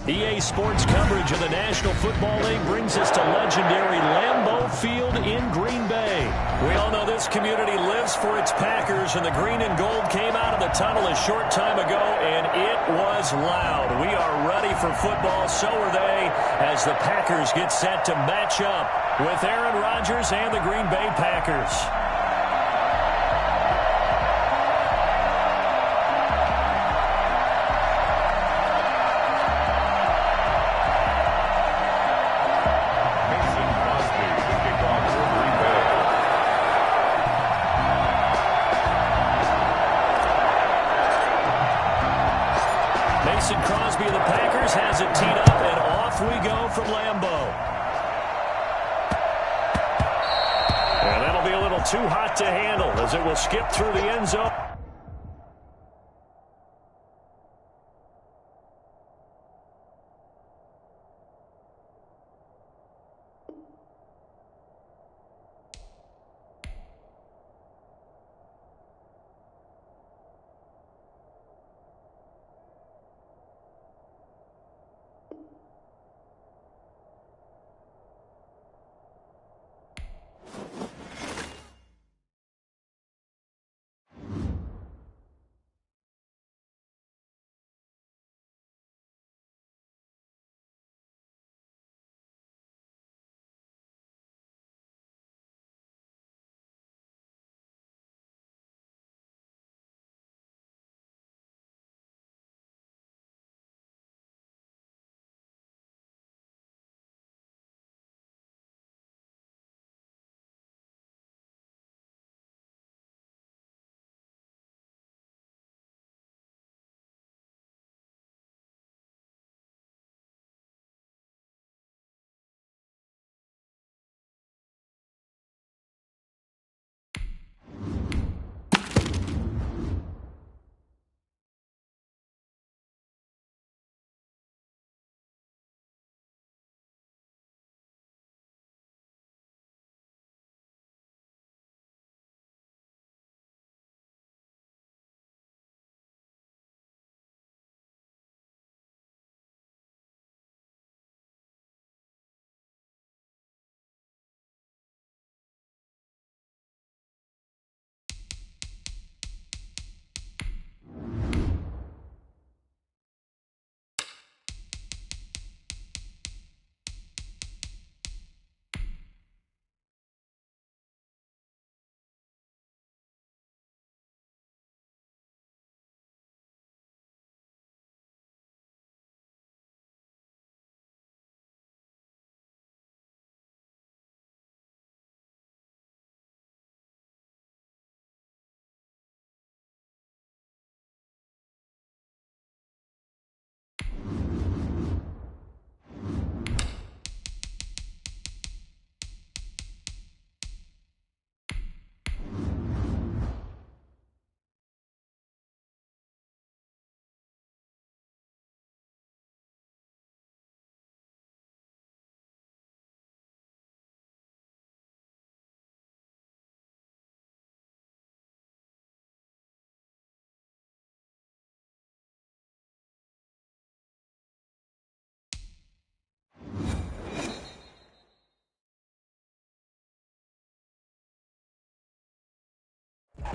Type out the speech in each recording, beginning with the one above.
EA Sports coverage of the National Football League brings us to legendary Lambeau Field in Green Bay. We all know this community lives for its Packers, and the green and gold came out of the tunnel a short time ago, and it was loud. We are ready for football, so are they, as the Packers get set to match up with Aaron Rodgers and the Green Bay Packers. Crosby of the Packers has it teed up, and off we go from Lambeau. And that'll be a little too hot to handle as it will skip through the end zone.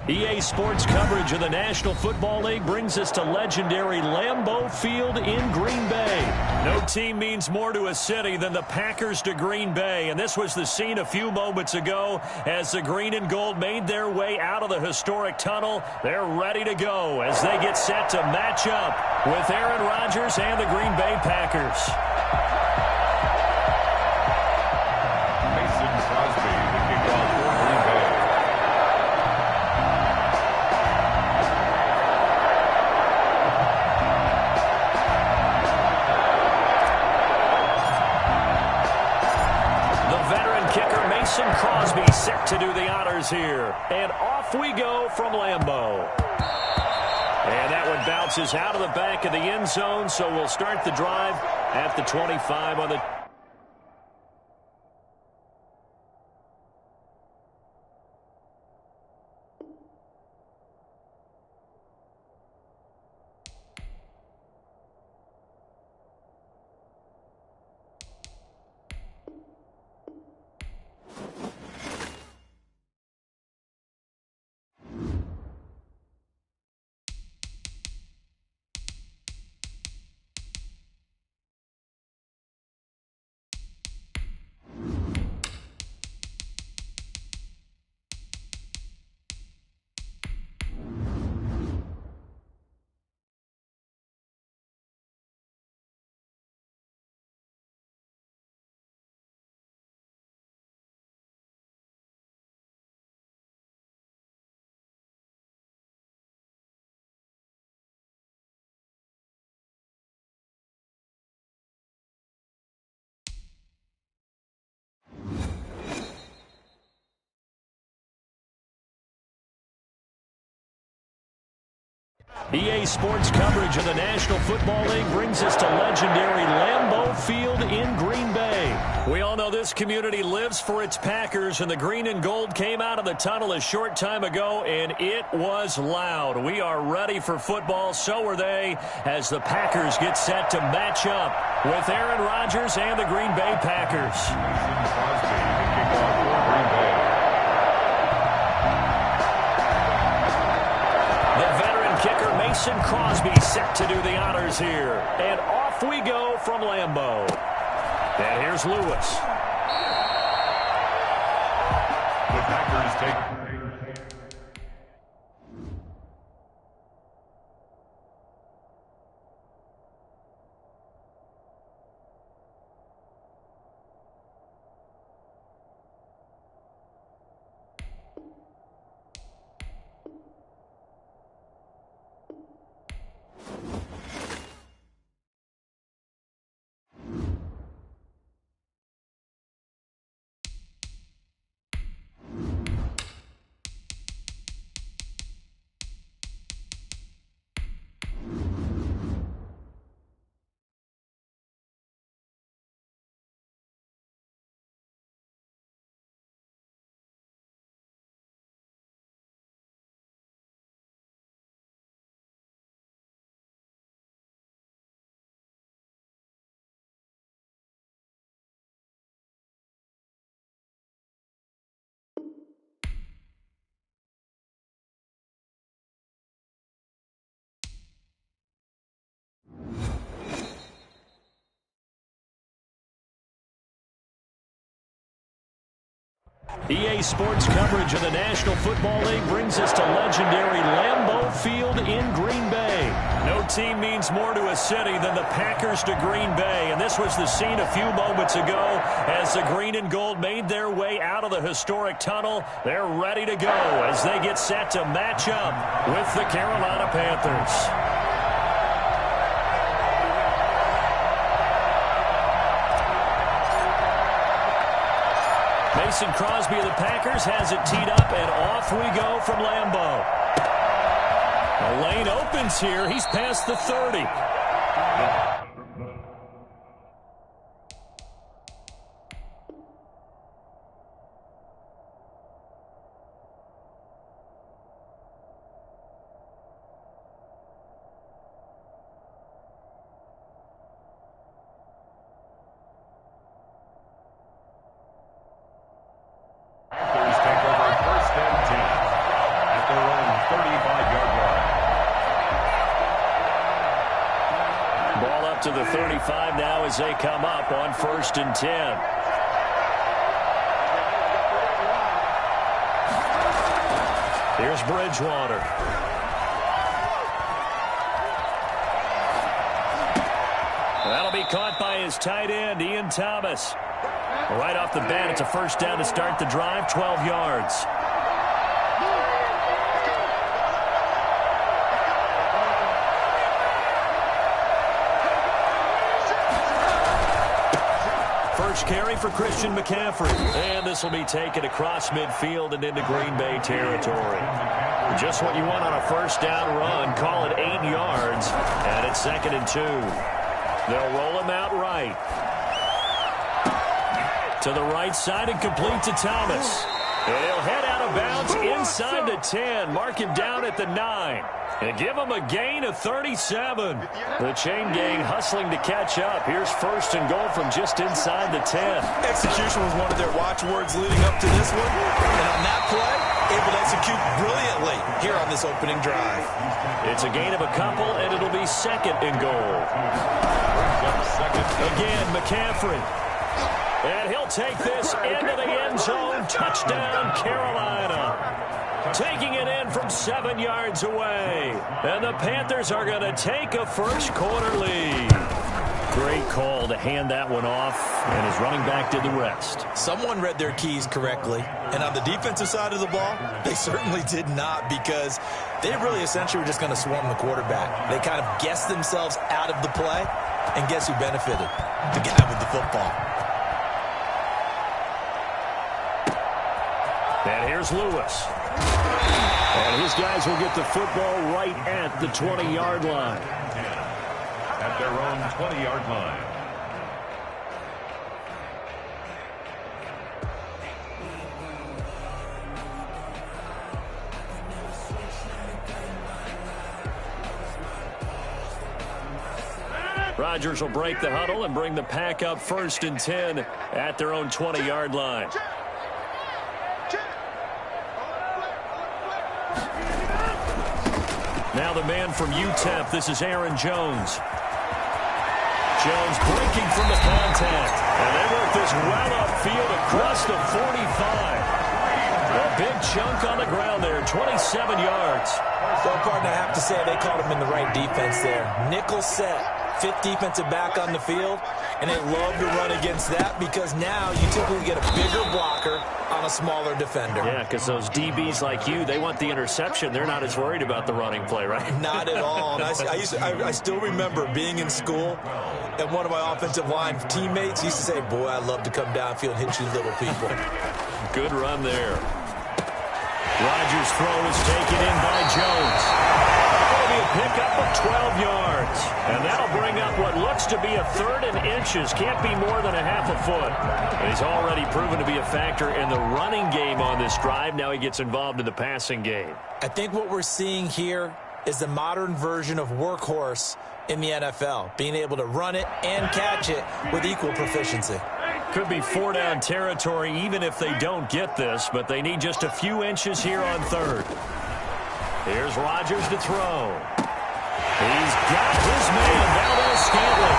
EA Sports coverage of the National Football League brings us to legendary Lambeau Field in Green Bay. No team means more to a city than the Packers to Green Bay, and this was the scene a few moments ago as the green and gold made their way out of the historic tunnel. They're ready to go as they get set to match up with Aaron Rodgers and the Green Bay Packers. Crosby, the kickoff for Green Bay. The veteran kicker Mason Crosby set to do the honors here. And off we go from Lambeau. And that one bounces out of the back of the end zone, so we'll start the drive at the 25 on the... EA Sports coverage of the National Football League brings us to legendary Lambeau Field in Green Bay. We all know this community lives for its Packers, and the green and gold came out of the tunnel a short time ago, and it was loud. We are ready for football, so are they, as the Packers get set to match up with Aaron Rodgers and the Green Bay Packers. Kicker Mason Crosby set to do the honors here. And off we go from Lambeau. And here's Lewis. The Packers take... EA Sports coverage of the National Football League brings us to legendary Lambeau Field in Green Bay. No team means more to a city than the Packers to Green Bay, and this was the scene a few moments ago as the green and gold made their way out of the historic tunnel. They're ready to go as they get set to match up with the Carolina Panthers. Mason Crosby of the Packers has it teed up, and off we go from Lambeau. The lane opens here. He's past the 30. To the 35 now as they come up on 1st and 10. Here's Bridgewater. That'll be caught by his tight end, Ian Thomas. Right off the bat, it's a first down to start the drive, 12 yards. First carry for Christian McCaffrey. And this will be taken across midfield and into Green Bay territory. Just what you want on a first down run. Call it 8 yards. And it's 2nd and 2. They'll roll him out right. To the right side and complete to Thomas. And he'll head out of bounds inside the 10. Mark him down at the 9. And give him a gain of 37. The chain gang hustling to catch up. Here's 1st and goal from just inside the 10. Execution was one of their watchwords leading up to this one. And on that play, able to execute brilliantly here on this opening drive. It's a gain of a couple, and it'll be 2nd and goal. Again, McCaffrey. And he'll take this into the end zone. Touchdown, Carolina. Taking it in from 7 yards away. And the Panthers are going to take a first-quarter lead. Great call to hand that one off, and his running back did the rest. Someone read their keys correctly, and on the defensive side of the ball, they certainly did not, because they really essentially were just going to swarm the quarterback. They kind of guessed themselves out of the play, and guess who benefited? The guy with the football. And here's Lewis. And his guys will get the football right at the 20-yard line. At their own 20-yard line. Rodgers will break the huddle and bring the pack up 1st and 10 at their own 20-yard line. Now the man from UTEP, this is Aaron Jones. Jones breaking from the contact. And they work this well upfield across the 45. A big chunk on the ground there, 27 yards. So, partner, I have to say they called him in the right defense there. Nickel set. 5th defensive back on the field, and they love to run against that because now you typically get a bigger blocker on a smaller defender. Yeah, because those DBs like you, they want the interception. They're not as worried about the running play, right? Not at all. And I still remember being in school, and one of my offensive line teammates used to say, boy, I'd love to come downfield and hit you little people. Good run there. Rodgers' throw is taken in by Jones. That'll be a pickup of 12 yards. And that'll bring up what looks to be a 3rd and inches. Can't be more than a half a foot. And he's already proven to be a factor in the running game on this drive. Now he gets involved in the passing game. I think what we're seeing here is the modern version of workhorse in the NFL, being able to run it and catch it with equal proficiency. Could be 4-down territory even if they don't get this, but they need just a few inches here on 3rd. Here's Rodgers to throw. He's got his man, Valdez-Scantling.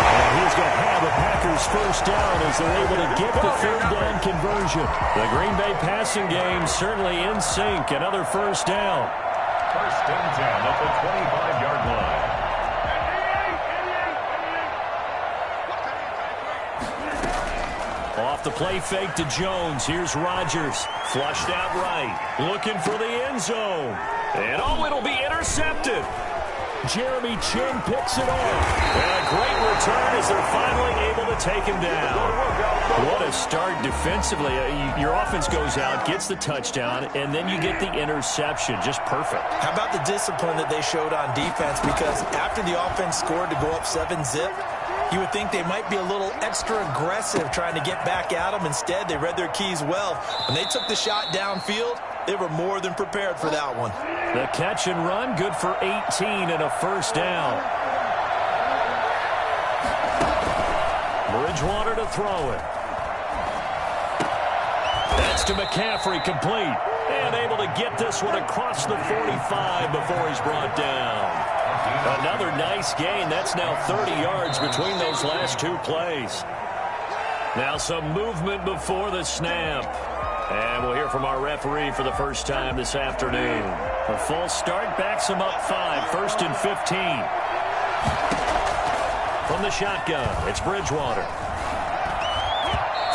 And he's going to have the Packers 1st down as they're able to get the 3rd down conversion. The Green Bay passing game certainly in sync. Another 1st down. 1st and 10 at the 25-yard line. Off the play fake to Jones. Here's Rodgers. Flushed out right. Looking for the end zone. And it'll be intercepted. Jeremy Chin picks it off. And a great return as they're finally able to take him down. What a start defensively. Your offense goes out, gets the touchdown, and then you get the interception. Just perfect. How about the discipline that they showed on defense? Because after the offense scored to go up 7-zip, you would think they might be a little extra aggressive trying to get back at them. Instead, they read their keys well. When they took the shot downfield, they were more than prepared for that one. The catch and run, good for 18 and a 1st down. Bridgewater to throw it. That's to McCaffrey, complete. And able to get this one across the 45 before he's brought down. Another nice gain. That's now 30 yards between those last 2 plays. Now some movement before the snap. And we'll hear from our referee for the first time this afternoon. A false start backs him up 5, 1st and 15. From the shotgun, it's Bridgewater.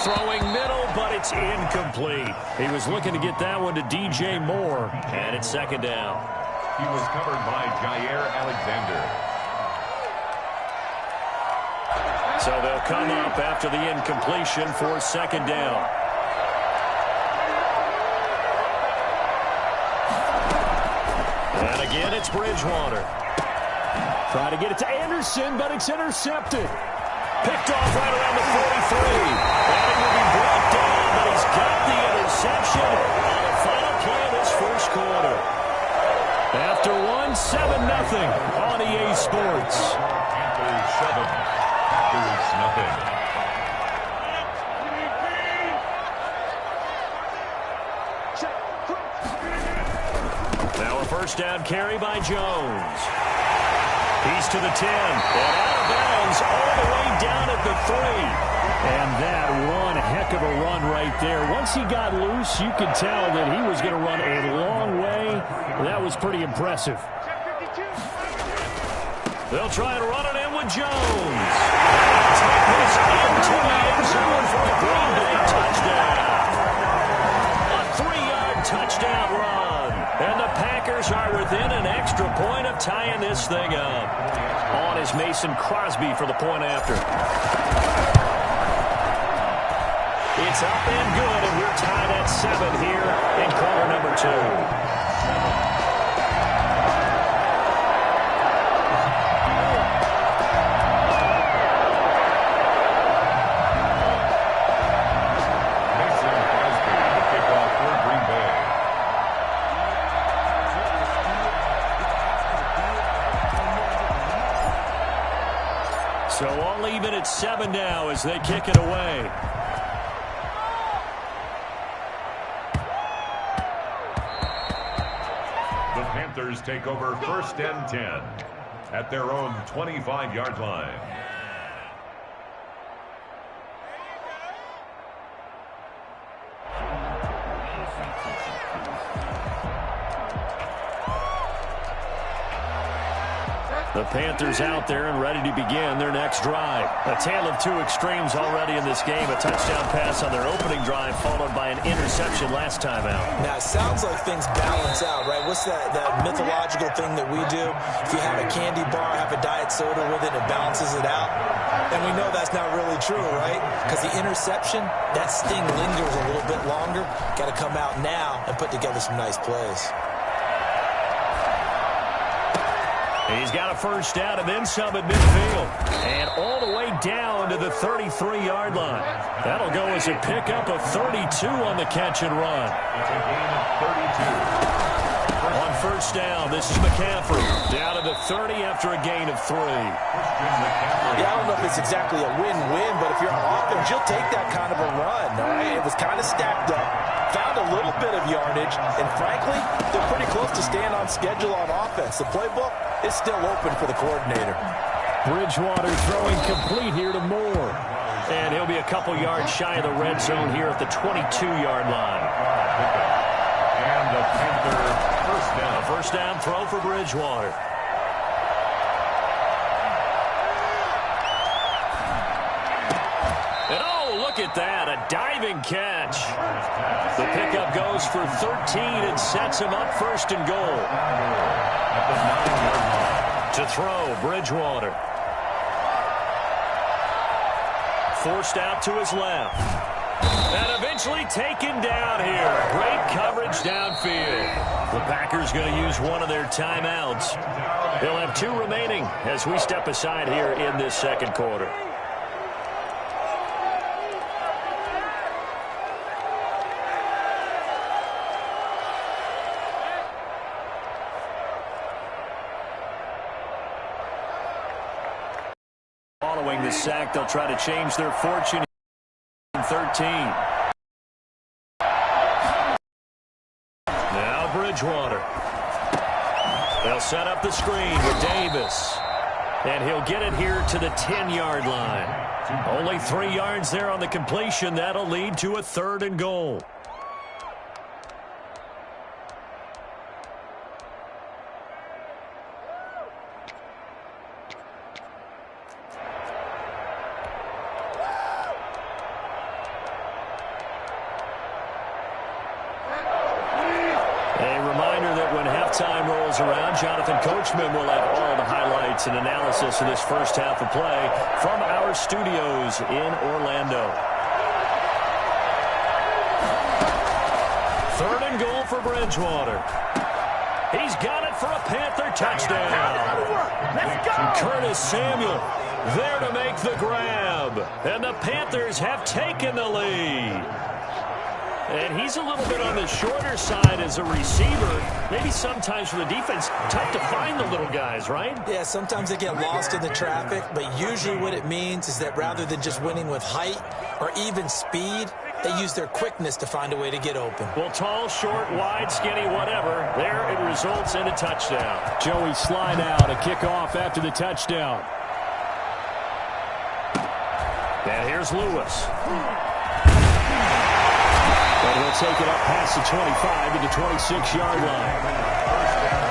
Throwing middle, but it's incomplete. He was looking to get that one to DJ Moore. And it's 2nd down. He was covered by Jair Alexander. So they'll come up after the incompletion for 2nd down. And again, it's Bridgewater. Try to get it to Anderson, but it's intercepted. Picked off right around the 43. And it will be brought down, but he's got the interception on the final play of this 1st quarter. After 1-7-0 on EA Sports. Panthers 7, Packers nothing. Now a 1st down carry by Jones. He's to the 10. And out of bounds all the way down at the 3. And that one heck of a run right there. Once he got loose, you could tell that he was going to run a long way. That was pretty impressive. They'll try to run it in with Jones. Take this into the end zone for a Green Bay touchdown. A 3-yard touchdown run. And the Packers are within an extra point of tying this thing up. On is Mason Crosby for the point after. It's up and good, and we're tied at 7 here in quarter number 2. So all even at 7 now as they kick it away. The Panthers take over 1st and 10 at their own 25-yard line. The Panthers out there and ready to begin their next drive. A tale of two extremes already in this game. A touchdown pass on their opening drive followed by an interception last time out. Now, it sounds like things balance out, right? What's that mythological thing that we do? If you have a candy bar, have a diet soda with it, it balances it out. And we know that's not really true, right? Because the interception, that sting lingers a little bit longer. Got to come out now and put together some nice plays. He's got a first down and then some at midfield. And all the way down to the 33-yard line. That'll go as a pickup of 32 on the catch and run. It's a gain of 32. On first down, this is McCaffrey. Down to the 30 after a gain of 3. Yeah, I don't know if it's exactly a win-win, but if you're on offense, you'll take that kind of a run, all right? It was kind of stacked up. Found a little bit of yardage, and frankly, they're pretty close to staying on schedule on offense. The playbook is still open for the coordinator. Bridgewater throwing complete here to Moore. And he'll be a couple yards shy of the red zone here at the 22-yard line. And the Panther first down. A first down throw for Bridgewater. And oh, look at that, a diving catch. The pickup goes for 13 and sets him up first and goal. At the 9-yard line. To throw, Bridgewater. Forced out to his left. And eventually taken down here. Great coverage downfield. The Packers going to use one of their timeouts. They'll have 2 remaining as we step aside here in this second quarter. Following the sack, they'll try to change their fortune in 13. Now Bridgewater. They'll set up the screen with Davis. And he'll get it here to the 10-yard line. Only 3 yards there on the completion. That'll lead to a 3rd and goal. Time rolls around. Jonathan Coachman will have all the highlights and analysis of this first half of play from our studios in Orlando. 3rd and goal for Bridgewater. He's got it for a Panther touchdown. Let's go! Curtis Samuel there to make the grab. And the Panthers have taken the lead. And he's a little bit on the shorter side as a receiver. Maybe sometimes for the defense, tough to find the little guys, right? Yeah, sometimes they get lost in the traffic, but usually what it means is that rather than just winning with height or even speed, they use their quickness to find a way to get open. Well, tall, short, wide, skinny, whatever, there it results in a touchdown. Joey slide out, a kickoff after the touchdown. And here's Lewis. And he'll take it up past the 25 to the 26-yard line. First down,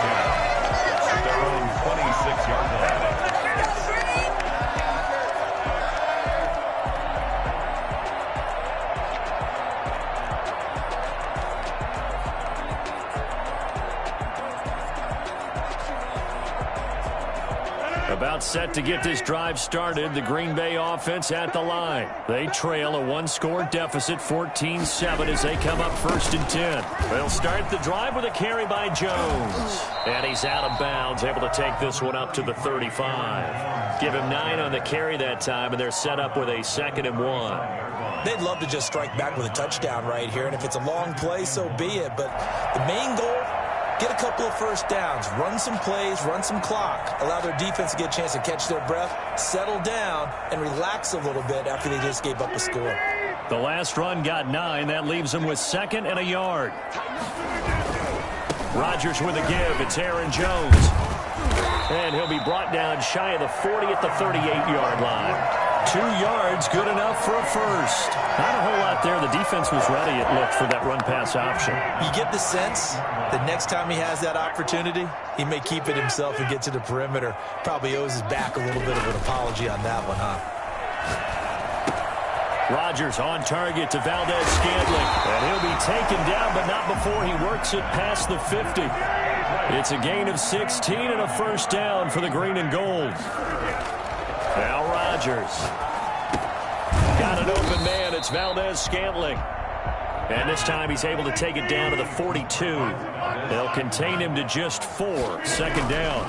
at their own 26-yard line. About set to get this drive started. The Green Bay offense at the line. They trail a one-score deficit, 14-7, as they come up 1st and 10. They'll start the drive with a carry by Jones. And he's out of bounds, able to take this one up to the 35. Give him 9 on the carry that time, and they're set up with a 2nd and 1. They'd love to just strike back with a touchdown right here, and if it's a long play, so be it. But the main goal, get a couple of first downs, run some plays, run some clock, allow their defense to get a chance to catch their breath, settle down, and relax a little bit after they just gave up a score. The last run got 9. That leaves them with 2nd and a yard. Rodgers with a give. It's Aaron Jones. And he'll be brought down shy of the 40 at the 38-yard line. 2 yards, good enough for a first. Not a whole lot there. The defense was ready, it looked, for that run-pass option. You get the sense that next time he has that opportunity, he may keep it himself and get to the perimeter. Probably owes his back a little bit of an apology on that one, huh? Rodgers on target to Valdez-Scantling. And he'll be taken down, but not before he works it past the 50. It's a gain of 16 and a first down for the green and gold. Now Rodgers. Got an open man. It's Valdez-Scantling. And this time he's able to take it down to the 42. They'll contain him to just 4. 2nd down.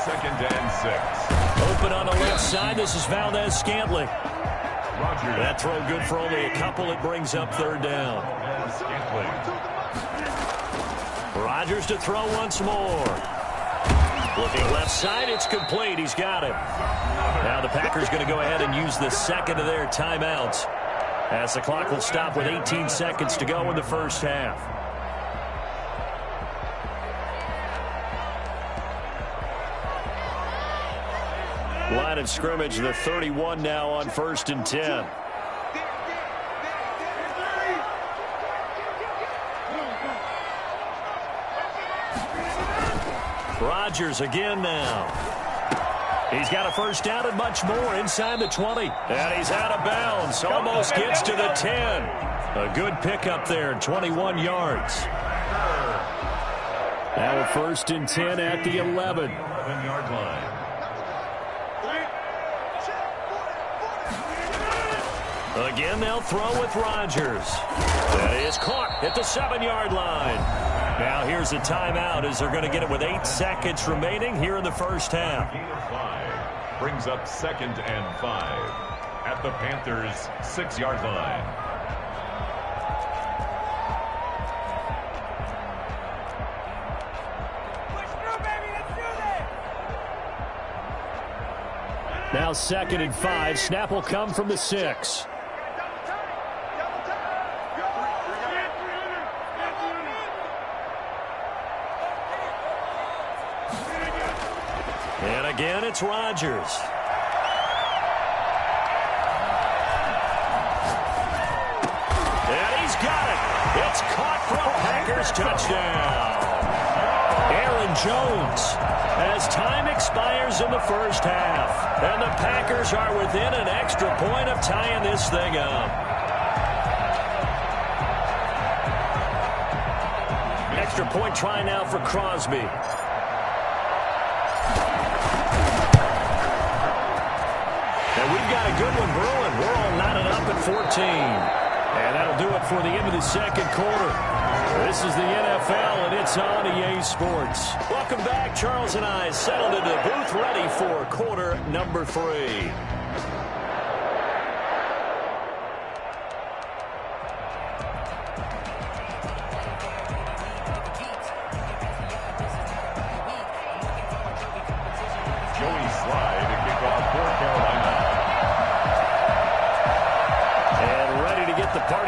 2nd and 6. Open on the left side. This is Valdez-Scantling. That throw good for only a couple. It brings up 3rd down. Rodgers to throw once more. Looking left side, it's complete. He's got it. Now the Packers going to go ahead and use the 2nd of their timeouts, as the clock will stop with 18 seconds to go in the first half. Line of scrimmage, the 31 now on 1st and 10. Rodgers again now. He's got a first down and much more inside the 20. And he's out of bounds. Almost gets to the 10. A good pickup there, 21 yards. Now a 1st and 10 at the 11. 11-yard line. Again, they'll throw with Rodgers. That is caught at the 7-yard line. Now here's a timeout as they're going to get it with 8 seconds remaining here in the first half. Gain of 5 brings up 2nd and 5 at the Panthers' 6-yard line. Now 2nd and 5. Snap will come from the 6. And again, it's Rodgers. And he's got it. It's caught for a Packers touchdown. Aaron Jones, as time expires in the first half. And the Packers are within an extra point of tying this thing up. Extra point try now for Crosby. And we've got a good one brewing. We're all knotted up at 14. And that'll do it for the end of the second quarter. This is the NFL, and it's on EA Sports. Welcome back. Charles and I settled into the booth ready for quarter number 3.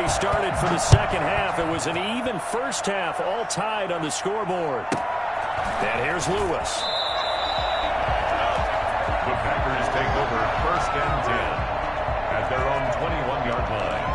Started for the second half. It was an even first half, all tied on the scoreboard. And here's Lewis. The Packers take over 1st and 10 at their own 21-yard line.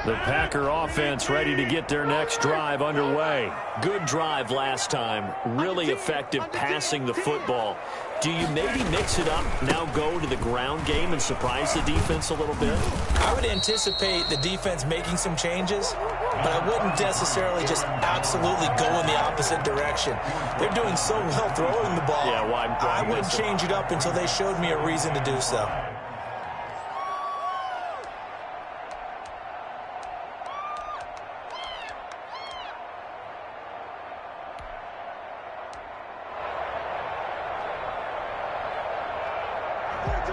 The Packer offense ready to get their next drive underway. Good drive last time. Really effective passing the football. Do you maybe mix it up, now go to the ground game and surprise the defense a little bit? I would anticipate the defense making some changes, but I wouldn't necessarily just absolutely go in the opposite direction. They're doing so well throwing the ball. Yeah, why I wouldn't change it up until they showed me a reason to do so.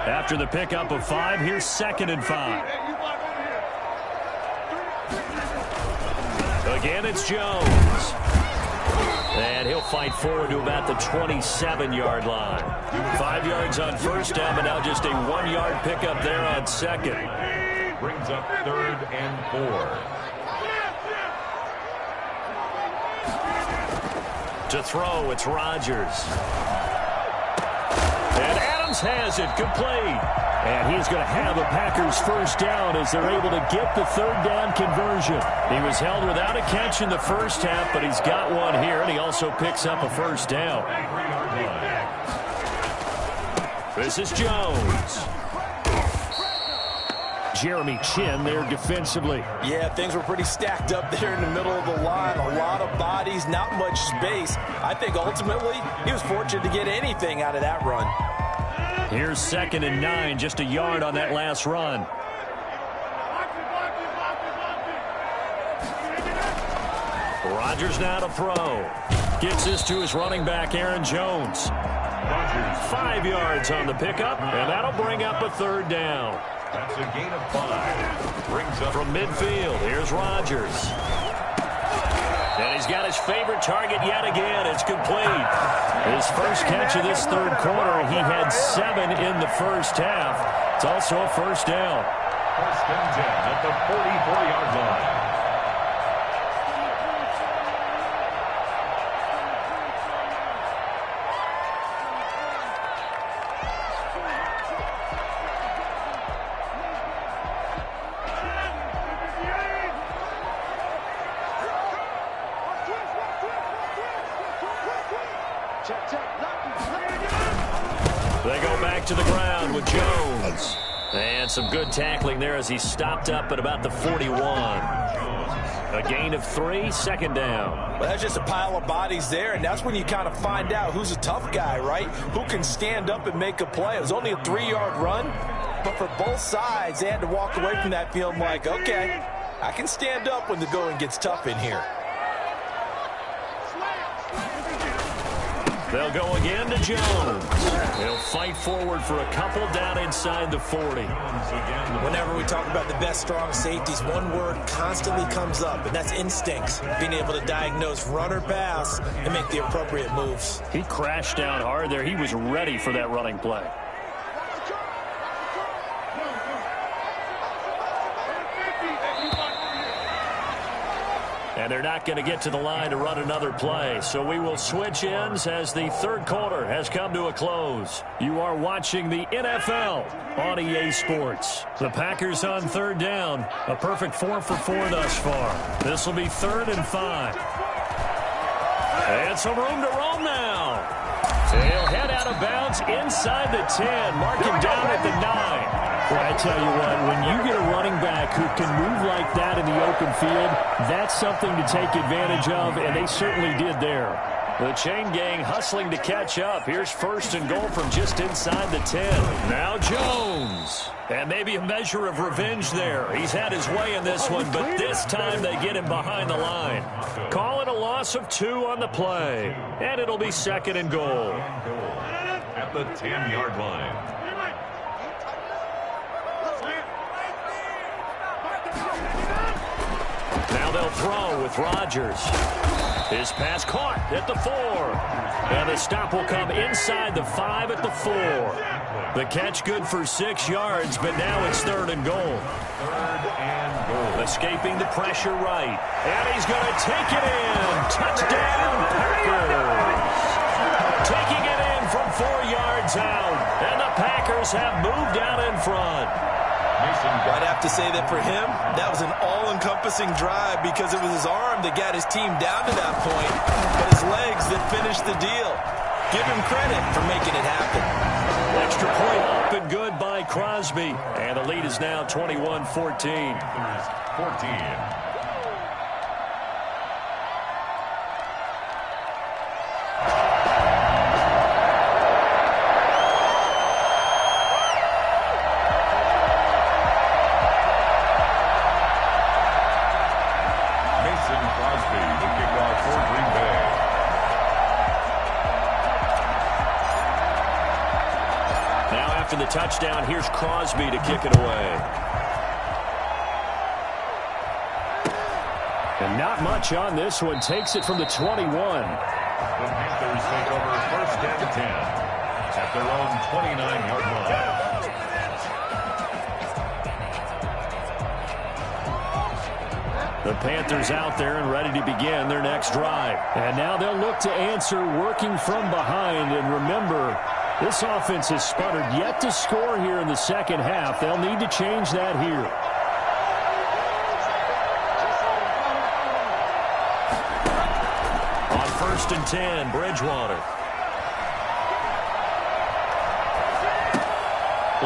After the pickup of 5, here's 2nd and 5. Again, it's Jones. And he'll fight forward to about the 27-yard line. 5 yards on first down, but now just a 1-yard pickup there on 2nd. Brings up 3rd and 4. To throw, it's Rodgers. And Adams has it, complete. And he's going to have a Packers first down as they're able to get the 3rd down conversion. He was held without a catch in the first half, but he's got one here, and he also picks up a first down. This is Jones. Jeremy Chin there defensively. Yeah, things were pretty stacked up there in the middle of the line. A lot of bodies, not much space. I think ultimately he was fortunate to get anything out of that run. Here's 2nd and 9, just a yard on that last run. Rodgers now to throw. Gets this to his running back, Aaron Jones. 5 yards on the pickup, and that'll bring up a 3rd down. That's a gain of 5. Brings up from midfield. Here's Rodgers. And he's got his favorite target yet again. It's complete. His first catch of this 3rd quarter. He had 7 in the first half. It's also a first down. 1st and 10 at the 44-yard line. They go back to the ground with Jones. And some good tackling there as he stopped up at about the 41. A gain of 3, 2nd down. Well, that's just a pile of bodies there, and that's when you kind of find out who's a tough guy, right? Who can stand up and make a play. It was only a 3-yard run, but for both sides, they had to walk away from that feeling like, okay, I can stand up when the going gets tough in here. They'll go again to Jones. He'll fight forward for a couple down inside the 40. Whenever we talk about the best strong safeties, one word constantly comes up, and that's instincts. Being able to diagnose run or pass and make the appropriate moves. He crashed down hard there. He was ready for that running play. And they're not going to get to the line to run another play. So we will switch ends as the 3rd quarter has come to a close. You are watching the NFL on EA Sports. The Packers on 3rd down. A perfect 4 for 4 thus far. This will be 3rd and 5. And some room to roam now. He'll head out of bounds inside the 10. Mark him down at the 9. Well, I tell you what, when you get a running back who can move like that in the open field, that's something to take advantage of, and they certainly did there. The chain gang hustling to catch up. Here's 1st and goal from just inside the 10. Now Jones. And maybe a measure of revenge there. He's had his way in this one, but this time they get him behind the line. Call it a loss of 2 on the play. And it'll be 2nd and goal. At the 10-yard line. Now they'll throw with Rodgers. His pass caught at the 4. And the stop will come inside the 5 at the 4. The catch good for 6 yards, but now it's 3rd and goal. 3rd and goal. Escaping the pressure right. And he's going to take it in. Touchdown, Packers. Taking it in from 4 yards out. And the Packers have moved out in front. I'd have to say that for him, that was an all-encompassing drive because it was his arm that got his team down to that point, but his legs that finished the deal. Give him credit for making it happen. Extra point up and good by Crosby. And the lead is now 21-14. 14. After the touchdown, here's Crosby to kick it away. And not much on this one. Takes it from the 21. The Panthers take over first and 10 at their own 29-yard line. The Panthers out there and ready to begin their next drive. And now they'll look to answer working from behind. And remember, this offense has sputtered yet to score here in the second half. They'll need to change that here. On first and 10, Bridgewater.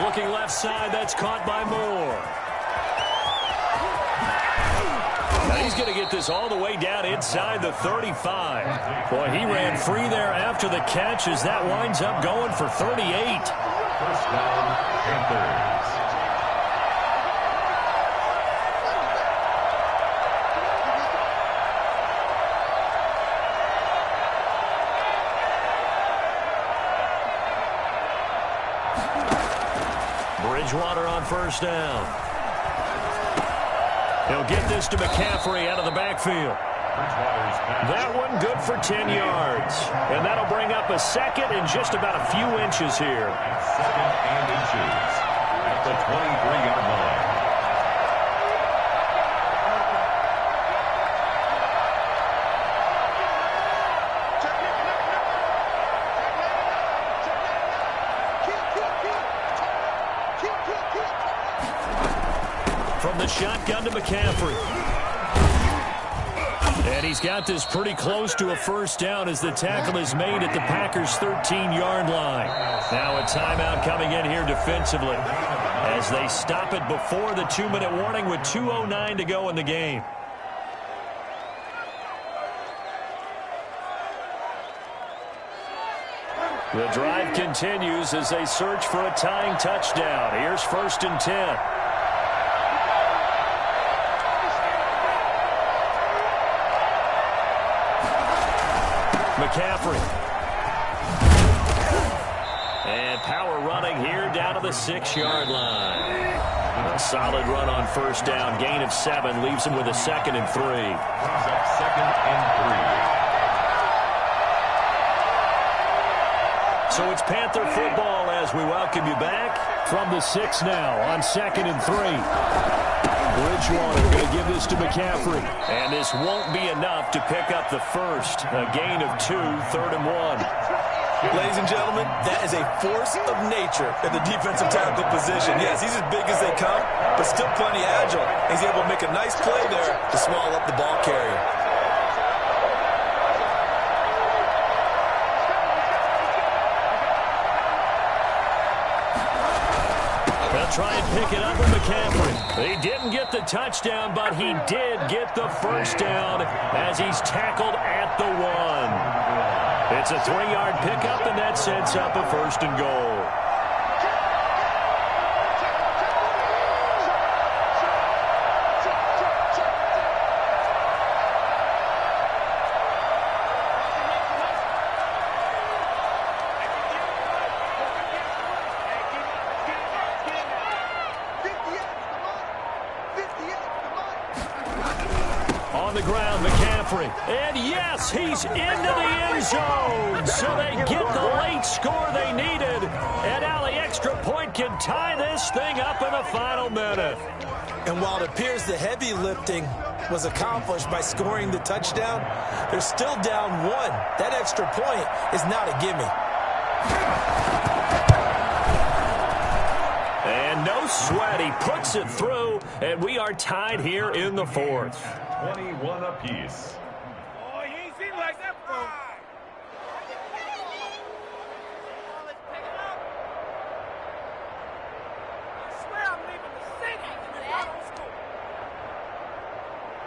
Looking left side, that's caught by Moore. Now he's going to get this all the way down inside the 35. Boy, he ran free there after the catch as that winds up going for 38. First down, Panthers. Bridgewater on first down. He'll get this to McCaffrey out of the backfield. That one good for 10 yards. And that'll bring up a second and just about a few inches here. Second and inches at the 23-yard line. From the shotgun to McCaffrey. And he's got this pretty close to a first down as the tackle is made at the Packers' 13-yard line. Now a timeout coming in here defensively as they stop it before the 2-minute warning with 2:09 to go in the game. The drive continues as they search for a tying touchdown. Here's first and 10. McCaffrey. And power running here down to the 6-yard line. A solid run on first down. Gain of 7 leaves him with a 2nd and 3. Second and 3. So it's Panther football as we welcome you back from the 6 now on 2nd and 3. Bridgewater going to give this to McCaffrey. And this won't be enough to pick up the first. A gain of 2, 3rd and 1. Ladies and gentlemen, that is a force of nature at the defensive tackle position. Yes, he's as big as they come, but still plenty agile. He's able to make a nice play there to swallow up the ball carrier. Try and pick it up with McCaffrey. He didn't get the touchdown, but he did get the first down as he's tackled at the 1. It's a 3-yard pickup, and that sets up a 1st and goal. On the ground, McCaffrey. And yes, he's into the end zone. So they get the late score they needed. And now the extra point can tie this thing up in the final minute. And while it appears the heavy lifting was accomplished by scoring the touchdown, they're still down 1. That extra point is not a gimme. And no sweat. He puts it through, and we are tied here in the fourth. 21 apiece. Oh, you ain't seen like that before.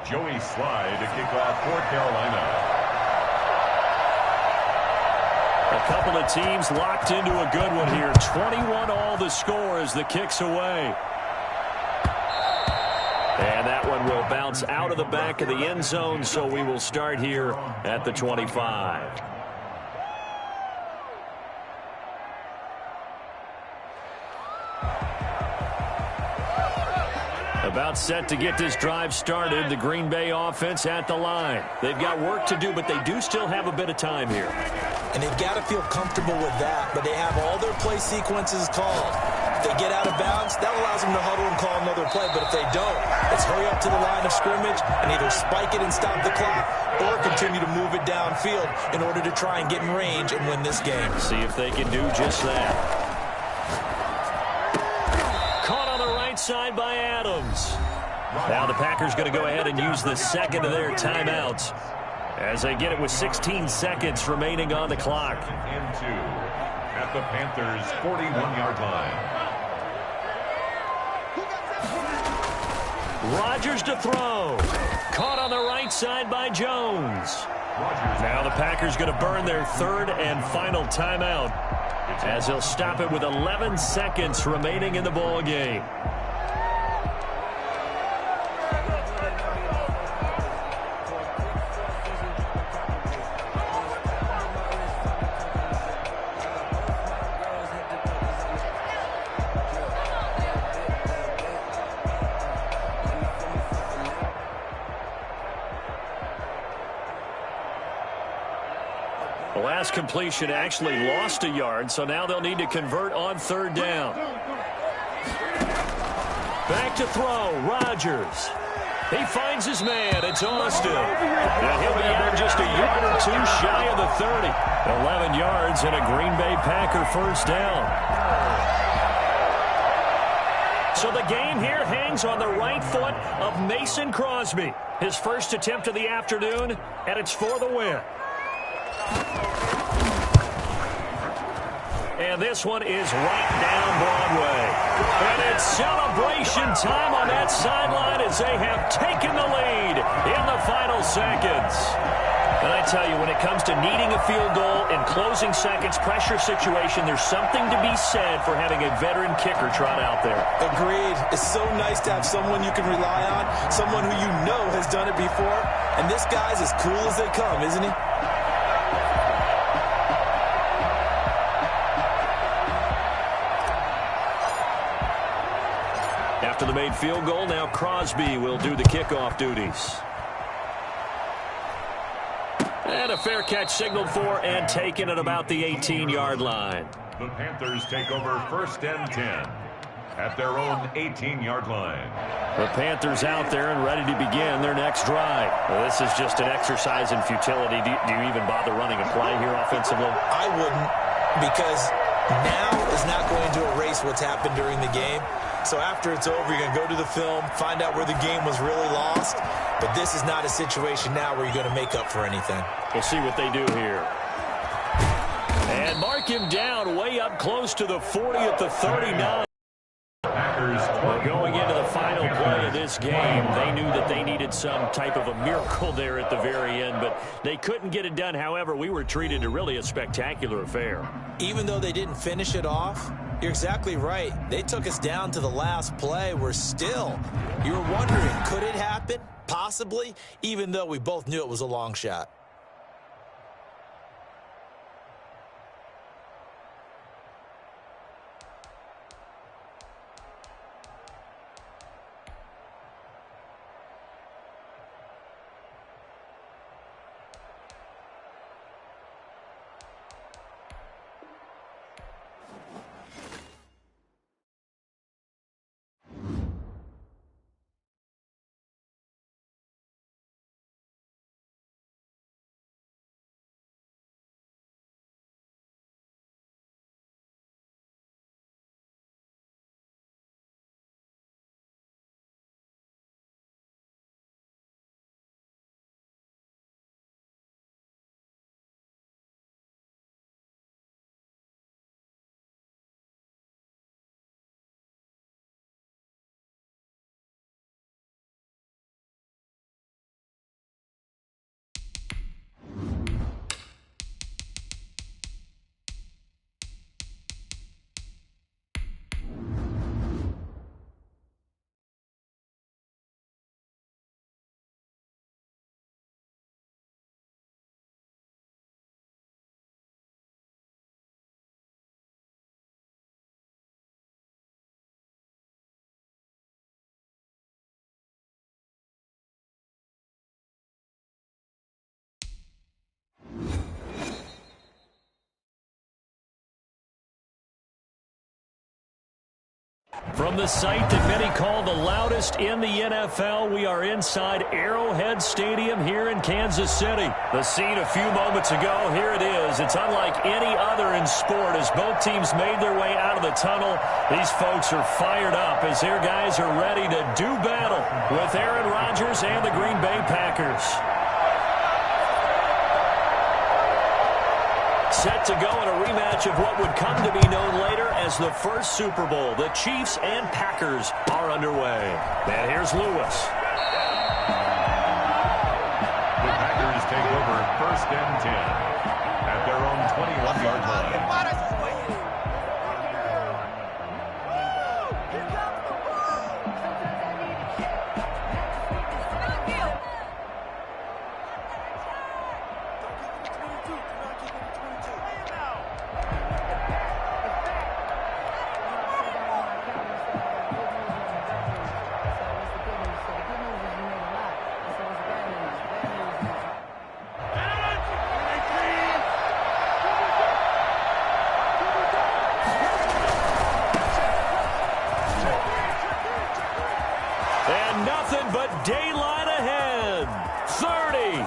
Joey Slye to kick off for Carolina. A couple of teams locked into a good one here. 21 all the score as the kick's away. And that one will bounce out of the back of the end zone, so we will start here at the 25. About set to get this drive started. The Green Bay offense at the line. They've got work to do, but they do still have a bit of time here. And they've got to feel comfortable with that, but they have all their play sequences called. If they get out of bounds, that allows them to huddle and call another play. But if they don't, let's hurry up to the line of scrimmage and either spike it and stop the clock or continue to move it downfield in order to try and get in range and win this game. See if they can do just that. Caught on the right side by Adams. Now the Packers going to go ahead and use the second of their timeouts as they get it with 16 seconds remaining on the clock. And 2 at the Panthers' 41-yard line. Rodgers to throw. Caught on the right side by Jones. Now the Packers going to burn their third and final timeout as they'll stop it with 11 seconds remaining in the ball game. The last completion actually lost a yard, so now they'll need to convert on third down. Back to throw, Rodgers. He finds his man. It's Austin. And he'll be out just a yard or two shy of the 30. 11 yards and a Green Bay Packer first down. So the game here hangs on the right foot of Mason Crosby. His first attempt of the afternoon, and it's for the win. And this one is right down Broadway. And it's celebration time on that sideline as they have taken the lead in the final seconds. And I tell you, when it comes to needing a field goal in closing seconds, pressure situation, there's something to be said for having a veteran kicker trot out there. Agreed. It's so nice to have someone you can rely on, someone who you know has done it before. And this guy's as cool as they come, isn't he? After the made field goal, now Crosby will do the kickoff duties. And a fair catch signaled for and taken at about the 18-yard line. The Panthers take over first and 10 at their own 18-yard line. The Panthers out there and ready to begin their next drive. Well, this is just an exercise in futility. Do you even bother running a play here offensively? I wouldn't, because now is not going to erase what's happened during the game. So after it's over, you're going to go to the film, find out where the game was really lost. But this is not a situation now where you're going to make up for anything. We'll see what they do here. And mark him down way up close to the 40 at the 39. Well, going into the final play of this game, they knew that they needed some type of a miracle there at the very end, but they couldn't get it done. However, we were treated to really a spectacular affair. Even though they didn't finish it off, you're exactly right. They took us down to the last play. We're still, you were wondering, could it happen? Possibly, even though we both knew it was a long shot. From the site that many call the loudest in the NFL, we are inside Arrowhead Stadium here in Kansas City. The scene a few moments ago, here it is. It's unlike any other in sport as both teams made their way out of the tunnel. These folks are fired up as their guys are ready to do battle with Aaron Rodgers and the Green Bay Packers. Set to go in a rematch of what would come to be known later as the first Super Bowl. The Chiefs and Packers are underway. And here's Lewis. The Packers take over 1st and 10 at their own 21-yard line. Daylight ahead. 30,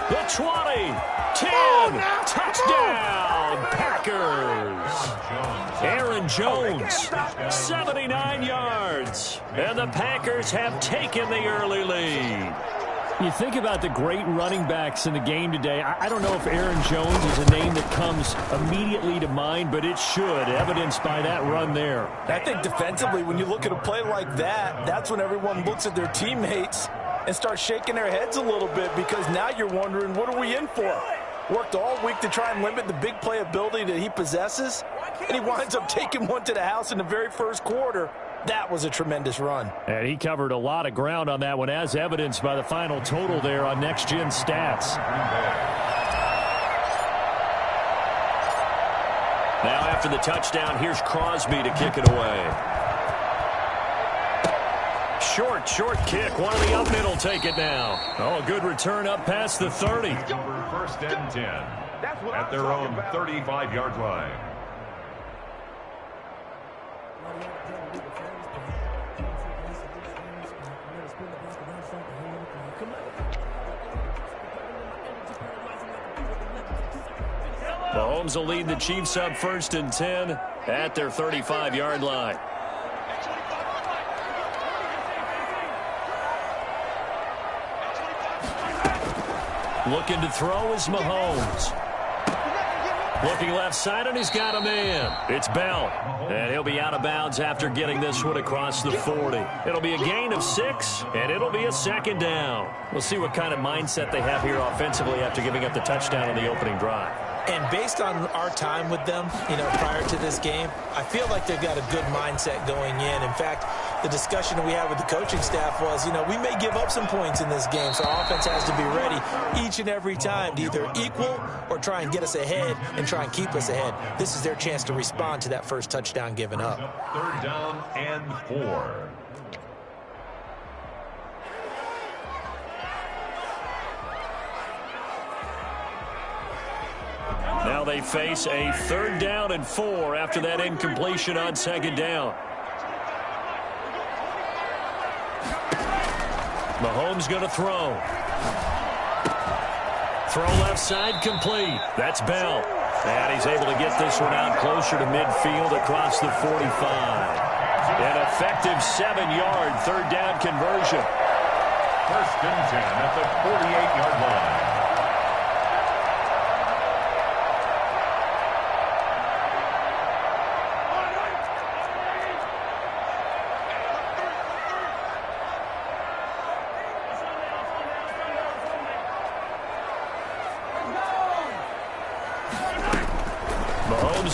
the 20, 10, touchdown, Packers. Aaron Jones, 79 yards. And the Packers have taken the early lead. You think about the great running backs in the game today. I don't know if Aaron Jones is a name that comes immediately to mind, but it should, evidenced by that run there. I think defensively, when you look at a play like that, that's when everyone looks at their teammates and starts shaking their heads a little bit because now you're wondering, what are we in for? Worked all week to try and limit the big play ability that he possesses, and he winds up taking one to the house in the very first quarter. That was a tremendous run. And he covered a lot of ground on that one, as evidenced by the final total there on Next Gen Stats. Now after the touchdown, here's Crosby to kick it away. Short kick. One of the up middle take it now. Oh, a good return up past the 30. Over 1st and 10 at their own 35-yard line. Mahomes will lead the Chiefs up 1st and 10 at their 35-yard line. Looking to throw is Mahomes. Looking left side, and he's got a man. It's Bell. And he'll be out of bounds after getting this one across the 40. It'll be a gain of 6, and it'll be a 2nd down. We'll see what kind of mindset they have here offensively after giving up the touchdown on the opening drive. And based on our time with them, prior to this game, I feel like they've got a good mindset going in. In fact, the discussion we had with the coaching staff was, we may give up some points in this game, so our offense has to be ready each and every time to either equal or try and get us ahead and try and keep us ahead. This is their chance to respond to that first touchdown given up. 3rd down and 4. Now they face a 3rd down and 4 after that incompletion on 2nd down. Mahomes going to throw. Throw left side complete. That's Bell. And he's able to get this one out closer to midfield across the 45. An effective 7-yard 3rd down conversion. 1st and 10 at the 48-yard line.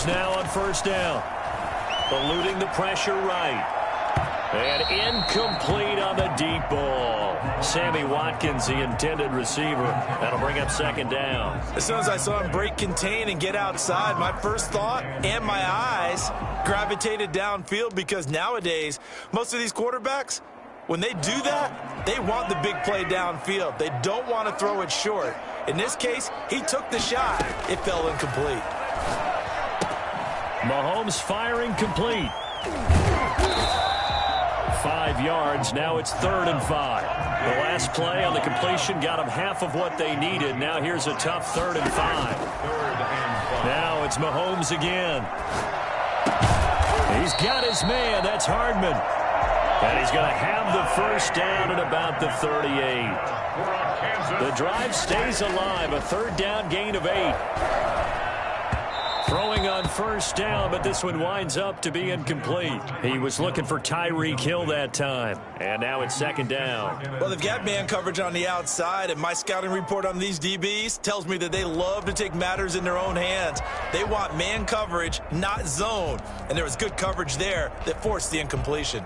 Now on 1st down. Eluding the pressure right. And incomplete on the deep ball. Sammy Watkins, the intended receiver. That'll bring up 2nd down. As soon as I saw him break contain and get outside, my first thought and my eyes gravitated downfield because nowadays, most of these quarterbacks, when they do that, they want the big play downfield. They don't want to throw it short. In this case, he took the shot. It fell incomplete. Mahomes firing complete. 5 yards. Now it's 3rd and 5. The last play on the completion got them half of what they needed. Now here's a tough 3rd and 5. Now it's Mahomes again. He's got his man. That's Hardman. And he's going to have the first down at about the 38. The drive stays alive. A 3rd down gain of 8. Throwing on 1st down, but this one winds up to be incomplete. He was looking for Tyreek Hill that time. And now it's 2nd down. Well, they've got man coverage on the outside, and my scouting report on these DBs tells me that they love to take matters in their own hands. They want man coverage, not zone. And there was good coverage there that forced the incompletion.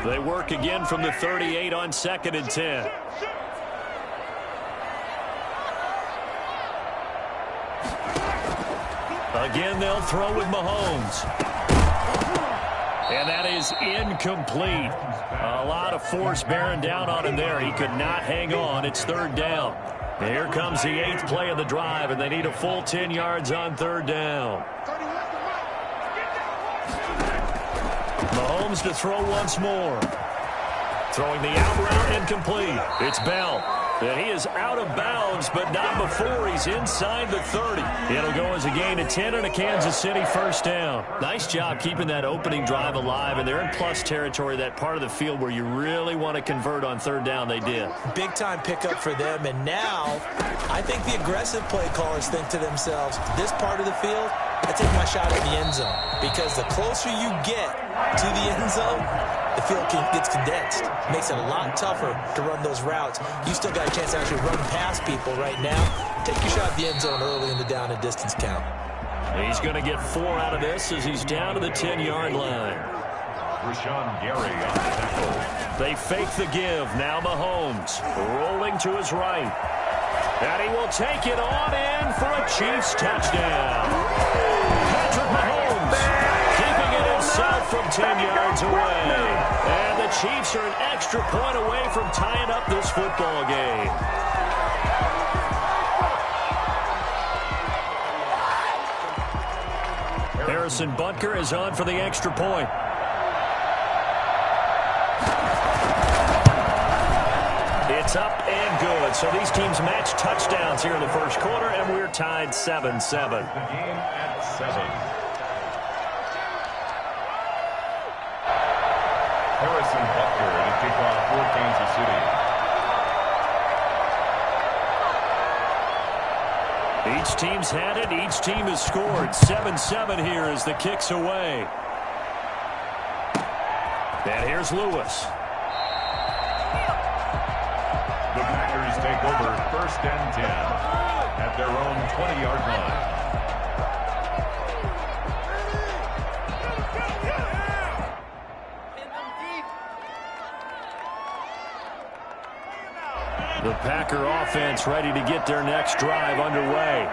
They work again from the 38 on 2nd and 10. Again, they'll throw with Mahomes. And that is incomplete. A lot of force bearing down on him there. He could not hang on. It's 3rd down. Here comes the 8th play of the drive, and they need a full 10 yards on 3rd down. Mahomes to throw once more. Throwing the out route incomplete. It's Bell. And he is out of bounds, but not before he's inside the 30. It'll go as a gain of 10 and a Kansas City 1st down. Nice job keeping that opening drive alive, and they're in plus territory, that part of the field where you really want to convert on 3rd down. They did. Big-time pickup for them, and now I think the aggressive play callers think to themselves, this part of the field, I take my shot at the end zone, because the closer you get to the end zone, the field gets condensed. Makes it a lot tougher to run those routes. You still got a chance to actually run past people right now. Take your shot at the end zone early in the down and distance count. He's going to get 4 out of this as he's down to the 10-yard line. Rashawn Gary on the tackle. They fake the give. Now Mahomes rolling to his right. And he will take it on in for a Chiefs touchdown. Patrick Mahomes keeping it himself from 10 yards away. And the Chiefs are an extra point away from tying up this football game. Harrison Butker is on for the extra point. It's up and good. So these teams match touchdowns here in the 1st quarter, and we're tied 7-7. The game at 7. Harrison Butker to kick off for Kansas City. Each team's had it. Each team has scored. 7-7 here as the kick's away. And here's Lewis. The Packers take over 1st and 10 at their own 20-yard line. The Packer offense ready to get their next drive underway.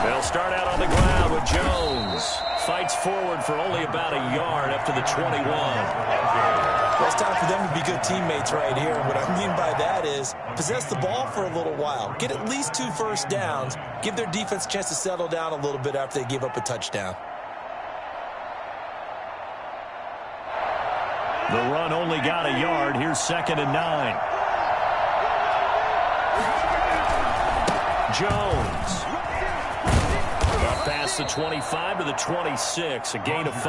They'll start out on the ground with Jones. Fights forward for only about a yard up to the 21. Well, it's time for them to be good teammates right here. And what I mean by that is possess the ball for a little while. Get at least 2 first downs. Give their defense a chance to settle down a little bit after they give up a touchdown. The run only got a yard. Here's 2nd and 9. Jones. Up past the 25 to the 26. A gain of 5.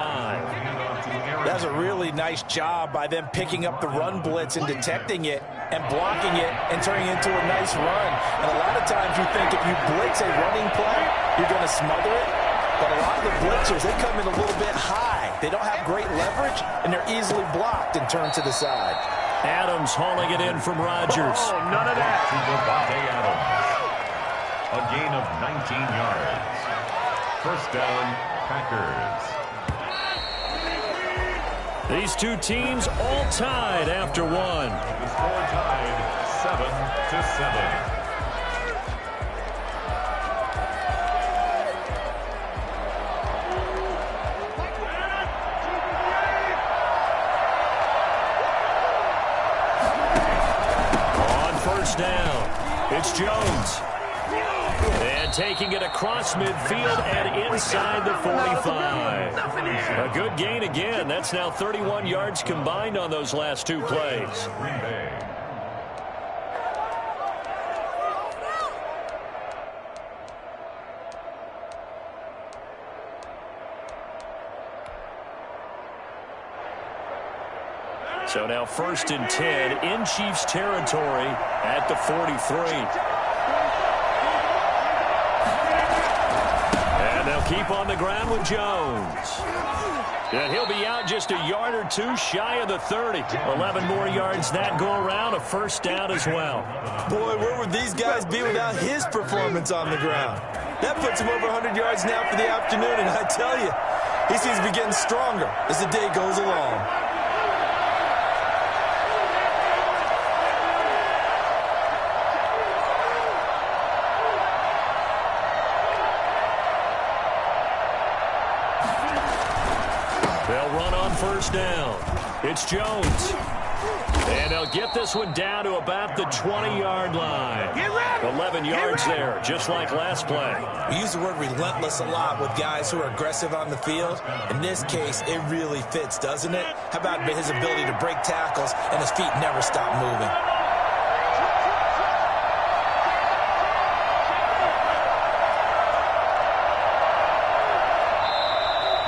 That's a really nice job by them picking up the run blitz and detecting it and blocking it and turning it into a nice run. And a lot of times you think if you blitz a running play, you're going to smother it. But a lot of the blitzers, they come in a little bit high. They don't have great leverage, and they're easily blocked and turned to the side. Adams hauling it in from Rodgers. Oh, none of that. To Devontae Adams. A gain of 19 yards. 1st down, Packers. These two teams all tied after 1. The score tied 7-7. On 1st down, it's Jones. And taking it across midfield and inside the 45. A good gain again. That's now 31 yards combined on those last two plays. Green Bay. So now 1st and 10 in Chiefs territory at the 43. And they'll keep on the ground with Jones. And he'll be out just a yard or two shy of the 30. 11 more yards that go around, a first down as well. Boy, where would these guys be without his performance on the ground? That puts him over 100 yards now for the afternoon, and I tell you, he seems to be getting stronger as the day goes along. They'll run on first down. It's Jones. And they'll get this one down to about the 20-yard line. 11 yards there, just like last play. We use the word relentless a lot with guys who are aggressive on the field. In this case, it really fits, doesn't it? How about his ability to break tackles and his feet never stop moving?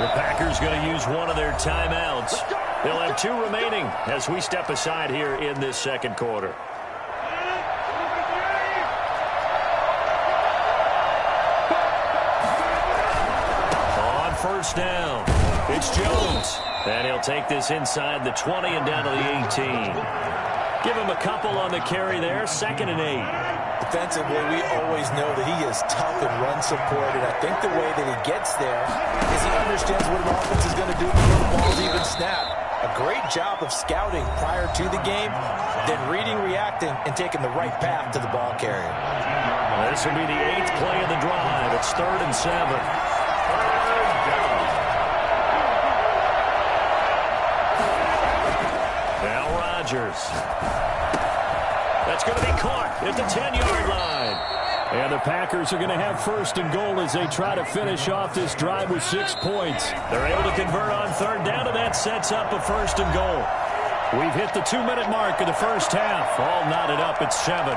The Packers going to use one of their timeouts. They'll have 2 remaining as we step aside here in this second quarter. On first down, it's Jones. And he'll take this inside the 20 and down to the 18. Give him a couple on the carry there, 2nd and 8. Defensively, we always know that he is tough in run support, and I think the way that he gets there is he understands what an offense is going to do before the ball's even snapped. A great job of scouting prior to the game, then reading, reacting, and taking the right path to the ball carrier. This will be the 8th play of the drive. It's 3rd and 7. Now Rodgers. That's going to be caught at the 10-yard line. And the Packers are going to have 1st and goal as they try to finish off this drive with 6 points. They're able to convert on 3rd down, and that sets up a 1st and goal. We've hit the 2-minute mark of the first half. All knotted up at 7.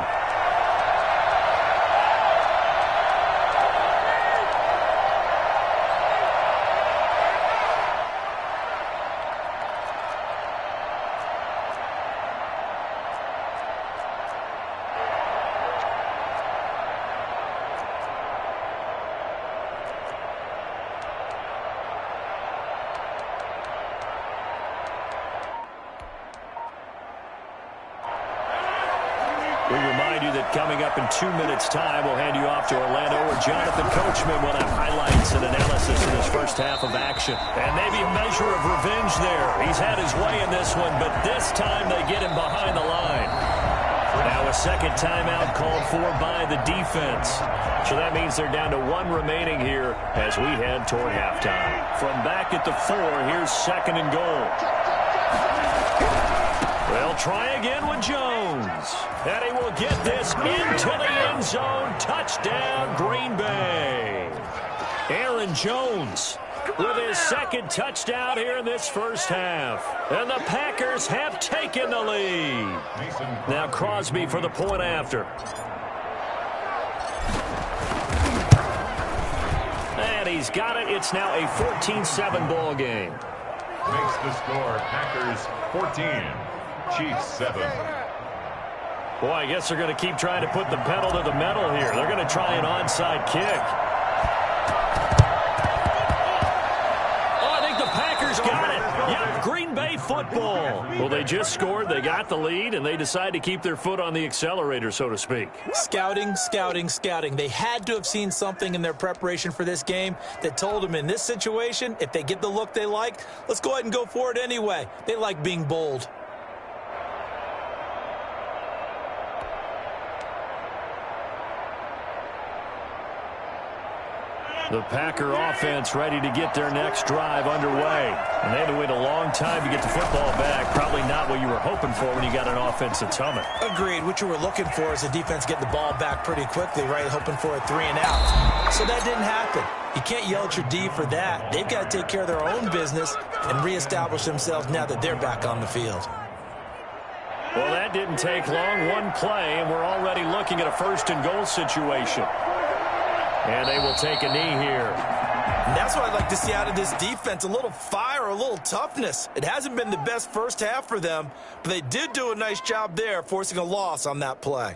We remind you that coming up in 2 minutes' time, we'll hand you off to Orlando, where Jonathan Coachman will have highlights and analysis in his first half of action. And maybe a measure of revenge there. He's had his way in this one, but this time they get him behind the line. Now a second timeout called for by the defense. So that means they're down to 1 remaining here as we head toward halftime. From back at the 4, here's 2nd and goal. They'll try again with Jones. And he will get this into the end zone. Touchdown, Green Bay. Aaron Jones with his 2nd touchdown here in this first half. And the Packers have taken the lead. Now Crosby for the point after. And he's got it. It's now a 14-7 ball game. Makes the score Packers 14. Chiefs 7. Boy, I guess they're going to keep trying to put the pedal to the metal here. They're going to try an onside kick. Oh, I think the Packers got it. Yep, Green Bay football. Well, they just scored. They got the lead, and they decide to keep their foot on the accelerator, so to speak. Scouting, scouting, scouting. They had to have seen something in their preparation for this game that told them in this situation, if they get the look they like, let's go ahead and go for it anyway. They like being bold. The Packer offense ready to get their next drive underway. And they had to wait a long time to get the football back. Probably not what you were hoping for when you got an offense that's humming. Agreed. What you were looking for is the defense getting the ball back pretty quickly, right? Hoping for a 3 and out. So that didn't happen. You can't yell at your D for that. They've got to take care of their own business and reestablish themselves now that they're back on the field. Well, that didn't take long. One play, and we're already looking at a 1st and goal situation. And they will take a knee here. And that's what I'd like to see out of this defense, a little fire, a little toughness. It hasn't been the best first half for them, but they did do a nice job there, forcing a loss on that play.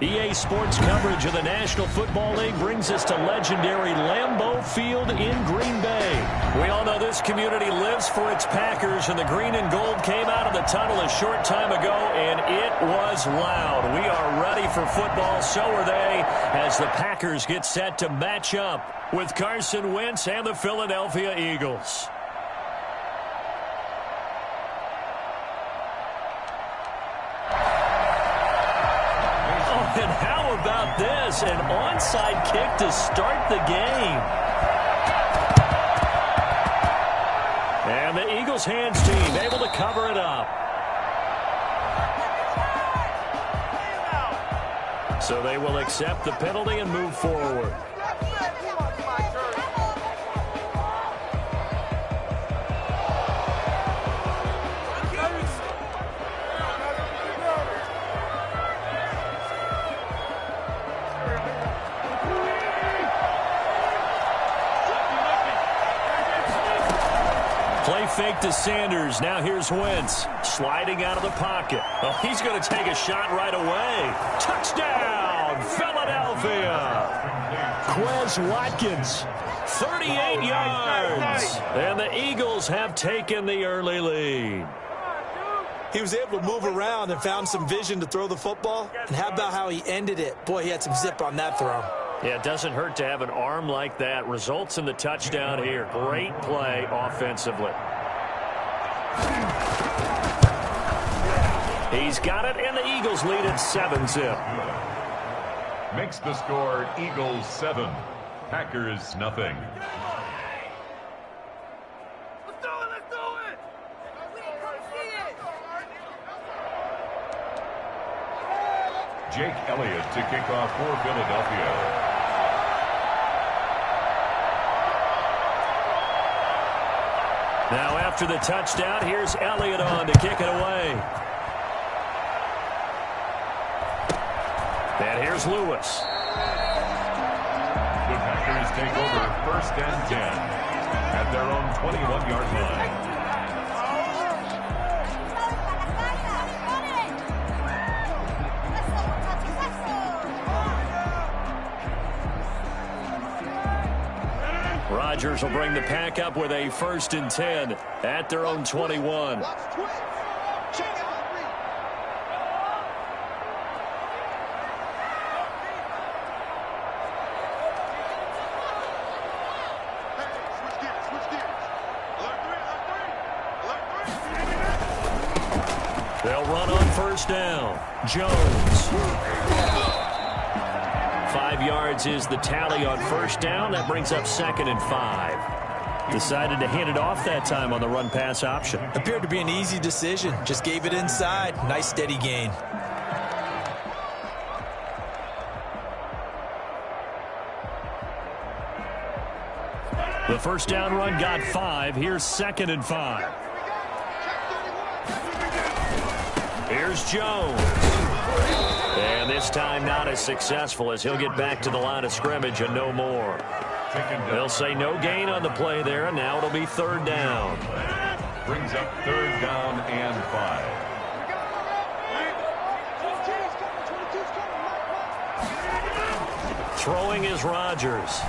EA Sports coverage of the National Football League brings us to legendary Lambeau Field in Green Bay. We all know this community lives for its Packers, and the green and gold came out of the tunnel a short time ago, and it was loud. We are ready for football, so are they, as the Packers get set to match up with Carson Wentz and the Philadelphia Eagles. And how about this? An onside kick to start the game. And the Eagles hands team able to cover it up. So they will accept the penalty and move forward. Play fake to Sanders. Now here's Wentz. Sliding out of the pocket. Oh, he's going to take a shot right away. Touchdown, Philadelphia. Quez Watkins, 38 yards. And the Eagles have taken the early lead. He was able to move around and found some vision to throw the football. And how about how he ended it? Boy, he had some zip on that throw. Yeah, it doesn't hurt to have an arm like that. Results in the touchdown here. Great play offensively. He's got it, and the Eagles lead at 7-zip. Makes the score Eagles 7, Packers nothing. Let's do it, let's do it! Jake Elliott to kick off for Philadelphia. Now After the touchdown, here's Elliott on to kick it away. And here's Lewis. The Packers take over 1st and 10 at their own 21-yard line. Rodgers will bring the pack up with a 1st and 10 at their own 21. They'll run on 1st down. Jones. 5 yards is the tally on 1st down. That brings up 2nd and 5. Decided to hand it off that time on the run-pass option. Appeared to be an easy decision. Just gave it inside. Nice steady gain. The 1st down run got 5. Here's 2nd and 5. Here's Jones. And this time not as successful as he'll get back to the line of scrimmage and no more. They'll say no gain on the play there, and now it'll be 3rd down. Brings up 3rd down and 5. Throwing is Rodgers.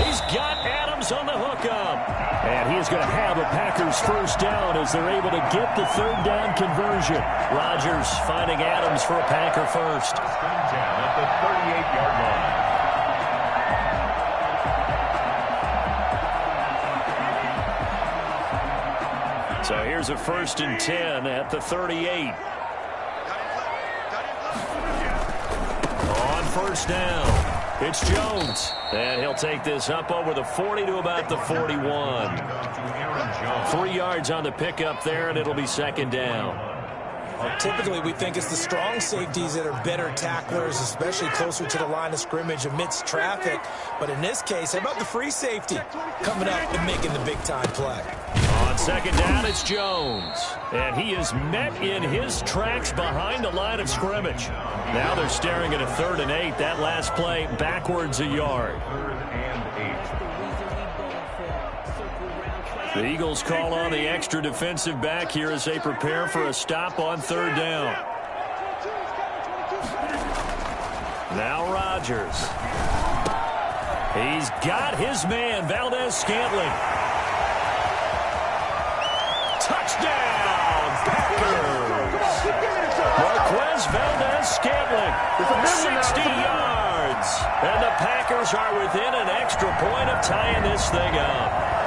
He's got Adams on the hookup. And he's going to have a Packers 1st down as they're able to get the 3rd down conversion. Rodgers finding Adams for a Packer 1st. 1st and 10 at the 38-yard line. So here's a 1st and 10 at the 38. On 1st down. It's Jones, and he'll take this up over the 40 to about the 41. 3 yards on the pickup there, and it'll be 2nd down. Well, typically, we think it's the strong safeties that are better tacklers, especially closer to the line of scrimmage amidst traffic. But in this case, how about the free safety coming up and making the big-time play? On 2nd down, it's Jones. And he is met in his tracks behind the line of scrimmage. Now they're staring at a 3rd and 8. That last play backwards a yard. 3rd and 8. The Eagles call on the extra defensive back here as they prepare for a stop on 3rd down. Now Rodgers. He's got his man, Valdez-Scantling. Touchdown, Packers! Marquez Valdez-Scantling, 60 yards. And the Packers are within an extra point of tying this thing up.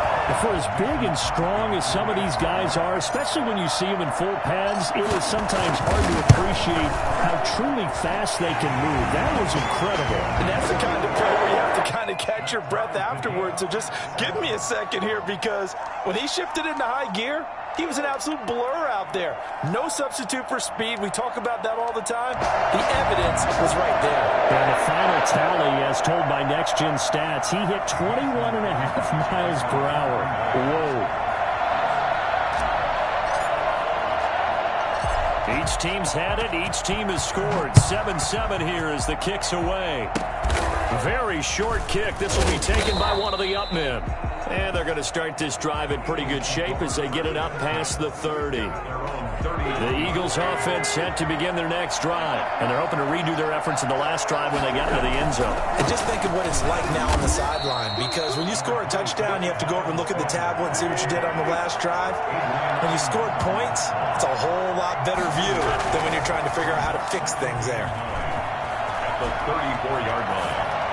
For as big and strong as some of these guys are, especially when you see them in full pads, it is sometimes hard to appreciate how truly fast they can move. That was incredible. And that's the kind of play where you have to kind of catch your breath afterwards. So just give me a second here, because when he shifted into high gear, he was an absolute blur out there. No substitute for speed. We talk about that all the time. The evidence was right there. And the final tally, as told by Next Gen Stats, he hit 21.5 miles per hour. Whoa. Each team's had it. Each team has scored. 7-7 here as the kick's away. Very short kick. This will be taken by one of the up men. And they're going to start this drive in pretty good shape as they get it up past the 30. The Eagles offense set to begin their next drive. And they're hoping to redo their efforts in the last drive when they got into the end zone. And just think of what it's like now on the sideline, because when you score a touchdown, you have to go over and look at the tablet and see what you did on the last drive. When you scored points, it's a whole lot better view than when you're trying to figure out how to fix things there. At the 34-yard line.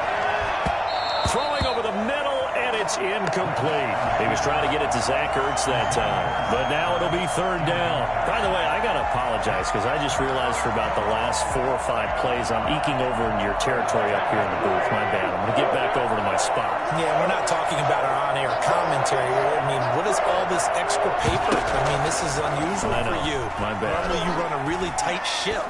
Throwing over the middle, and it's incomplete. He was trying to get it to Zach Ertz that time, but now it'll be 3rd down. By the way, I got to apologize because I just realized for about the last 4 or 5 plays, I'm eking over into your territory up here in the booth. My bad. I'm going to get back over to my spot. Yeah, we're not talking about our on-air commentary. I mean, what is all this extra paper? I mean, this is unusual for you. My bad. Normally you run a really tight ship.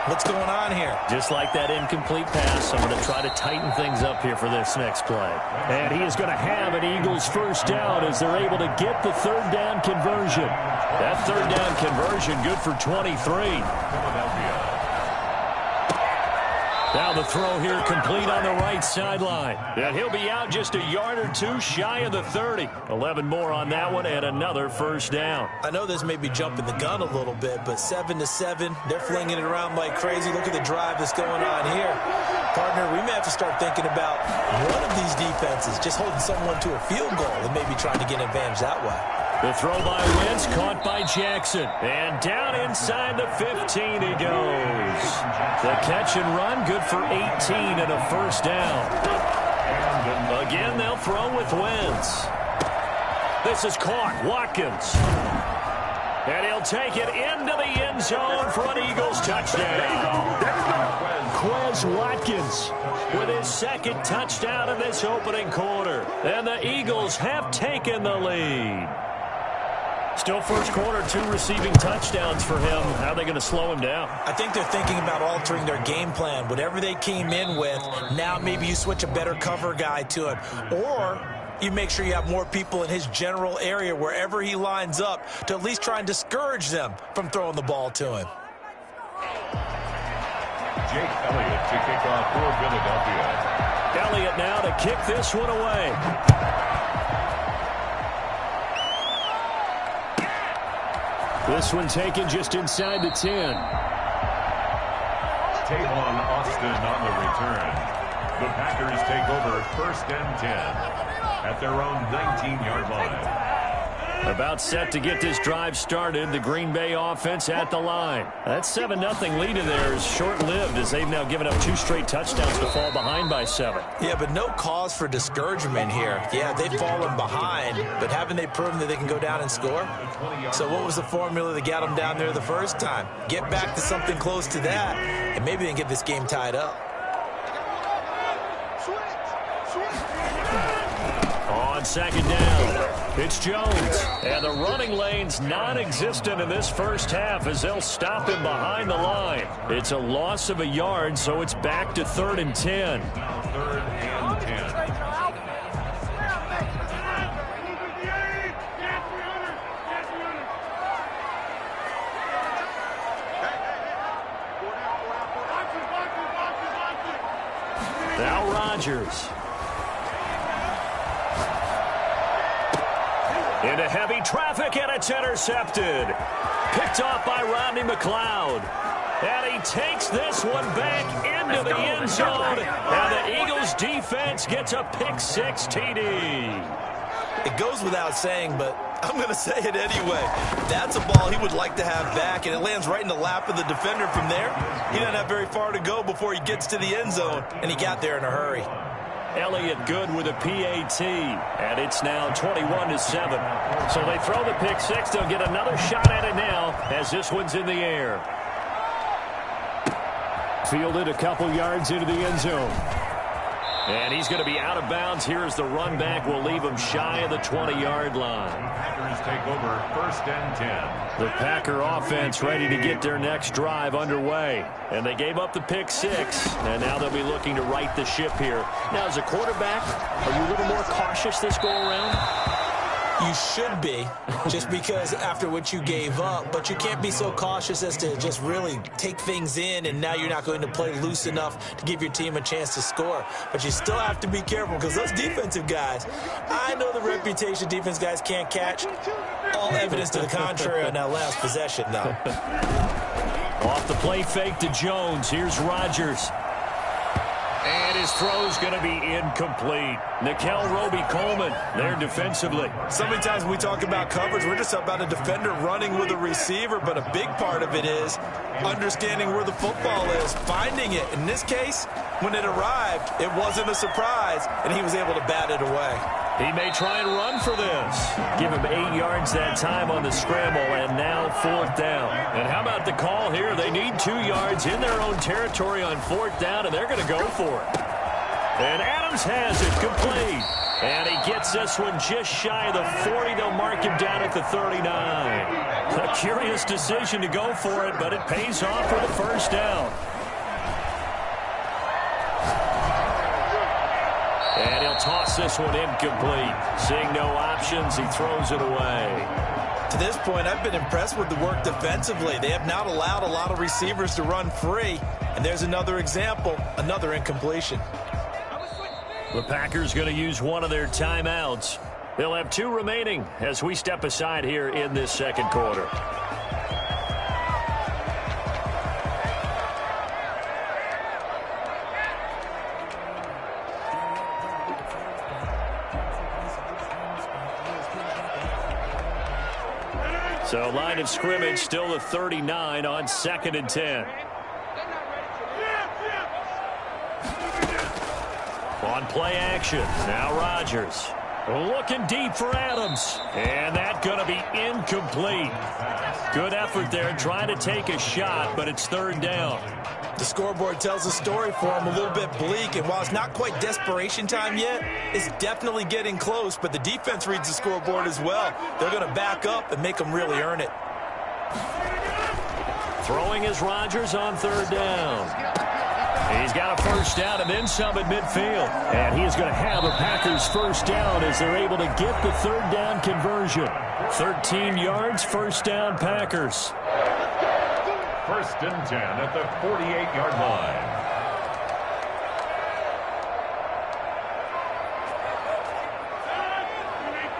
What's going on here? Just like that incomplete pass, I'm going to try to tighten things up here for this next play. And he is going to have an Eagles first down as they're able to get the third down conversion. That third down conversion good for 23. Now the throw here complete on the right sideline. And he'll be out just a yard or two shy of the 30. 11 more on that one and another first down. I know this may be jumping the gun a little bit, but 7-7, they're flinging it around like crazy. Look at the drive that's going on here. Partner, we may have to start thinking about one of these defenses just holding someone to a field goal and maybe trying to get an advantage that way. The throw by Wentz, caught by Jackson. And down inside the 15 he goes. The catch and run, good for 18 and a first down. Again, they'll throw with Wentz. This is caught. Watkins. And he'll take it into the end zone for an Eagles touchdown. Quez Watkins with his second touchdown in this opening quarter. And the Eagles have taken the lead. Still first quarter, 2 receiving touchdowns for him. How are they going to slow him down? I think they're thinking about altering their game plan. Whatever they came in with, now maybe you switch a better cover guy to him. Or you make sure you have more people in his general area wherever he lines up to at least try and discourage them from throwing the ball to him. Jake Elliott to kick off for Philadelphia. Elliott now to kick this one away. This one taken just inside the 10. Tavon Austin on the return. The Packers take over 1st and 10 at their own 19-yard line. About set to get this drive started. The Green Bay offense at the line. That 7-0 lead of theirs short-lived as they've now given up 2 straight touchdowns to fall behind by 7. Yeah, but no cause for discouragement here. Yeah, they've fallen behind, but haven't they proven that they can go down and score? So what was the formula that got them down there the first time? Get back to something close to that, and maybe they can get this game tied up. On second down, it's Jones. And the running lane's non-existent in this first half as they'll stop him behind the line. It's a loss of a yard, so it's back to 3rd and 10. 3rd and 10. Now Rodgers. Into heavy traffic, and it's intercepted. Picked off by Rodney McLeod. And he takes this one back into the end zone. And the Eagles defense gets a pick-6 TD. It goes without saying, but I'm going to say it anyway. That's a ball he would like to have back, and it lands right in the lap of the defender from there. He doesn't have very far to go before he gets to the end zone, and he got there in a hurry. Elliott good with a PAT, and it's now 21-7. So they throw the pick-6. They'll get another shot at it now as this one's in the air. fielded a couple yards into the end zone. And he's going to be out of bounds here as the run back will leave him shy of the 20-yard line. Packers take over 1st and 10. The Packer offense ready to get their next drive underway. And they gave up the pick-6, and now they'll be looking to right the ship here. Now, as a quarterback, are you a little more cautious this go-around? You should be, just because after what you gave up, but you can't be so cautious as to just really take things in, and now you're not going to play loose enough to give your team a chance to score. But you still have to be careful, because those defensive guys, I know the reputation defense guys can't catch. All evidence to the contrary on that last possession, though. Off the play fake to Jones. Here's Rodgers. And his throw's going to be incomplete. Nikel Roby-Coleman there defensively. So many times when we talk about coverage, we're just about a defender running with a receiver, but a big part of it is understanding where the football is, finding it. In this case, when it arrived, it wasn't a surprise, and he was able to bat it away. He may try and run for this. Give him 8 yards that time on the scramble, and now 4th down. And how about the call here? They need 2 yards in their own territory on 4th down, and they're going to go for it. And Adams has it complete. And he gets this one just shy of the 40. They'll mark him down at the 39. A curious decision to go for it, but it pays off with a first down. And he'll toss this one incomplete. Seeing no options, he throws it away. To this point, I've been impressed with the work defensively. They have not allowed a lot of receivers to run free. And there's another example, another incompletion. The Packers going to use one of their timeouts. They'll have 2 remaining as we step aside here in this second quarter. So line of scrimmage still the 39 on 2nd and 10. On play action, now Rodgers. Looking deep for Adams. And that's going to be incomplete. Good effort there trying to take a shot, but it's 3rd down. The scoreboard tells a story for him, a little bit bleak, and while it's not quite desperation time yet, it's definitely getting close, but the defense reads the scoreboard as well. They're going to back up and make them really earn it. Throwing is Rodgers on 3rd down. He's got a first down and then some at midfield. And he is going to have a Packers first down as they're able to get the 3rd down conversion. 13 yards, first down Packers. 1st and 10 at the 48-yard line.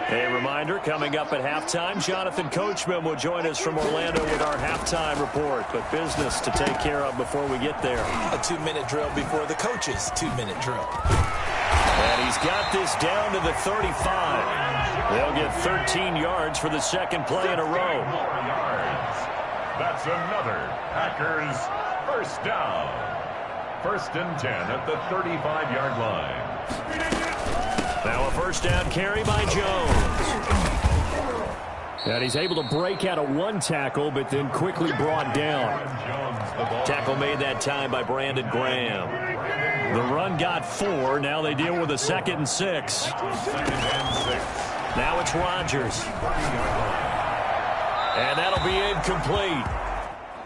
A reminder, coming up at halftime, Jonathan Coachman will join us from Orlando with our halftime report. But business to take care of before we get there. A 2-minute drill before the coach's 2-minute drill. And he's got this down to the 35. They'll get 13 yards for the 2nd play in a row. That's another Packers first down. 1st and 10 at the 35-yard line. Now a first down carry by Jones. And he's able to break out of 1 tackle, but then quickly brought down. Tackle made that time by Brandon Graham. The run got 4. Now they deal with a 2nd and 6. Now it's Rodgers. And that'll be incomplete.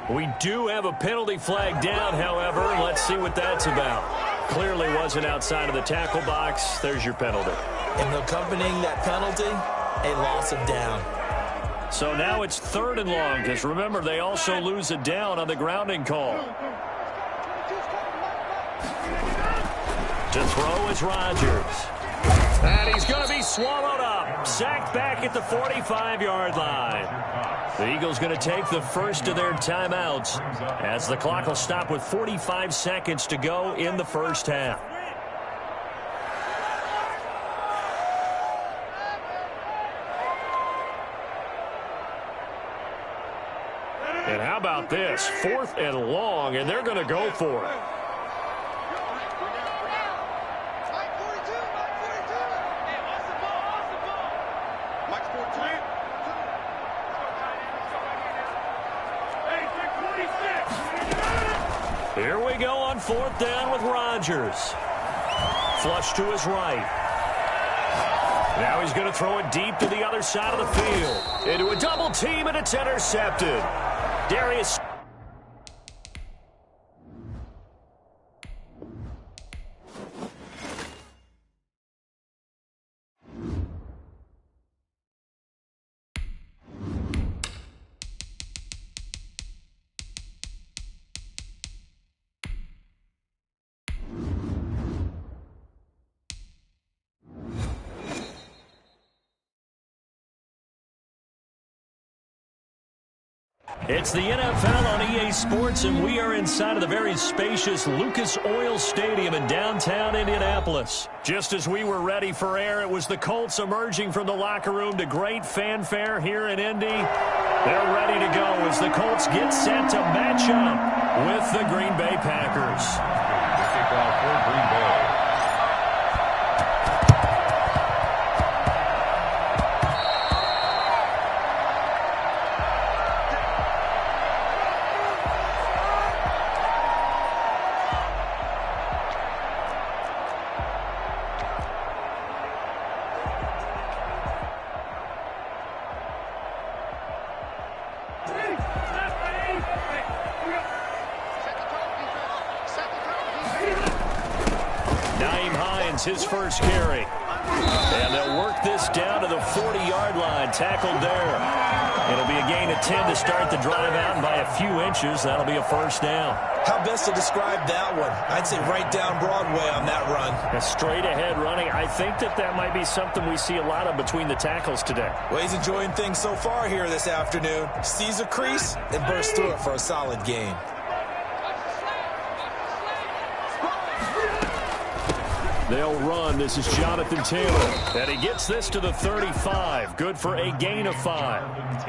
We do have a penalty flag down, however. Let's see what that's about. Clearly wasn't outside of the tackle box. There's your penalty. And accompanying that penalty, a loss of down. So now it's 3rd and long, because remember, they also lose a down on the grounding call. To throw is Rodgers. And he's going to be swallowed up. Sacked back at the 45-yard line. The Eagles going to take the first of their timeouts as the clock will stop with 45 seconds to go in the first half. And how about this? 4th and long, and they're going to go for it. Here we go on 4th down with Rodgers. Flush to his right. Now he's going to throw it deep to the other side of the field. Into a double team, and it's intercepted. Darius. It's the NFL on EA Sports, and we are inside of the very spacious Lucas Oil Stadium in downtown Indianapolis. Just as we were ready for air, it was the Colts emerging from the locker room to great fanfare here in Indy. They're ready to go as the Colts get set to match up with the Green Bay Packers. The kickoff for Green Bay. Nyheim Hines, his first carry. And they'll work this down to the 40-yard line. Tackled there. It'll be a gain of 10 to start the drive out, and by a few inches, that'll be a first down. How best to describe that one? I'd say right down Broadway on that run. A straight-ahead running. I think that might be something we see a lot of between the tackles today. Well, he's enjoying things so far here this afternoon. Sees a crease and bursts through it for a solid gain. They'll run. This is Jonathan Taylor. And he gets this to the 35. Good for a gain of 5.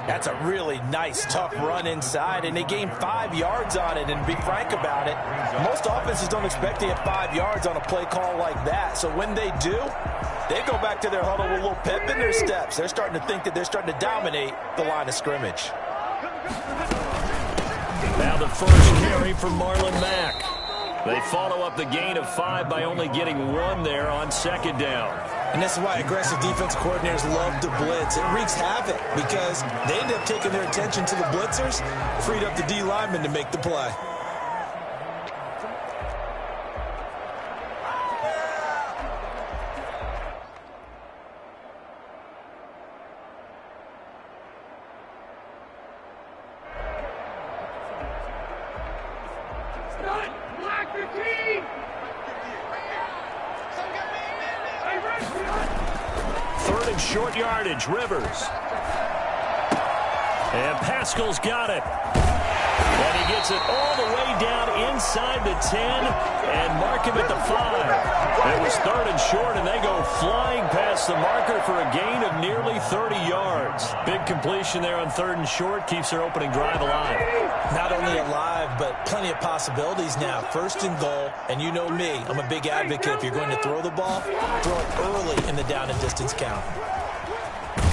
That's a really nice, tough run inside, and they gained 5 yards on it. And to be frank about it, most offenses don't expect to get 5 yards on a play call like that. So when they do, they go back to their huddle with a little pep in their steps. They're starting to think that they're starting to dominate the line of scrimmage. Now the first carry from Marlon Mack. They follow up the gain of 5 by only getting 1 there on second down. And this is why aggressive defensive coordinators love to blitz. It wreaks havoc because they end up taking their attention to the blitzers, freed up the D lineman to make the play. Third and short yardage, Rivers. And Pascal's got it. And he gets it all the way down inside the 10 and mark him at the 5. It was third and short, and they go flying past the marker for a gain of nearly 30 yards. Big completion there on third and short keeps their opening drive alive. Not only alive, but plenty of possibilities now. First and goal, and you know me, I'm a big advocate. If you're going to throw the ball, throw it early in the down and distance count.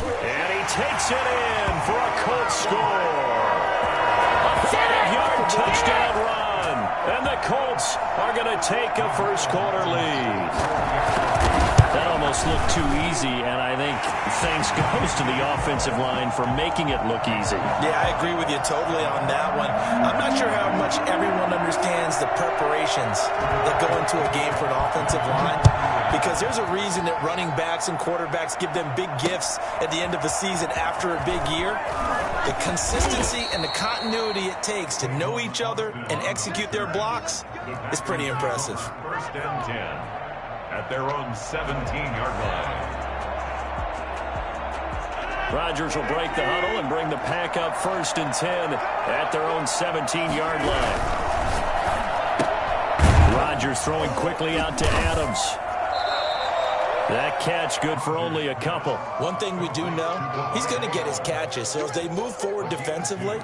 And he takes it in for a Colts score. A 5-yard touchdown run. And the Colts are going to take a first-quarter lead. That almost looked too easy, and I think thanks goes to the offensive line for making it look easy. Yeah, I agree with you totally on that one. I'm not sure how much everyone understands the preparations that go into a game for an offensive line, because there's a reason that running backs and quarterbacks give them big gifts at the end of the season after a big year. The consistency and the continuity it takes to know each other and execute their blocks is pretty impressive. First and 10 at their own 17-yard line. Rodgers will break the huddle and bring the pack up first and 10 at their own 17-yard line. Rodgers throwing quickly out to Adams. That catch good for only a couple. One thing we do know, he's going to get his catches. So as they move forward defensively,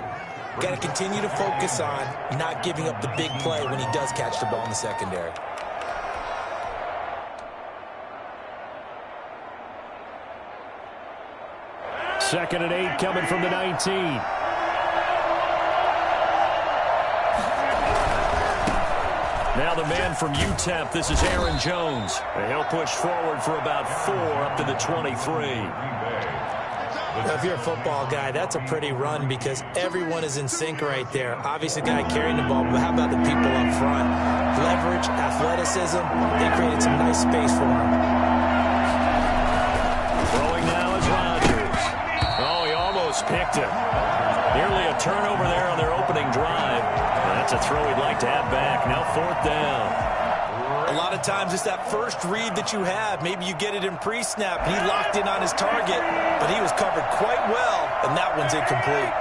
got to continue to focus on not giving up the big play when he does catch the ball in the secondary. Second and 8 coming from the 19. Now the man from UTEP, this is Aaron Jones. He'll push forward for about 4 up to the 23. Now, if you're a football guy, that's a pretty run because everyone is in sync right there. Obviously, guy carrying the ball, but how about the people up front? Leverage, athleticism, they created some nice space for him. Throwing now is Rodgers. Oh, he almost picked it. Nearly a turnover there on their opening drive. That's a throw he'd like to have back. Now fourth down. A lot of times it's that first read that you have. Maybe you get it in pre-snap. He locked in on his target, but he was covered quite well, and that one's incomplete.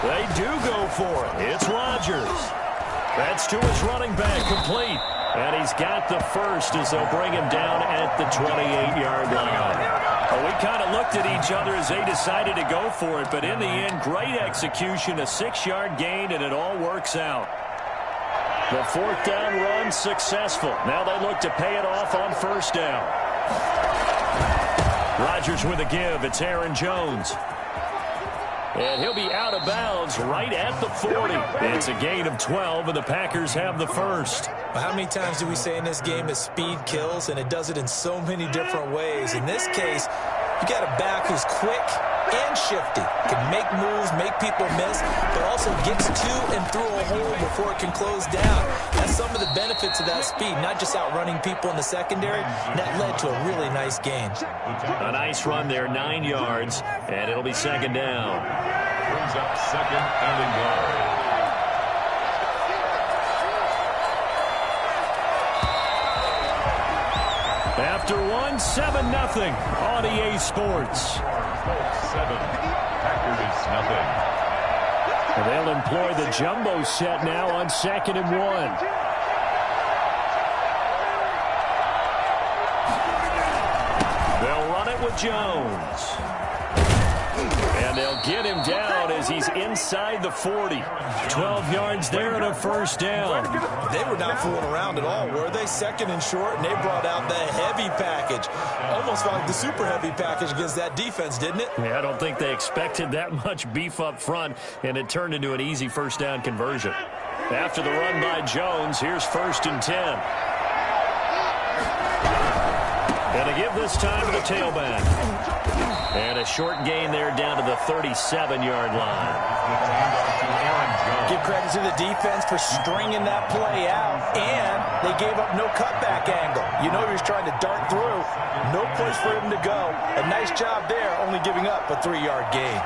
They do go for it. It's Rodgers. That's to his running back, complete. And he's got the first as they'll bring him down at the 28-yard line. Well, we kind of looked at each other as they decided to go for it, but in the end, great execution, a 6-yard gain, and it all works out. The fourth down run successful. Now they look to pay it off on first down. Rodgers with a give. It's Aaron Jones. And he'll be out of bounds right at the 40. It's a gain of 12, and the Packers have the first. Well, how many times do we say in this game that speed kills, and it does it in so many different ways? In this case, you got a back who's quick, and shifty. Can make moves, make people miss, but also gets to and through a hole before it can close down. That's some of the benefits of that speed, not just outrunning people in the secondary. And that led to a really nice gain. A nice run there, 9 yards, and it'll be second down. Brings up second and goal. After 7-0 on EA Sports. 7, Packers nothing. And they'll employ the jumbo set now on 2nd and 1. They'll run it with Jones. And they'll get him down as he's inside the 40. 12 yards there and a first down. They were not fooling around at all, were they? 2nd and short, and they brought out the heavy package. Almost felt like the super heavy package against that defense, didn't it? Yeah, I don't think they expected that much beef up front, and it turned into an easy first down conversion. After the run by Jones, here's 1st and 10. And to give this time to the tailback. And a short gain there down to the 37-yard line. Give credit to the defense for stringing that play out, and they gave up no cutback angle. You know he was trying to dart through. No place for him to go. A nice job there, only giving up a 3-yard gain.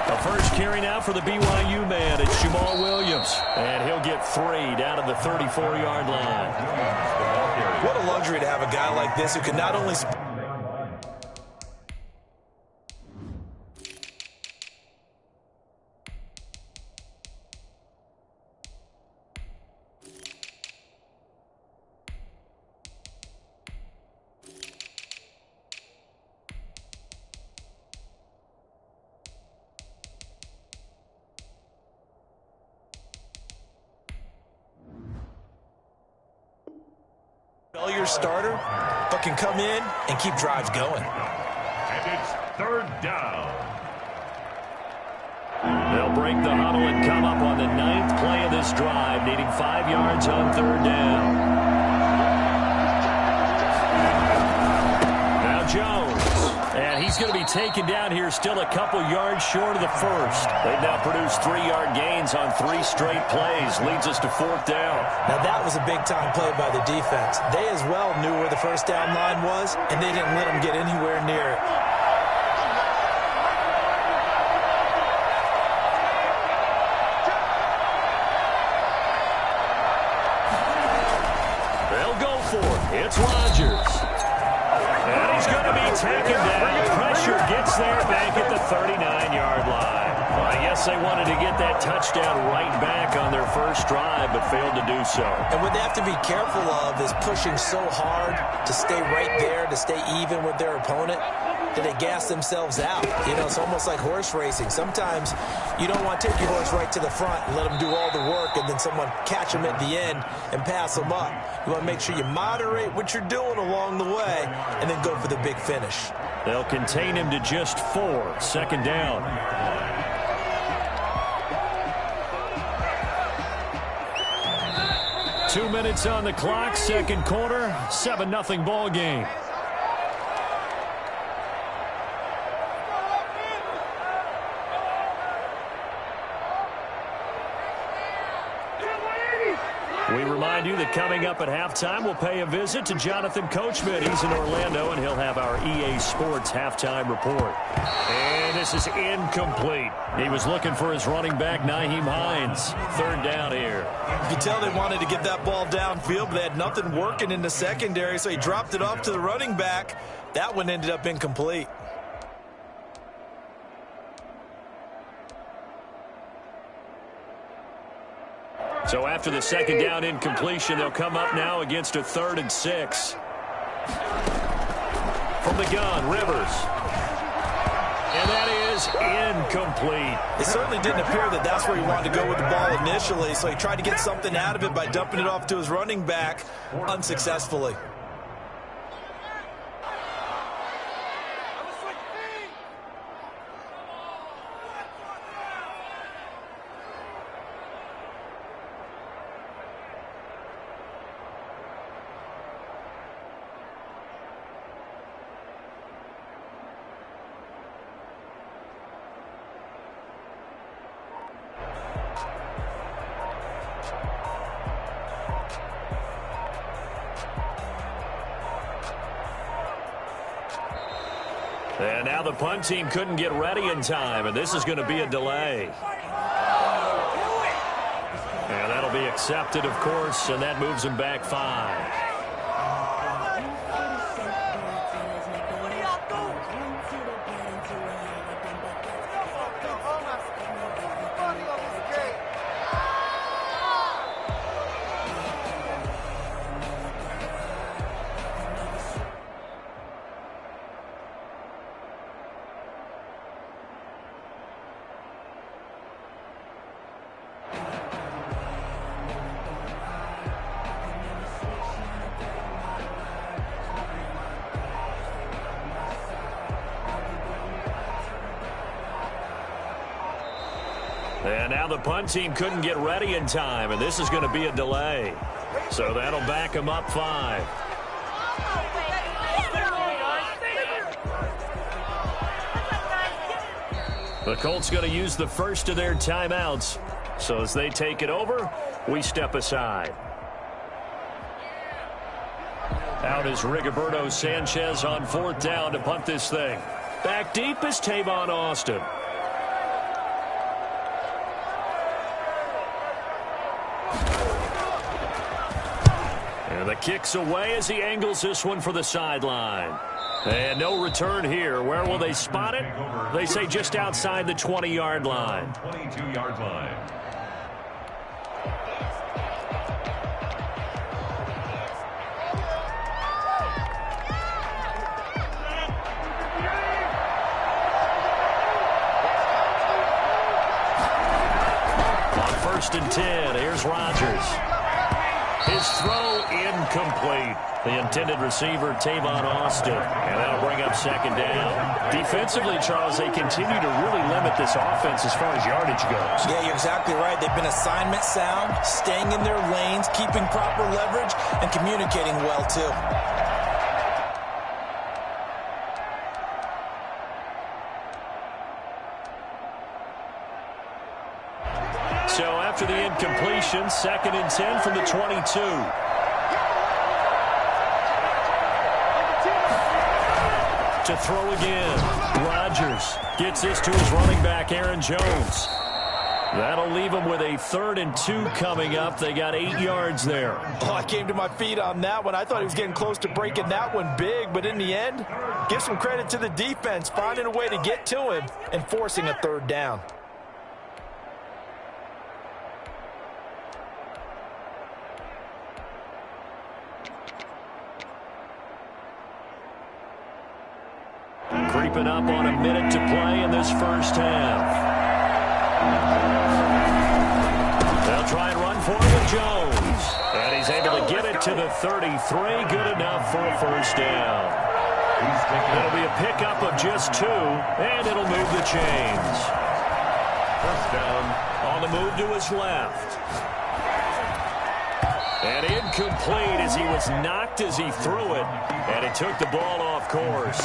The first carry now for the BYU man. It's Jamal Williams. And he'll get 3 down to the 34-yard line. What a luxury to have a guy like this who can not only... failure starter, but can come in and keep drives going. And it's 3rd down. They'll break the huddle and come up on the 9th play of this drive, needing 5 yards on 3rd down. Now Jones. And he's going to be taken down here still a couple yards short of the first. They've now produced 3-yard gains on 3 straight plays. Leads us to 4th down. Now that was a big-time play by the defense. They as well knew where the first down line was, and they didn't let them get anywhere near it. They'll go for it. It's Rodgers. And he's going to be taken down. Pressure gets there back at the 39-yard line. Well, I guess they wanted to get that touchdown right back on their first drive, but failed to do so. And what they have to be careful of is pushing so hard to stay right there, to stay even with their opponent, that they gas themselves out. You know, it's almost like horse racing. Sometimes you don't want to take your horse right to the front and let them do all the work and then someone catch them at the end and pass them up. You want to make sure you moderate what you're doing along the way and then go for the big finish. They'll contain him to just 4. 2nd down. Two minutes on the clock, 2nd quarter, 7-0 ball game. We remind you that coming up at halftime, we'll pay a visit to Jonathan Coachman. He's in Orlando, and he'll have our EA Sports halftime report. And this is incomplete. He was looking for his running back, Nyheim Hines. 3rd down here. You can tell they wanted to get that ball downfield, but they had nothing working in the secondary, so he dropped it off to the running back. That one ended up incomplete. So after the 2nd down incompletion, they'll come up now against a 3rd and 6. From the gun, Rivers. And that is incomplete. It certainly didn't appear that that's where he wanted to go with the ball initially, so he tried to get something out of it by dumping it off to his running back unsuccessfully. And now the punt team couldn't get ready in time, and this is going to be a delay. And that'll be accepted, of course, and that moves them back 5. And now the punt team couldn't get ready in time, and this is going to be a delay. So that'll back them up 5. The Colts going to use the first of their timeouts. So as they take it over, we step aside. Out is Rigoberto Sanchez on 4th down to punt this thing. Back deep is Tavon Austin. And the kick's away as he angles this one for the sideline. And no return here. Where will they spot it? They say just outside the 20-yard line. 22-yard line. On 1st and 10, here's Rodgers. His throw incomplete. The intended receiver, Tavon Austin. And that'll bring up 2nd down. Defensively, Charles, they continue to really limit this offense as far as yardage goes. Yeah, you're exactly right. They've been assignment sound, staying in their lanes, keeping proper leverage, and communicating well, too. So after the incompletion, 2nd and 10 from the 22. To throw again. Rodgers gets this to his running back, Aaron Jones. That'll leave him with a 3rd and 2 coming up. They got 8 yards there. Oh, I came to my feet on that one. I thought he was getting close to breaking that one big, but in the end, give some credit to the defense, finding a way to get to him and forcing a 3rd down. Creeping up on a minute to play in this first half. They'll try and run for it with Jones. And he's able to get it to the 33. Good enough for a 1st down. It'll be a pickup of just 2, and it'll move the chains. 1st down. On the move to his left. And incomplete as he was knocked as he threw it. And it took the ball off course.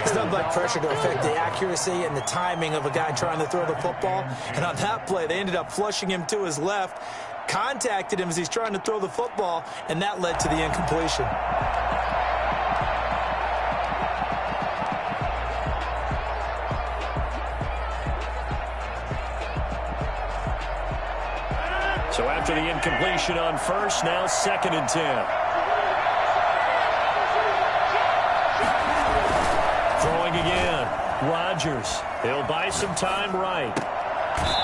It's nothing like pressure to affect the accuracy and the timing of a guy trying to throw the football. And on that play, they ended up flushing him to his left, contacted him as he's trying to throw the football, and that led to the incompletion. So after the incompletion on 1st, now 2nd and 10. Throwing again. Rodgers. He'll buy some time right.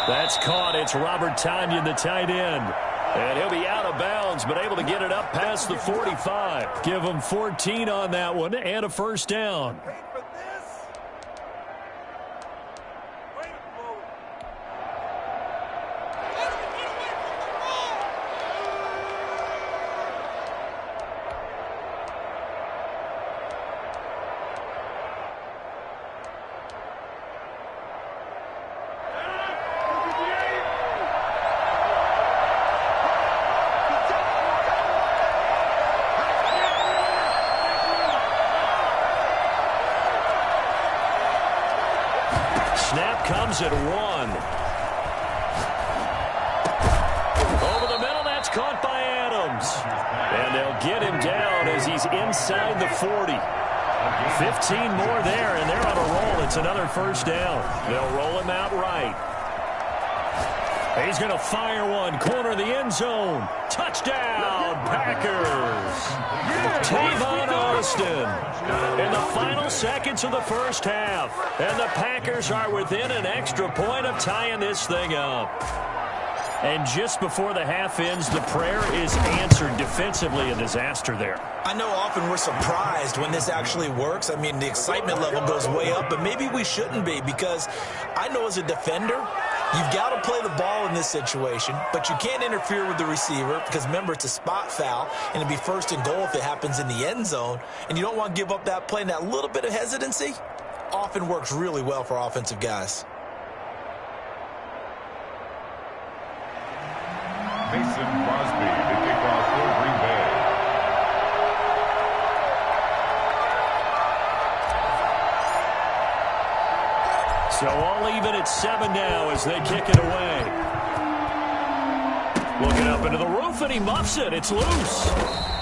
That's caught. It's Robert Tonyan, the tight end. And he'll be out of bounds, but able to get it up past the 45. Give him 14 on that one and a 1st down. Snap comes at 1. Over the middle, that's caught by Adams. And they'll get him down as he's inside the 40. 15 more there, and they're on a roll. It's another first down. They'll roll him out right. He's going to fire one. Corner of the end zone. Touchdown, Packers. Tavon Austin in the final seconds of the first half. And the Packers are within an extra point of tying this thing up. And just before the half ends, the prayer is answered. Defensively, a disaster there. I know often we're surprised when this actually works. I mean, the excitement level goes way up, but maybe we shouldn't be, because I know as a defender, you've got to play the ball in this situation, but you can't interfere with the receiver because, remember, it's a spot foul, and it'd be first and goal if it happens in the end zone, and you don't want to give up that play, and that little bit of hesitancy often works really well for offensive guys. Mason Crosby to kick off for Green Bay. So all even at 7 now as they kick it away. Looking up into the roof, and he muffs it. It's loose.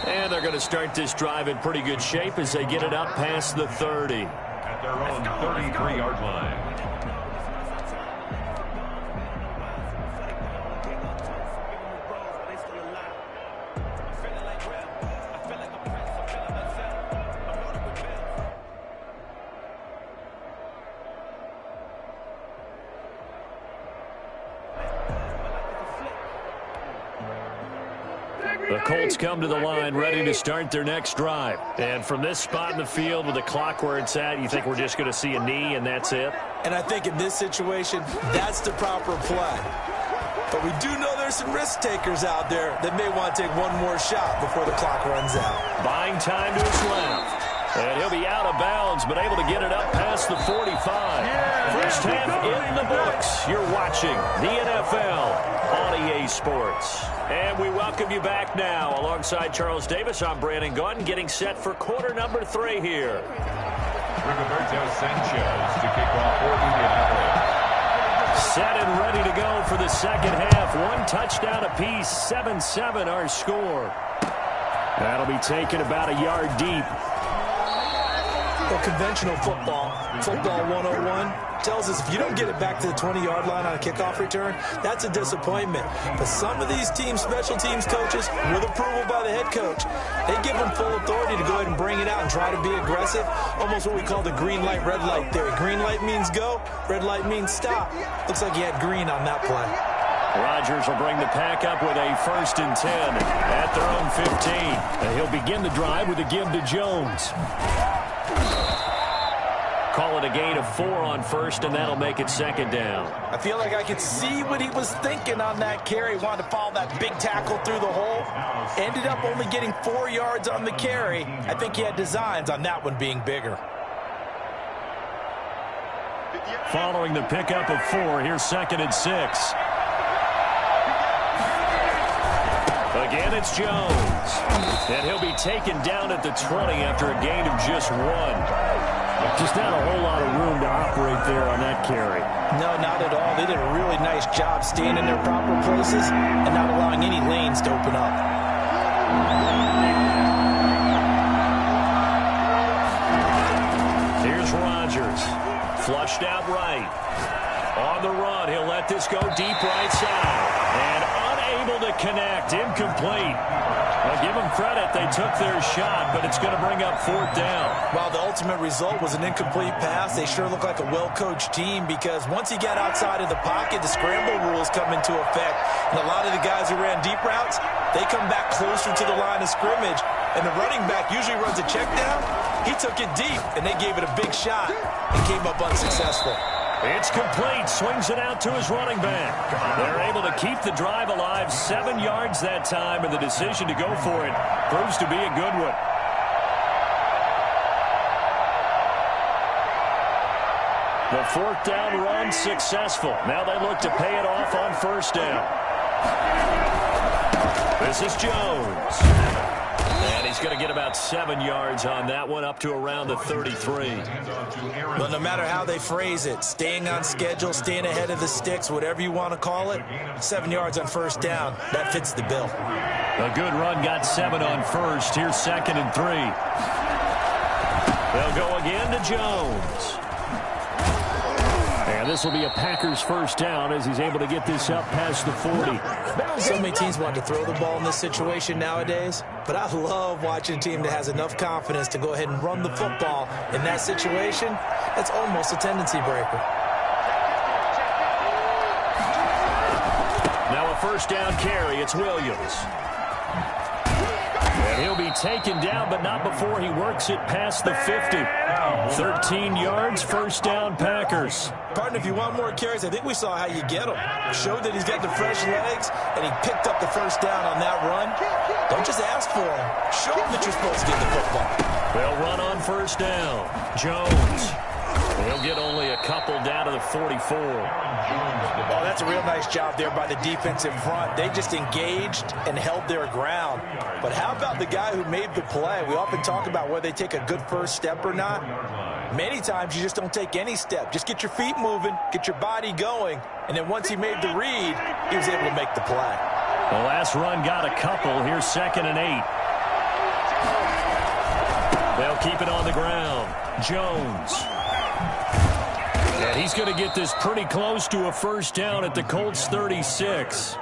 And they're going to start this drive in pretty good shape as they get it up past the 30. At their own 33-yard line. The Colts come to the line ready to start their next drive. And from this spot in the field with the clock where it's at, you think we're just going to see a knee and that's it? And I think in this situation, that's the proper play. But we do know there's some risk takers out there that may want to take one more shot before the clock runs out. Buying time to his left. And he'll be out of bounds, but able to get it up past the 45. First half in the books. You're watching the NFL on EA Sports. And we welcome you back now. Alongside Charles Davis, I'm Brandon Gaudin, getting set for quarter number 3 here. Rigoberto Sanchez to kick off for Indianapolis. Set and ready to go for the second half. 1 touchdown apiece, 7-7 our score. That'll be taken about a yard deep. Well, conventional football 101, tells us if you don't get it back to the 20-yard line on a kickoff return, that's a disappointment. But some of these teams, special teams coaches, with approval by the head coach, they give them full authority to go ahead and bring it out and try to be aggressive, almost what we call the green light, red light theory. Green light means go, red light means stop. Looks like he had green on that play. Rodgers will bring the pack up with a 1st and 10 at their own 15. And he'll begin the drive with a give to Jones. Call it a gain of 4 on 1st, and that'll make it 2nd down. I feel like I could see what he was thinking on that carry. Wanted to follow that big tackle through the hole. Ended up only getting 4 yards on the carry. I think he had designs on that one being bigger. Following the pickup of 4, here's 2nd and 6. Again, it's Jones. And he'll be taken down at the 20 after a gain of just 1. Just not a whole lot of room to operate there on that carry. No, not at all. They did a really nice job staying in their proper places and not allowing any lanes to open up. Here's Rodgers. Flushed out right. On the run, he'll let this go deep right side. And unable to connect. Incomplete. Well, give them credit. They took their shot, but it's going to bring up 4th down. While the ultimate result was an incomplete pass, they sure look like a well-coached team because once he got outside of the pocket, the scramble rules come into effect. And a lot of the guys who ran deep routes, they come back closer to the line of scrimmage. And the running back usually runs a check down. He took it deep, and they gave it a big shot and came up unsuccessful. It's complete. Swings it out to his running back. They're able to keep the drive alive. 7 yards that time, and the decision to go for it proves to be a good one. The 4th down run successful. Now they look to pay it off on 1st down. This is Jones. And he's going to get about 7 yards on that one, up to around the 33. But no matter how they phrase it, staying on schedule, staying ahead of the sticks, whatever you want to call it, 7 yards on 1st down, that fits the bill. A good run got 7 on 1st. Here's 2nd and 3. They'll go again to Jones. And this will be a Packers first down as he's able to get this up past the 40. So many teams want to throw the ball in this situation nowadays, but I love watching a team that has enough confidence to go ahead and run the football in that situation. That's almost a tendency breaker. Now a first down carry. It's Williams. And he'll be taken down, but not before he works it past the 50. 13 yards, first down, Packers. Partner, if you want more carries, I think we saw how you get them. Showed that he's got the fresh legs, and he picked up the first down on that run. Don't just ask for him. Show him that you're supposed to get the football. They'll run on first down. Jones. He'll get only a couple down to the 44. Oh, that's a real nice job there by the defensive front. They just engaged and held their ground. But how about the guy who made the play? We often talk about whether they take a good first step or not. Many times you just don't take any step. Just get your feet moving, get your body going, and then once he made the read, he was able to make the play. The last run got a couple. Here's 2nd and 8. They'll keep it on the ground. Jones. And he's going to get this pretty close to a first down at the Colts 36.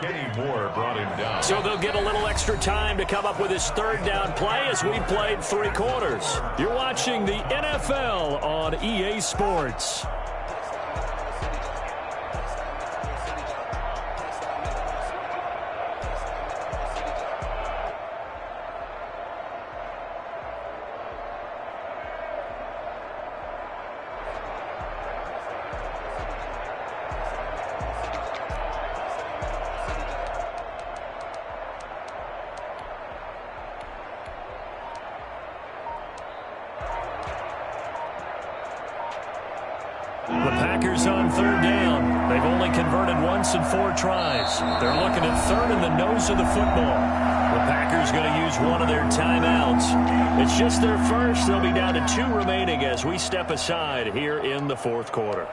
Kenny Moore brought him down. So they'll get a little extra time to come up with his third down play as we played 3 quarters. You're watching the NFL on EA Sports. The Packers on third down. They've only converted once in 4 tries. They're looking at third in the nose of the football. The Packers going to use one of their timeouts. It's just their first. They'll be down to 2 remaining as we step aside here in the 4th quarter.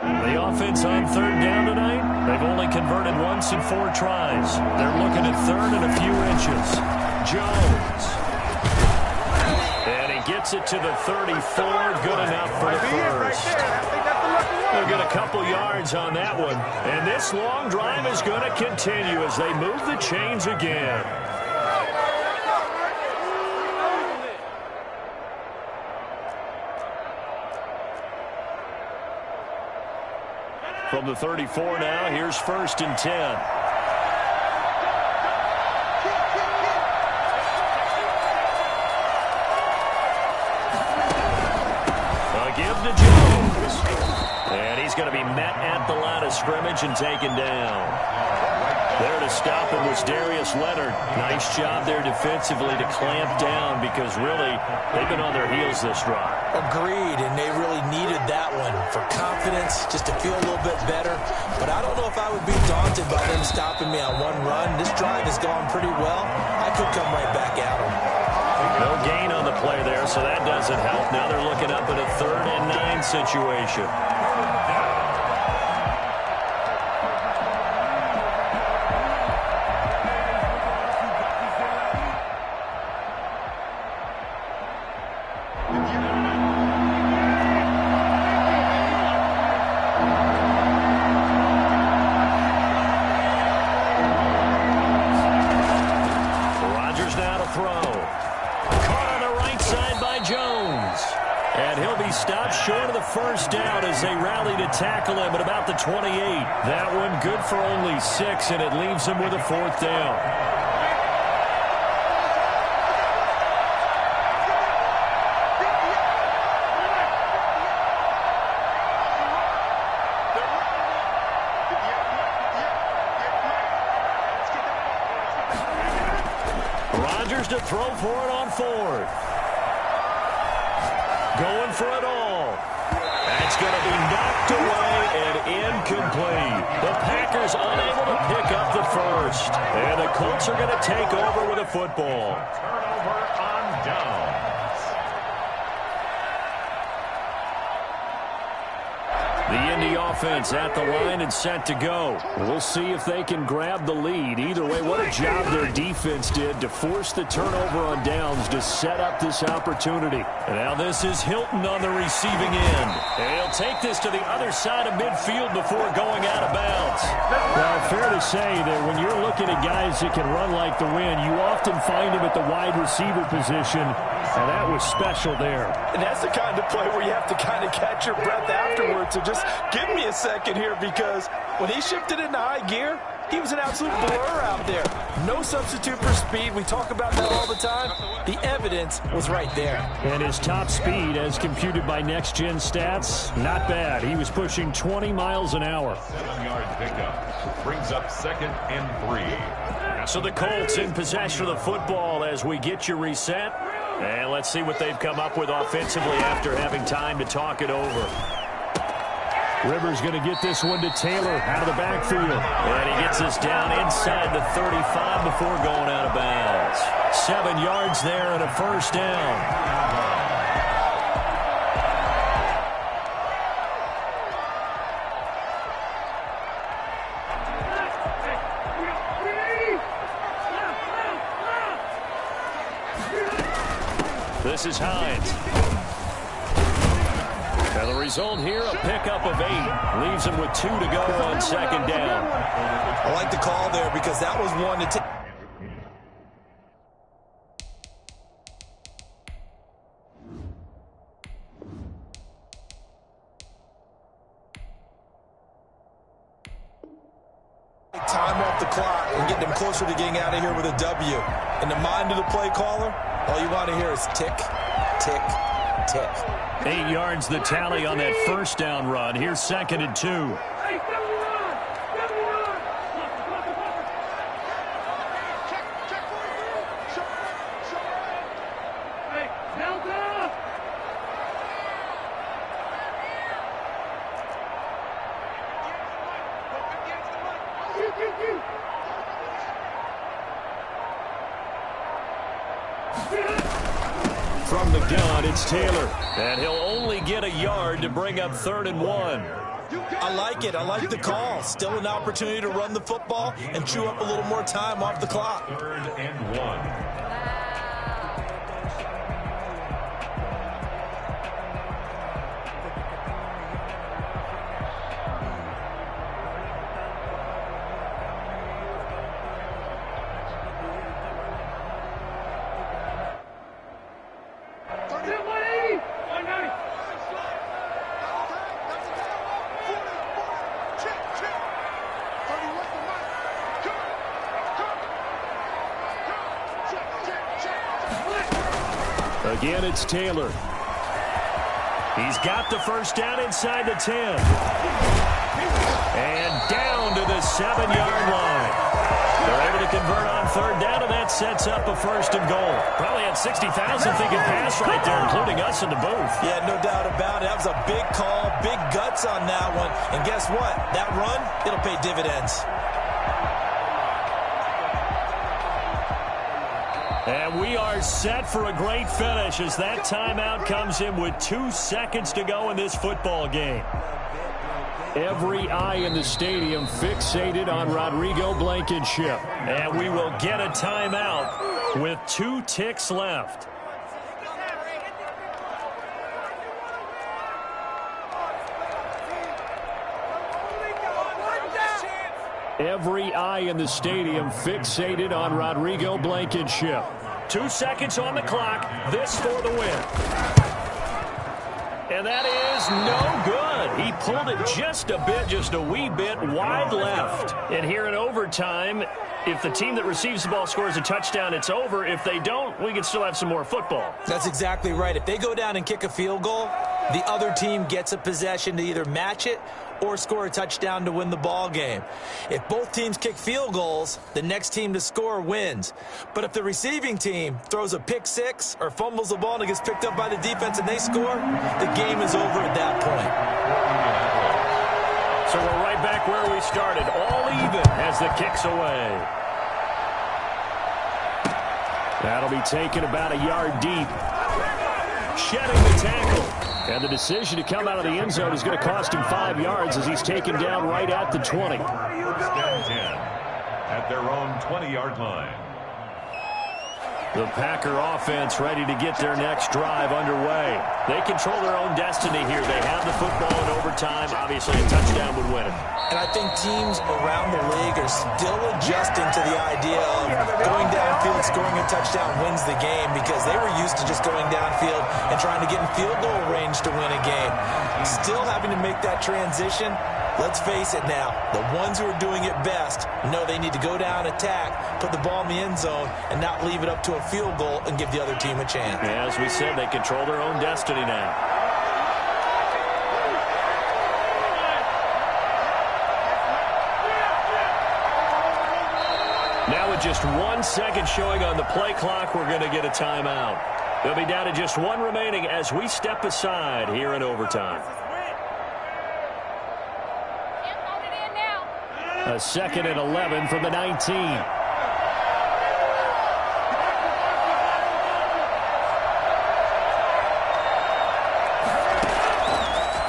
The offense on third down tonight, they've only converted once in 4 tries. They're looking at third and a few inches. Jones. And he gets it to the 34. Good enough for the first. They'll get a couple yards on that one. And this long drive is going to continue as they move the chains again. From the 34 now, here's 1st and 10. A give to Jones. And he's going to be met at the line of scrimmage and taken down. There to stop him was Darius Leonard. Nice job there defensively to clamp down because really they've been on their heels this drive. Agreed, and they really needed that one for confidence, just to feel a little bit better. But I don't know if I would be daunted by them stopping me on one run. This drive has gone pretty well. I could come right back at them. No gain on the play there, so that doesn't help. Now they're looking up at a 3rd and 9 situation. First down as they rally to tackle him at about the 28. That one good for only 6, and it leaves him with a 4th down. Rodgers to throw for it on 4th. Going for it all. That's going to be knocked away and incomplete. The Packers unable to pick up the first. And the Colts are going to take over with a football. Turnover on downs. The Indy offense at the line and set to go. We'll see if they can grab the lead. Either way, what a job their defense did to force the turnover on downs to set up this opportunity. And now this is Hilton on the receiving end. And he'll take this to the other side of midfield before going out of bounds. Well, fair to say that when you're looking at guys that can run like the wind, you often find them at the wide receiver position, and that was special there. And that's the kind of play where you have to kind of catch your breath afterwards. So just give me a second here, because when he shifted into high gear, he was an absolute blur out there. No substitute for speed. We talk about that all the time. The evidence was right there. And his top speed, as computed by Next Gen Stats, not bad. He was pushing 20 miles an hour. 7-yard pickup brings up 2nd and 3. So the Colts in possession of the football as we get you reset. And let's see what they've come up with offensively after having time to talk it over. Rivers going to get this one to Taylor out of the backfield. And he gets us down inside the 35 before going out of bounds. 7 yards there and a first down. This is Hines. And the result here, a pickup of 8. Leaves him with 2 to go on 2nd down. I like the call there because that was one to take. Time off the clock and get them closer to getting out of here with a W. In the mind of the play caller, all you want to hear is tick, tick, tick. 8 yards the tally on that first down run. Here's 2nd and 2. Hey, double run! Double run! Check. Hey, Delta! From the gun, it's Taylor. And he'll only get a yard to bring up 3rd and 1. I like it. I like the call. Still an opportunity to run the football and chew up a little more time off the clock. 3rd and 1. Again, it's Taylor. He's got the first down inside the 10. And down to the 7-yard line. They're able to convert on 3rd down, and that sets up a 1st and goal. Probably had 60,000 thinking pass right there, including us in the booth. Yeah, no doubt about it. That was a big call, big guts on that one. And guess what? That run, it'll pay dividends. And we are set for a great finish as that timeout comes in with 2 seconds to go in this football game. Every eye in the stadium fixated on Rodrigo Blankenship. And we will get a timeout with 2 ticks left. Every eye in the stadium fixated on Rodrigo Blankenship. 2 seconds on the clock. This for the win. And that is no good. He pulled it just a wee bit wide left. And here in overtime, if the team that receives the ball scores a touchdown, it's over. If they don't, we can still have some more football. That's exactly right. If they go down and kick a field goal, the other team gets a possession to either match it or score a touchdown to win the ball game. If both teams kick field goals, the next team to score wins. But if the receiving team throws a pick six or fumbles the ball and it gets picked up by the defense and they score, the game is over at that point. So we're right back where we started. All even as the kick's away. That'll be taken about a yard deep. Shedding the tackle. And the decision to come out of the end zone is going to cost him 5 yards as he's taken down right at the 20. First and 10 at their own 20-yard line. The Packer offense ready to get their next drive underway. They control their own destiny here. They have the football in overtime. Obviously, a touchdown would win it. And I think teams around the league are still adjusting to the idea of going downfield, scoring a touchdown wins the game, because they were used to just going downfield and trying to get in field goal range to win a game. Still having to make that transition. Let's face it now, the ones who are doing it best know they need to go down, attack, put the ball in the end zone, and not leave it up to a field goal and give the other team a chance. Yeah, as we said, they control their own destiny now. Now with just 1 second showing on the play clock, we're going to get a timeout. They'll be down to just one remaining as we step aside here in overtime. A 2nd and 11 from the 19.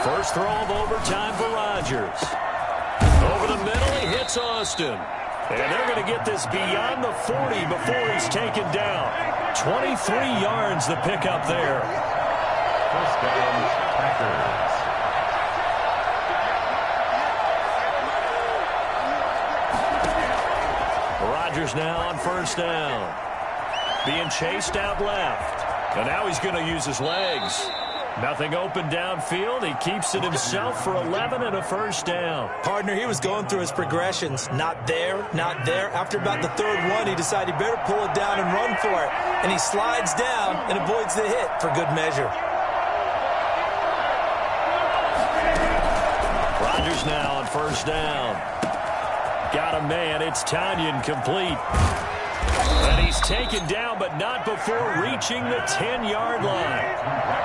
First throw of overtime for Rodgers. Over the middle, he hits Austin. And they're going to get this beyond the 40 before he's taken down. 23 yards the pickup there. First down, Packers. Rodgers now on first down. Being chased out left. And now he's going to use his legs. Nothing open downfield. He keeps it himself for 11 and a first down. Partner, he was going through his progressions. Not there, not there. After about the third one, he decided he better pull it down and run for it. And he slides down and avoids the hit for good measure. Rodgers now on first down. Got a man. It's Tanyan complete. And he's taken down, but not before reaching the 10-yard line.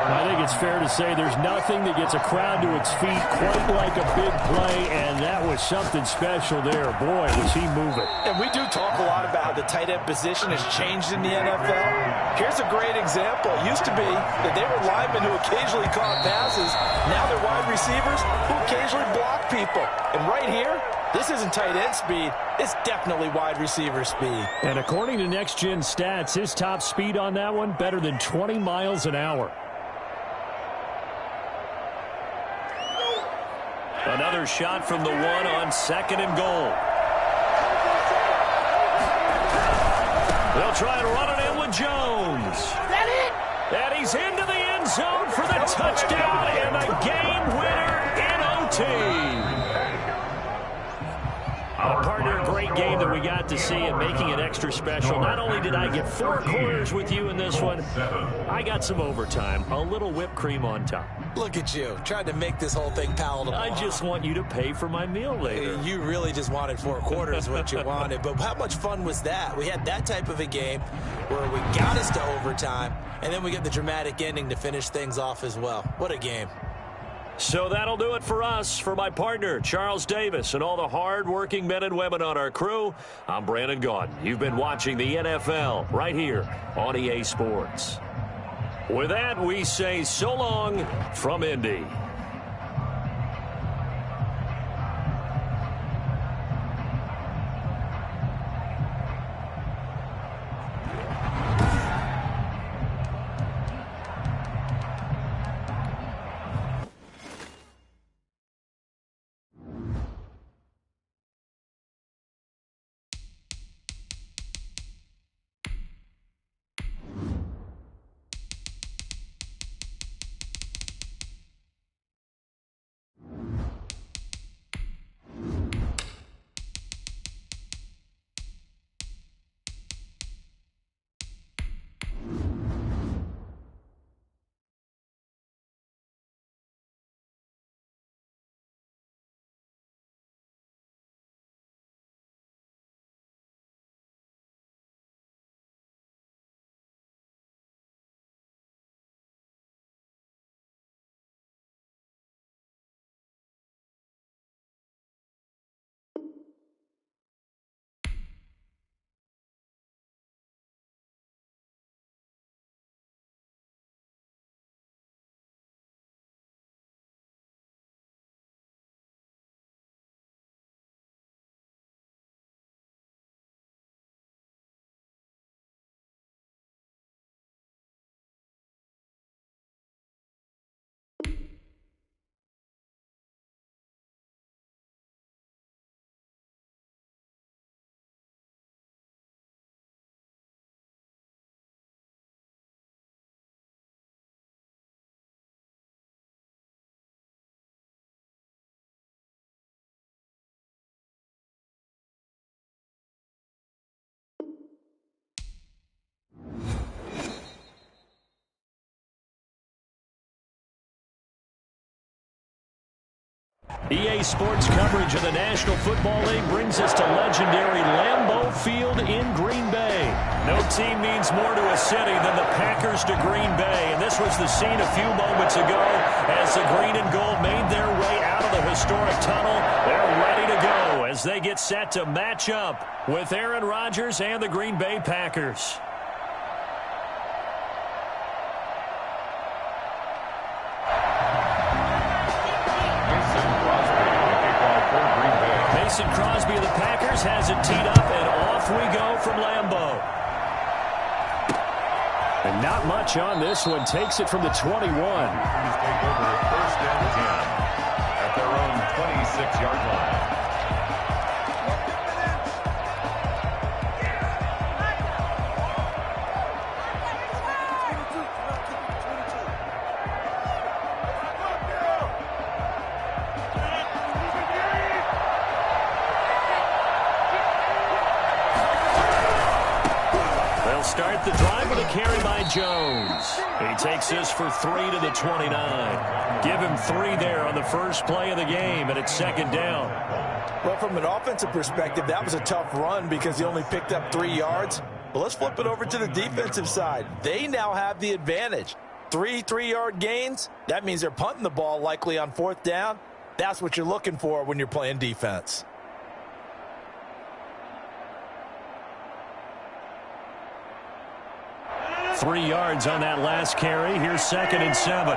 I think it's fair to say there's nothing that gets a crowd to its feet quite like a big play, and that was something special there. Boy, was he moving. And we do talk a lot about how the tight end position has changed in the NFL. Here's a great example. It used to be that they were linemen who occasionally caught passes. Now they're wide receivers who occasionally block people. And right here, this isn't tight end speed. It's definitely wide receiver speed. And according to Next Gen Stats, his top speed on that one, better than 20 miles an hour. Another shot from the one on 2nd and goal. They'll try and run it in with Jones. And he's into the end zone for the touchdown and the game winner in OT. Partner, great game that we got to see and making it extra special. Not only did I get 4 quarters with you in this one, I got some overtime, a little whipped cream on top. Look at you, trying to make this whole thing palatable. I just want you to pay for my meal later. You really just wanted 4 quarters what you wanted, but how much fun was that? We had that type of a game where we got us to overtime, and then we get the dramatic ending to finish things off as well. What a game. So that'll do it for us. For my partner, Charles Davis, and all the hard-working men and women on our crew, I'm Brandon Gaudin. You've been watching the NFL right here on EA Sports. With that, we say so long from Indy. EA Sports coverage of the National Football League brings us to legendary Lambeau Field in Green Bay. No team means more to a city than the Packers to Green Bay, and this was the scene a few moments ago as the green and gold made their way out of the historic tunnel. They're ready to go as they get set to match up with Aaron Rodgers and the Green Bay Packers. Mason Crosby of the Packers has it teed up, and off we go from Lambeau. And not much on this one. Takes it from the 21. Take over first and 10 at their own 26-yard line. Start the drive with a carry by Jones. He takes this for 3 to the 29. Give him 3 there on the first play of the game, and it's second down. Well, from an offensive perspective, that was a tough run because he only picked up 3 yards. But let's flip it over to the defensive side. They now have the advantage. 3 3-yard gains, that means they're punting the ball likely on 4th down. That's what you're looking for when you're playing defense. Three yards on that last carry. Here's second and 7.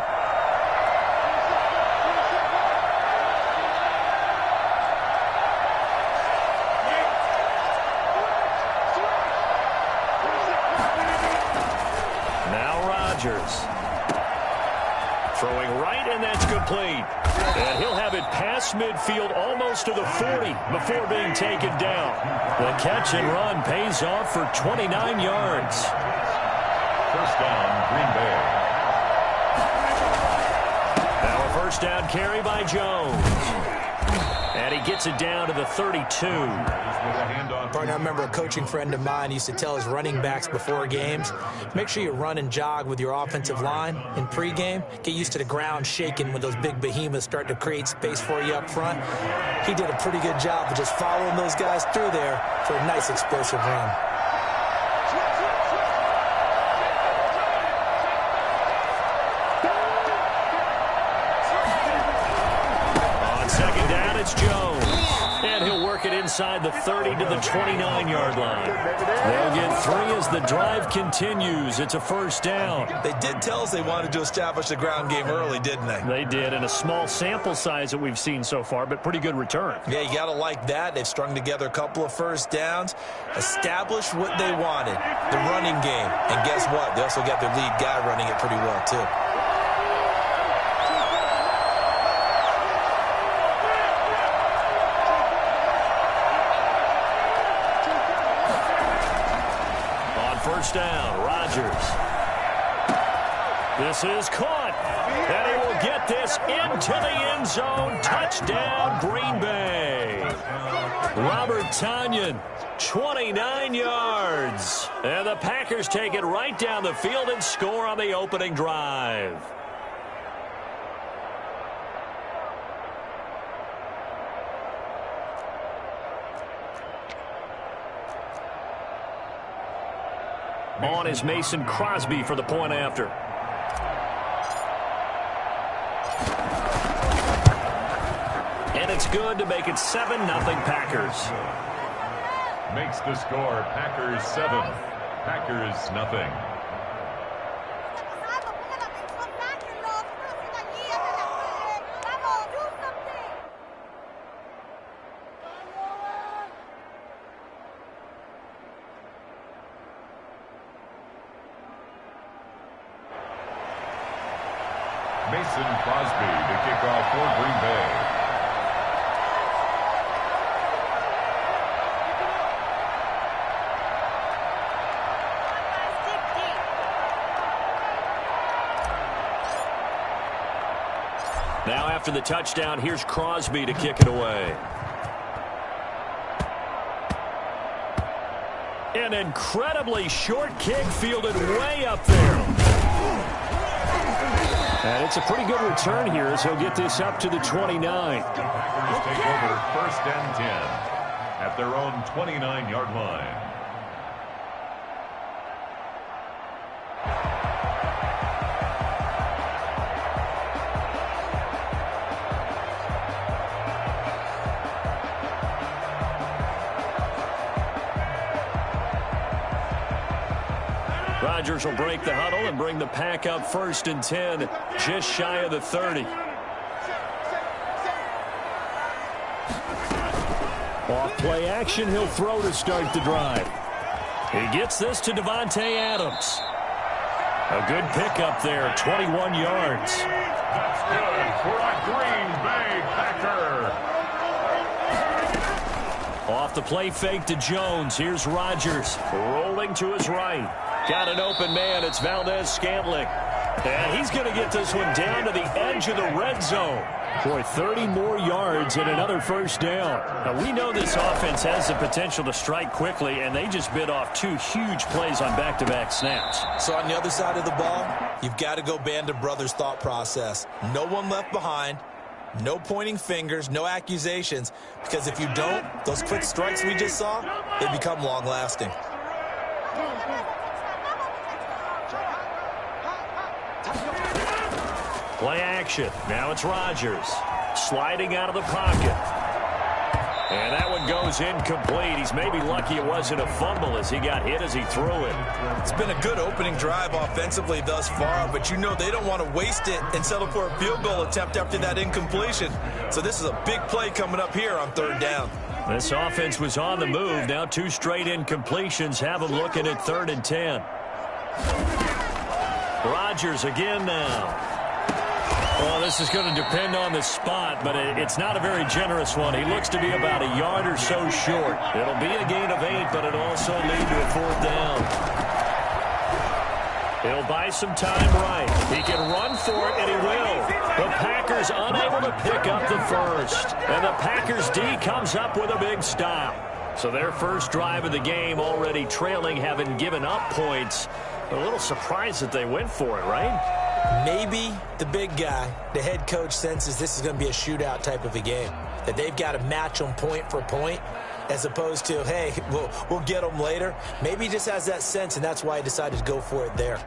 Now Rodgers. Throwing right, and that's complete. And he'll have it past midfield almost to the 40 before being taken down. The catch and run pays off for 29 yards. First down, Green Bay. Now a first down carry by Jones. And he gets it down to the 32. Partner, I remember a coaching friend of mine used to tell his running backs before games, make sure you run and jog with your offensive line in pregame. Get used to the ground shaking when those big behemoths start to create space for you up front. He did a pretty good job of just following those guys through there for a nice explosive run. It's Jones, and he'll work it inside the 30 to the 29-yard line. They'll get 3 as the drive continues. It's a first down. They did tell us they wanted to establish the ground game early, didn't they? They did, in a small sample size that we've seen so far, but pretty good return. Yeah, you got to like that. They've strung together a couple of first downs, established what they wanted, the running game. And guess what? They also got their lead guy running it pretty well, too. First down, Rodgers. This is caught, and he will get this into the end zone. Touchdown, Green Bay. Robert Tonyan, 29 yards. And the Packers take it right down the field and score on the opening drive. On is Mason Crosby for the point after. And it's good to make it 7-0 Packers. Makes the score Packers 7, Packers nothing. Mason Crosby to kick off for Green Bay. Now after the touchdown, here's Crosby to kick it away. An incredibly short kick fielded way up there. And it's gets a pretty good return here as he'll get this up to the 29. The Packers take over 1st and 10 at their own 29-yard line. Rodgers will break the huddle and bring the pack up 1st and 10, just shy of the 30. Off play action, he'll throw to start the drive. He gets this to Devontae Adams. A good pickup there, 21 yards. That's good for a Green Bay Packer. Off the play fake to Jones. Here's Rodgers rolling to his right. Got an open man. It's Valdez-Scantling. And he's going to get this one down to the edge of the red zone. Boy, 30 more yards and another 1st down. Now, we know this offense has the potential to strike quickly, and they just bit off 2 huge plays on back-to-back snaps. So on the other side of the ball, you've got to go Band of Brothers thought process. No one left behind. No pointing fingers, no accusations, because if you don't, those quick strikes we just saw, they become long-lasting. Play action. Now it's Rodgers sliding out of the pocket. And that one goes incomplete. He's maybe lucky it wasn't a fumble as he got hit as he threw it. It's been a good opening drive offensively thus far, but you know they don't want to waste it and settle for a field goal attempt after that incompletion. So this is a big play coming up here on 3rd down. This offense was on the move. Now 2 straight incompletions have them looking at 3rd and 10. Rodgers again now. Well, this is going to depend on the spot, but it's not a very generous one. He looks to be about a yard or so short. It'll be a gain of 8, but it'll also lead to a 4th down. He'll buy some time right. He can run for it, and he will. The Packers unable to pick up the 1st. And the Packers D comes up with a big stop. So their first drive of the game already trailing, having given up points. A little surprised that they went for it, right? Maybe the big guy, the head coach, senses this is going to be a shootout type of a game, that they've got to match them point for point as opposed to, hey, we'll get them later. Maybe he just has that sense, and that's why he decided to go for it there.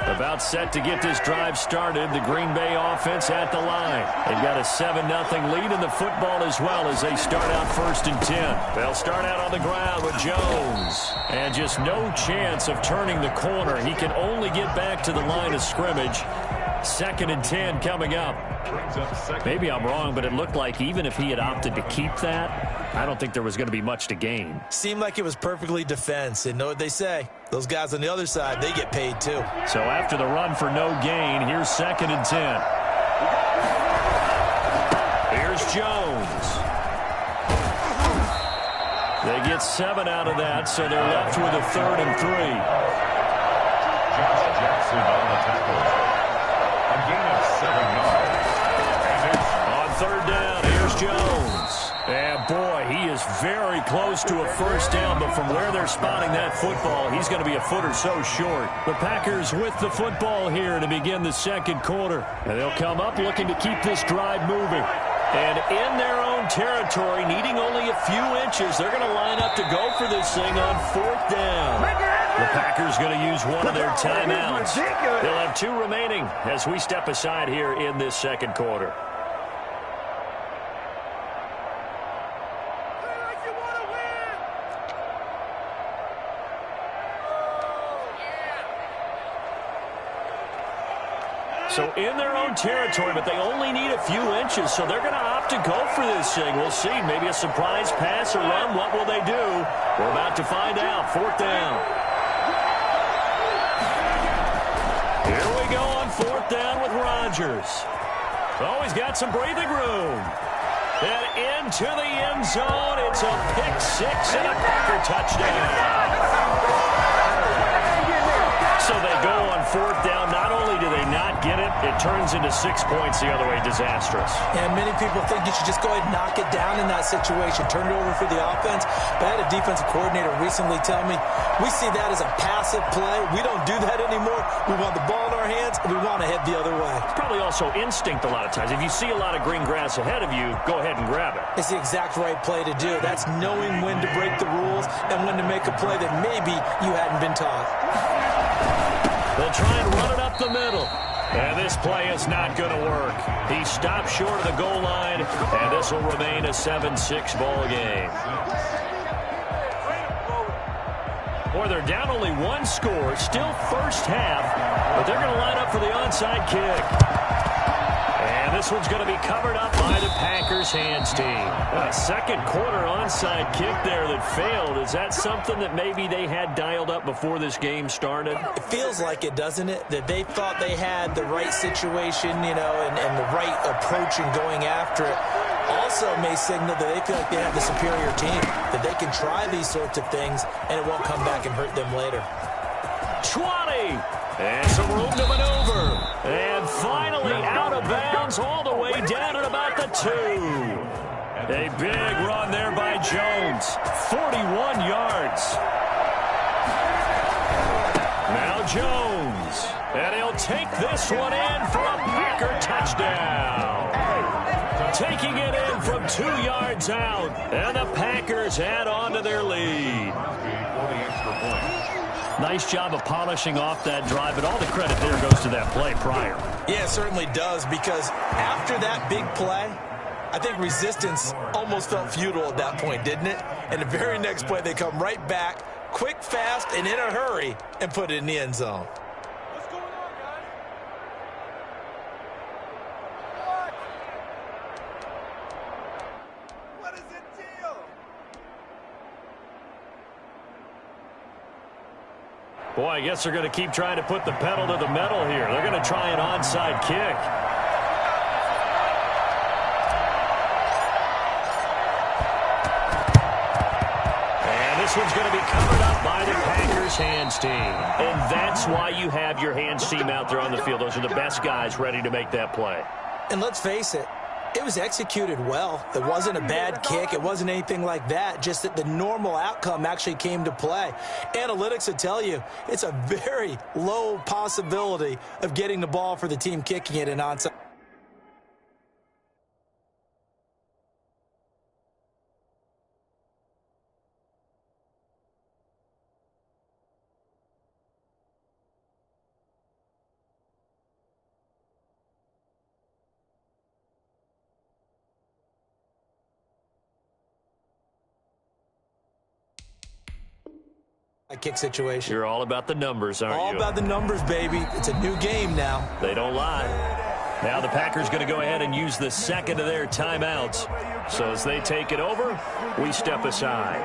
About set to get this drive started. The Green Bay offense at the line. They've got a 7-0 lead in the football as well as they start out 1st and 10. They'll start out on the ground with Jones. And just no chance of turning the corner. He can only get back to the line of scrimmage. 2nd and 10 coming up. Maybe I'm wrong, but it looked like even if he had opted to keep that, I don't think there was going to be much to gain. Seemed like it was perfectly defense. And know what they say. Those guys on the other side, they get paid too. So after the run for no gain, here's 2nd and 10. Here's Jones. They get 7 out of that, so they're left with a 3rd and 3. Josh Jackson on the tackle. A gain of 7 yards. And it's on 3rd down, here's Jones. And boy, he is very close to a 1st down, but from where they're spotting that football, he's going to be a foot or so short. The Packers with the football here to begin the 2nd quarter. And they'll come up looking to keep this drive moving. And in their own territory, needing only a few inches, they're going to line up to go for this thing on 4th down. The Packers going to use one of their timeouts. They'll have 2 remaining as we step aside here in this 2nd quarter. So in their own territory, but they only need a few inches, so they're going to opt to go for this thing. We'll see. Maybe a surprise pass or run. What will they do? We're about to find out. 4th down. Here we go on 4th down with Rodgers. Oh, he's got some breathing room. And into the end zone. It's a pick 6 and a Packer touchdown. So they go on 4th down. Not only do they not get it, it turns into 6 points the other way. Disastrous. And many people think you should just go ahead and knock it down in that situation. Turn it over for the offense. But I had a defensive coordinator recently tell me, we see that as a passive play. We don't do that anymore. We want the ball in our hands, and we want to head the other way. It's probably also instinct a lot of times. If you see a lot of green grass ahead of you, go ahead and grab it. It's the exact right play to do. That's knowing when to break the rules and when to make a play that maybe you hadn't been taught. They'll try and run it up the middle. And this play is not going to work. He stopped short of the goal line, and this will remain a 7-6 ball game. Boy, they're down only one score, still first half, but they're going to line up for the onside kick. And this one's going to be covered up by the Packers hands team. A second quarter onside kick there that failed. Is that something that maybe they had dialed up before this game started? It feels like it, doesn't it? That they thought they had the right situation, you know, and the right approach in going after it. Also may signal that they feel like they have the superior team, that they can try these sorts of things and it won't come back and hurt them later. 20. And some room to maneuver. And finally out of bounds all the way down at about the 2. A big run there by Jones. 41 yards. Now Jones. And he'll take this one in for a Packer touchdown. Taking it in from 2 yards out. And the Packers add on to their lead. Nice job of polishing off that drive, but all the credit there goes to that play prior. Yeah, it certainly does, because after that big play, I think resistance almost felt futile at that point, didn't it? And the very next play, they come right back, quick, fast, and in a hurry, and put it in the end zone. What's going on, guys? What is the deal? Boy, I guess they're going to keep trying to put the pedal to the metal here. They're going to try an onside kick. And this one's going to be covered up by the Packers hands team. And that's why you have your hands team out there on the field. Those are the best guys ready to make that play. And let's face it, it was executed well. It wasn't a bad kick. It wasn't anything like that. Just that the normal outcome actually came to play. Analytics will tell you it's a very low possibility of getting the ball for the team kicking it in onside. A kick situation. You're all about the numbers, aren't you? All about the numbers, baby. It's a new game now. They don't lie. Now the Packers going to go ahead and use the second of their timeouts. So as they take it over, we step aside.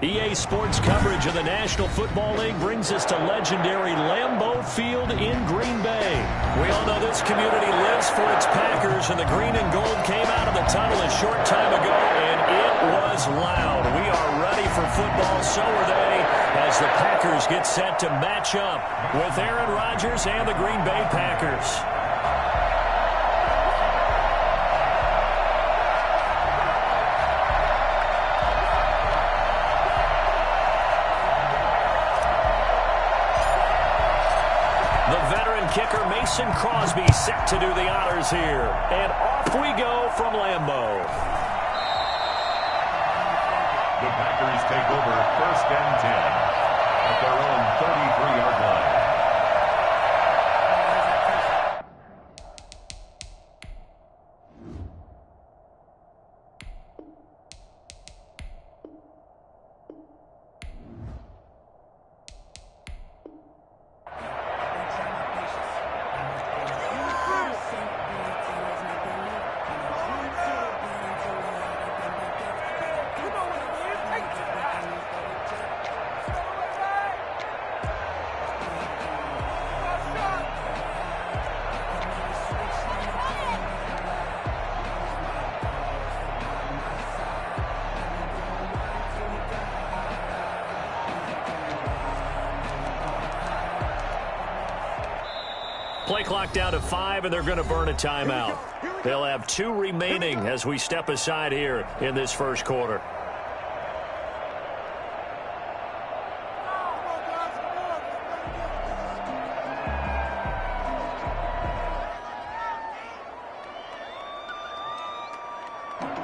EA Sports coverage of the National Football League brings us to legendary Lambeau Field in Green Bay. We all know this community lives for its Packers, and the green and gold came out of the tunnel a short time ago, and it was loud. We are ready for football, so are they, as the Packers get set to match up with Aaron Rodgers and the Green Bay Packers. Kicker Mason Crosby set to do the honors here. And off we go from Lambeau. The Packers take over 1st and 10 at their own 33-yard line. Play clock down to 5, and they're going to burn a timeout. They'll have 2 remaining as we step aside here in this first quarter.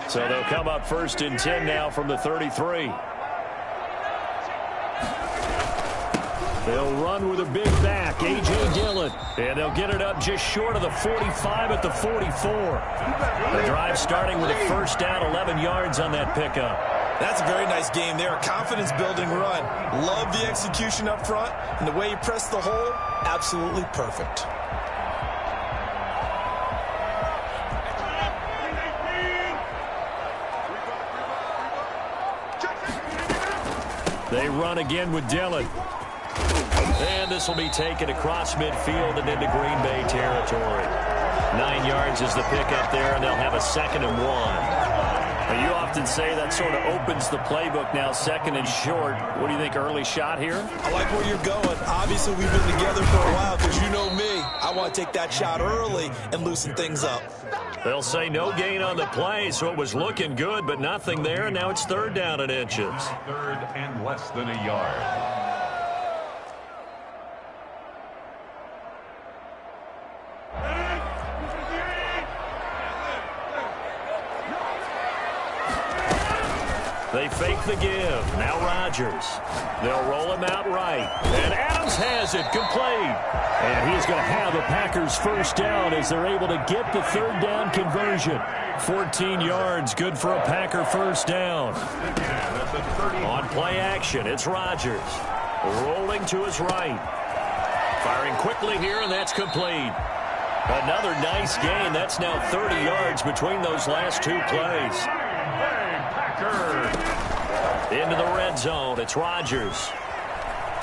So they'll come up 1st and 10 now from the 33. They'll run with a big back, A.J. Dillon. And they'll get it up just short of the 45 at the 44. The drive starting with a 1st down, 11 yards on that pickup. That's a very nice game there. A confidence-building run. Love the execution up front. And the way he pressed the hole, absolutely perfect. They run again with Dillon. And this will be taken across midfield and into Green Bay territory. 9 yards is the pickup there, and they'll have a 2nd and 1. Now, you often say that sort of opens the playbook now, 2nd and short. What do you think, early shot here? I like where you're going. Obviously, we've been together for a while because you know me. I want to take that shot early and loosen things up. They'll say no gain on the play, so it was looking good, but nothing there. Now it's 3rd down and inches. 3rd and less than a yard. They fake the give. Now Rodgers. They'll roll him out right. And Adams has it complete. And he's going to have a Packers 1st down as they're able to get the 3rd down conversion. 14 yards, good for a Packer 1st down. On play action, it's Rodgers. Rolling to his right. Firing quickly here, and that's complete. Another nice gain. That's now 30 yards between those last 2 plays. Into the red zone, it's Rodgers.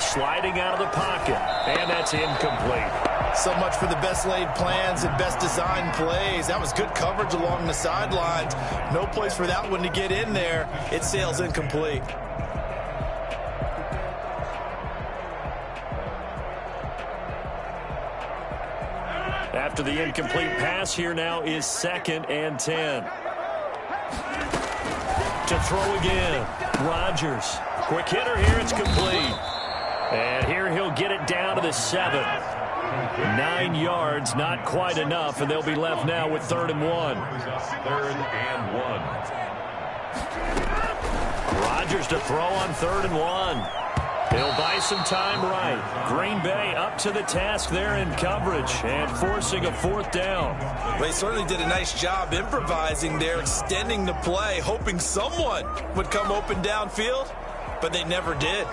Sliding out of the pocket, and that's incomplete. So much for the best laid plans and best designed plays. That was good coverage along the sidelines. No place for that one to get in there. It sails incomplete. After the incomplete pass, here now is 2nd and 10. To throw again, Rodgers. Quick hitter here, it's complete. And here he'll get it down to the 7. 9 yards, not quite enough, and they'll be left now with 3rd and 1. 3rd and 1. Rodgers to throw on 3rd and 1. He'll buy some time right. Green Bay up to the task there in coverage and forcing a 4th down. Well, they certainly did a nice job improvising there, extending the play, hoping someone would come open downfield, but they never did.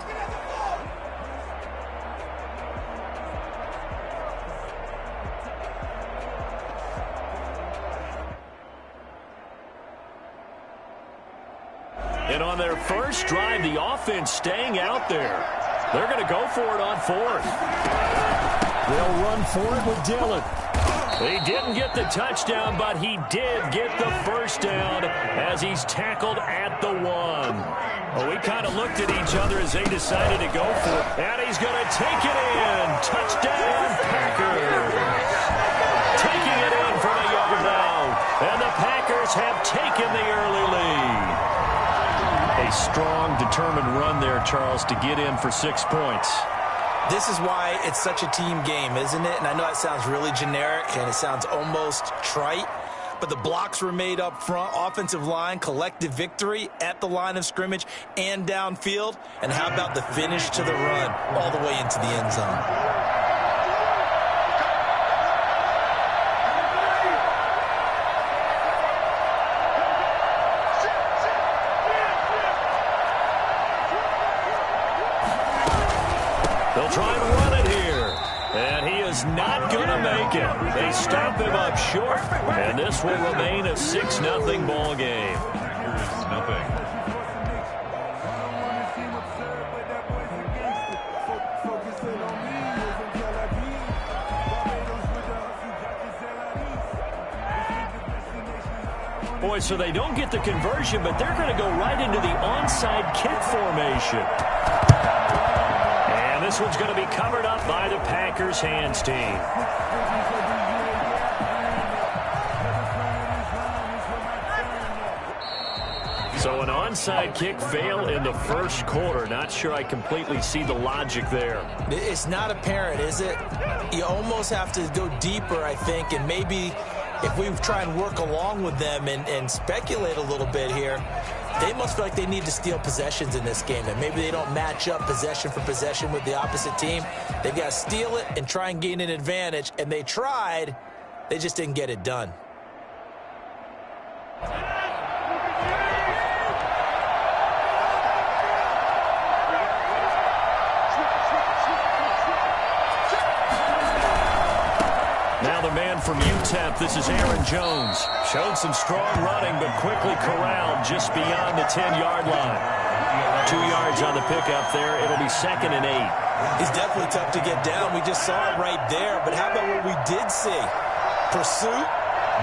And on their first drive, the offense staying out there. They're going to go for it on fourth. They'll run for it with Dillon. He didn't get the touchdown, but he did get the first down as he's tackled at the 1. Well, we kind of looked at each other as they decided to go for it. And he's going to take it in. Touchdown, Packers. Taking it in from a yard out. And the Packers have taken the early lead. A strong, determined run there, Charles, to get in for 6 points. This is why it's such a team game, isn't it? And I know it sounds really generic and it sounds almost trite, but the blocks were made up front, offensive line, collective victory at the line of scrimmage and downfield. And how about the finish to the run all the way into the end zone? They'll try and run it here. And he is not going to make it. They stop him up short. And this will remain a 6-0 ball game. Packers nothing. Boy, so they don't get the conversion, but they're going to go right into the onside kick formation. And this one's going to be covered up by the Packers hands team. So an onside kick fail in the first quarter. Not sure I completely see the logic there. It's not apparent, is it? You almost have to go deeper, I think, and maybe if we try and work along with them and speculate a little bit here, they must feel like they need to steal possessions in this game. And maybe they don't match up possession for possession with the opposite team. They've got to steal it and try and gain an advantage. And they tried. They just didn't get it done. Now the man from UTEP, this is Aaron Jones. Showed some strong running, but quickly corralled just beyond the 10-yard line. 2 yards on the pickup there. It'll be 2nd and 8. He's definitely tough to get down. We just saw it right there. But how about what we did see? Pursuit,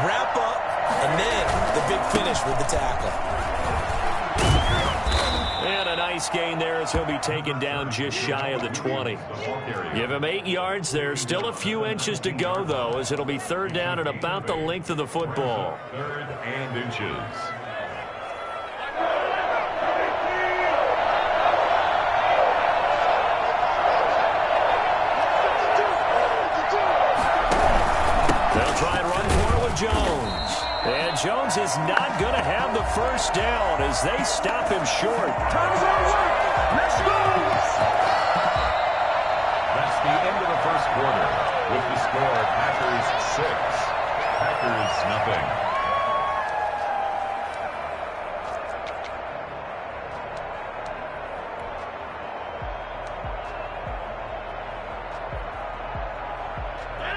wrap up, and then the big finish with the tackle. And a nice gain there as he'll be taken down just shy of the 20. Give him 8 yards there. Still a few inches to go, though, as it'll be 3rd down at about the length of the football. 3rd and inches. They'll try and run for it with Jones. And Jones is not going to have the first down as they stop him short. Time's over. Let's go. That's the end of the first quarter. With the score, Packers 6, Packers nothing.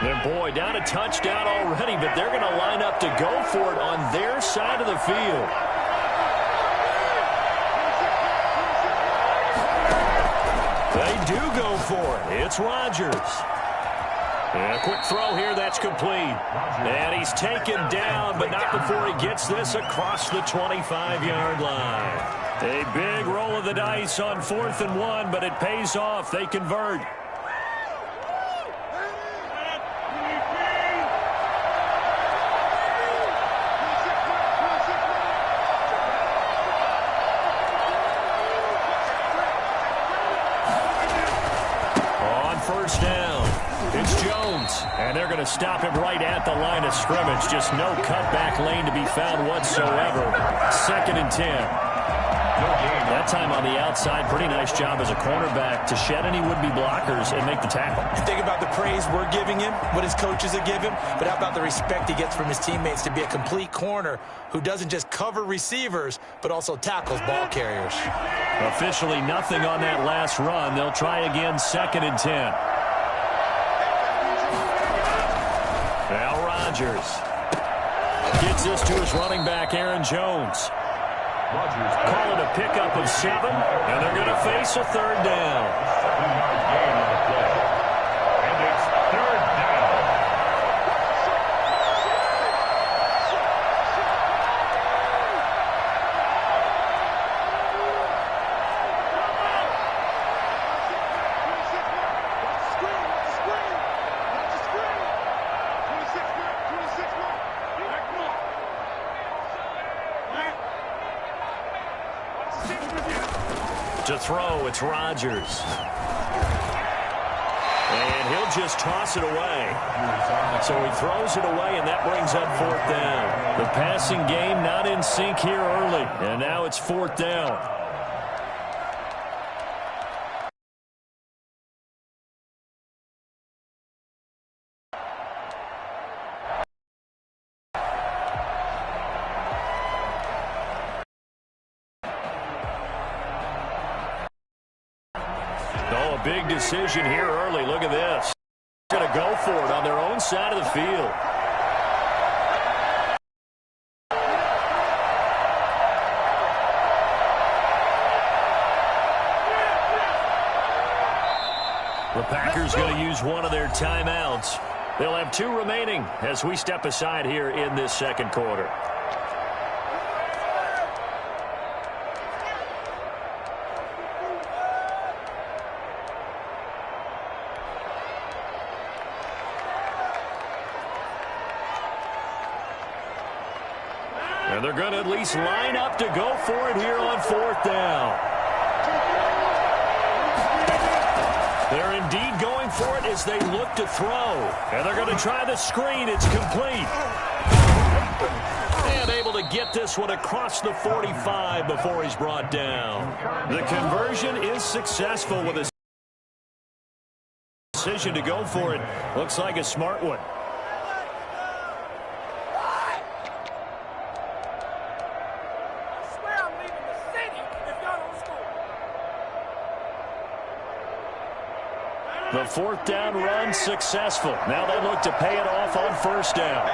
And boy, down a touchdown already, but they're going to line up to go for it on their side of the field. They do go for it. It's Rodgers. And a quick throw here, that's complete. And he's taken down, but not before he gets this across the 25-yard line. A big roll of the dice on 4th and 1, but it pays off. They convert. First down. It's Jones. And they're going to stop him right at the line of scrimmage. Just no cutback lane to be found whatsoever. 2nd and 10. That time on the outside, pretty nice job as a cornerback to shed any would-be blockers and make the tackle. And think about the praise we're giving him, what his coaches are giving him, but how about the respect he gets from his teammates to be a complete corner who doesn't just cover receivers, but also tackles ball carriers. Officially nothing on that last run. They'll try again, 2nd and 10. Now Rodgers gets this to his running back, Aaron Jones. Call it a pickup of 7, and they're going to face a third down. 7-yard gain on the play. And it's third down. To throw, it's Rodgers. And he'll just toss it away. So he throws it away, and that brings up fourth down. The passing game not in sync here early, and now it's fourth down. Oh, a big decision here early. Look at this. Going to go for it on their own side of the field. The Packers going to use one of their timeouts. They'll have 2 remaining as we step aside here in this second quarter. And they're going to at least line up to go for it here on fourth down. They're indeed going for it as they look to throw. And they're going to try the screen. It's complete. And able to get this one across the 45 before he's brought down. The conversion is successful with a decision to go for it. Looks like a smart one. The fourth down run successful. Now they look to pay it off on first down.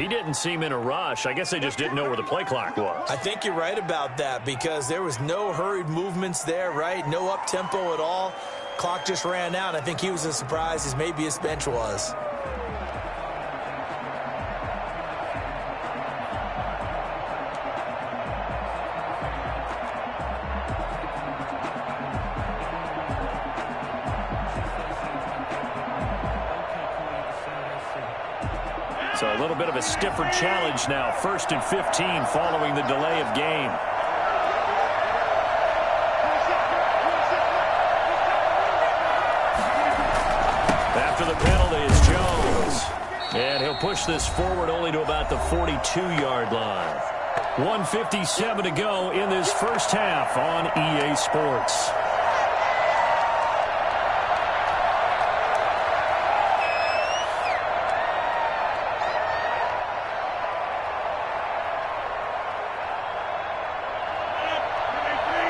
He didn't seem in a rush. I guess they just didn't know where the play clock was. I think you're right about that because there was no hurried movements there, right? No up-tempo at all. Clock just ran out. I think he was as surprised as maybe his bench was. So a little bit of a stiffer challenge now. 1st and 15 following the delay of game. After the penalty is Jones. And he'll push this forward only to about the 42-yard line. 1:57 to go in this first half on EA Sports.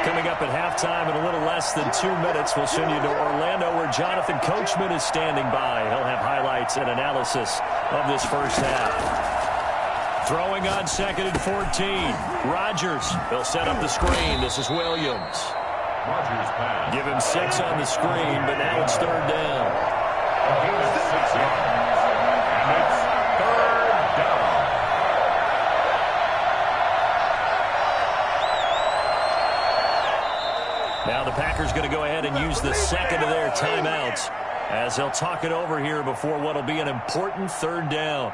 Coming up at halftime in a little less than 2 minutes, we'll send you to Orlando where Jonathan Coachman is standing by. He'll have highlights and analysis of this first half. Throwing on 2nd and 14. Rodgers. They'll set up the screen. This is Williams. Rodgers pass. Give him 6 on the screen, but now it's third down. He's 6 yards. And it's third down. Now the Packers going to go ahead and use the second of their timeouts as they'll talk it over here before what will be an important third down.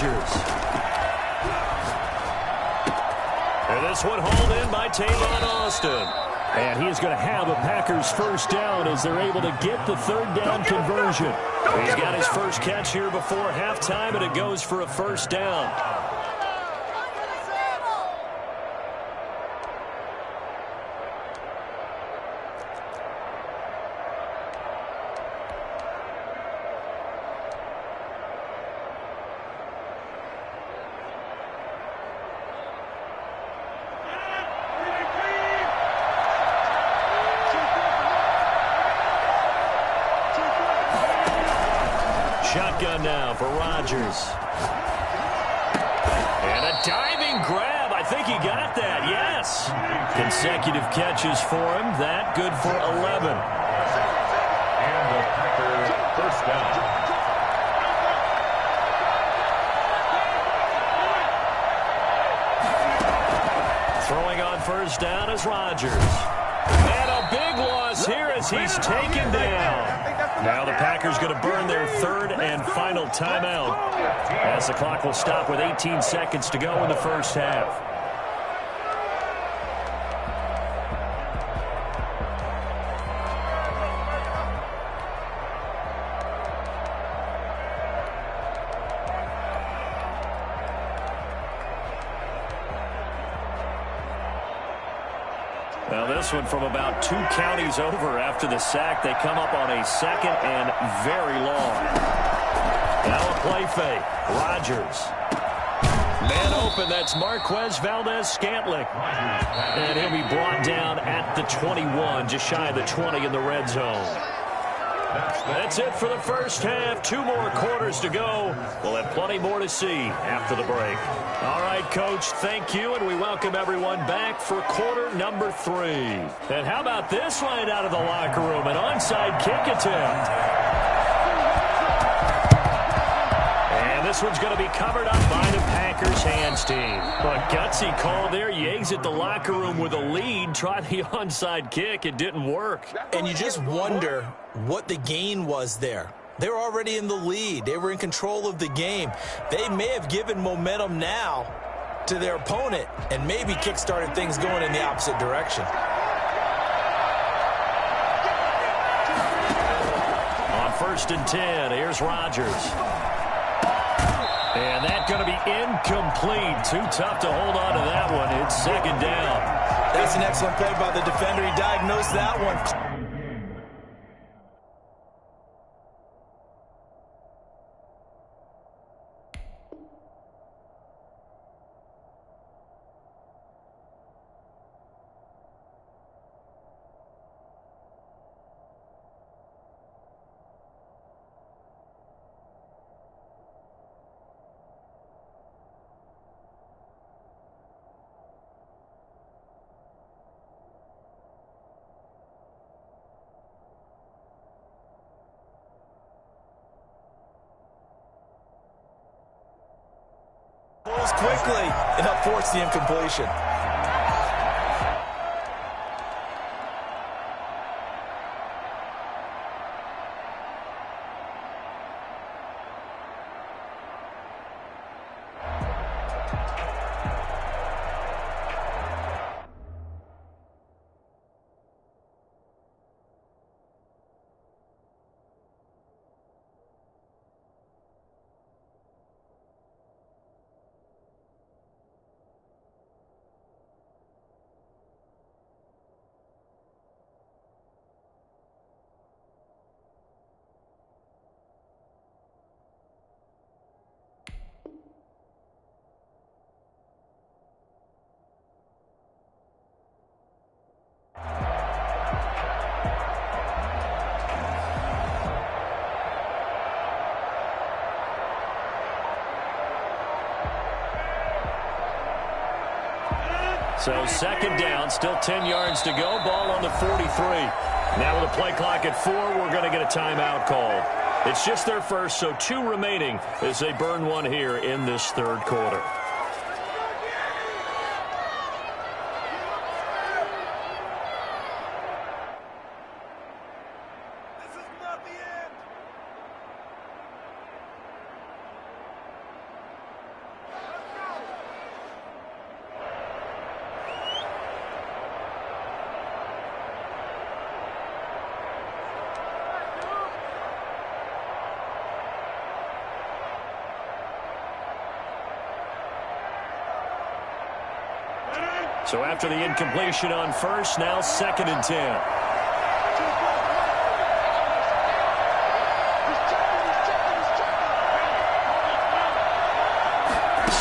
Rodgers. And this one hauled in by Tavon Austin. And he is going to have a Packers first down as they're able to get the third down conversion. He's got his first catch here before halftime, and it goes for a first down. Shotgun now for Rodgers. And a diving grab. I think he got that, yes. Consecutive catches for him. That good for 11. And the Packers first down. Throwing on first down is Rodgers. And a big loss here as he's taken down. Now the Packers going to burn their third and final timeout as the clock will stop with 18 seconds to go in the first half. Well, this one from about 2 counties over after the sack. They come up on a second and very long. Now a play fake. Rodgers. Man open. That's Marquez Valdez-Scantling. And he'll be brought down at the 21, just shy of the 20 in the red zone. That's it for the first half. 2 more quarters to go. We'll have plenty more to see after the break. All right, Coach, thank you, and we welcome everyone back for quarter number 3. And how about this right out of the locker room? An onside kick attempt. And this one's going to be covered up by the Packers hands team. A gutsy call there. You exit the locker room with a lead. Try the onside kick. It didn't work. And you just wonder what the gain was there. They were already in the lead. They were in control of the game. They may have given momentum now to their opponent and maybe kick-started things going in the opposite direction. On 1st and 10, here's Rodgers. And that's going to be incomplete. Too tough to hold on to that one. It's second down. That's an excellent play by the defender. He diagnosed that one. Quickly, and help force the incompletion. So second down, still 10 yards to go. Ball on the 43. Now with a play clock at 4, we're going to get a timeout call. It's just their first, so 2 remaining as they burn one here in this third quarter. So after the incompletion on first, now 2nd and 10.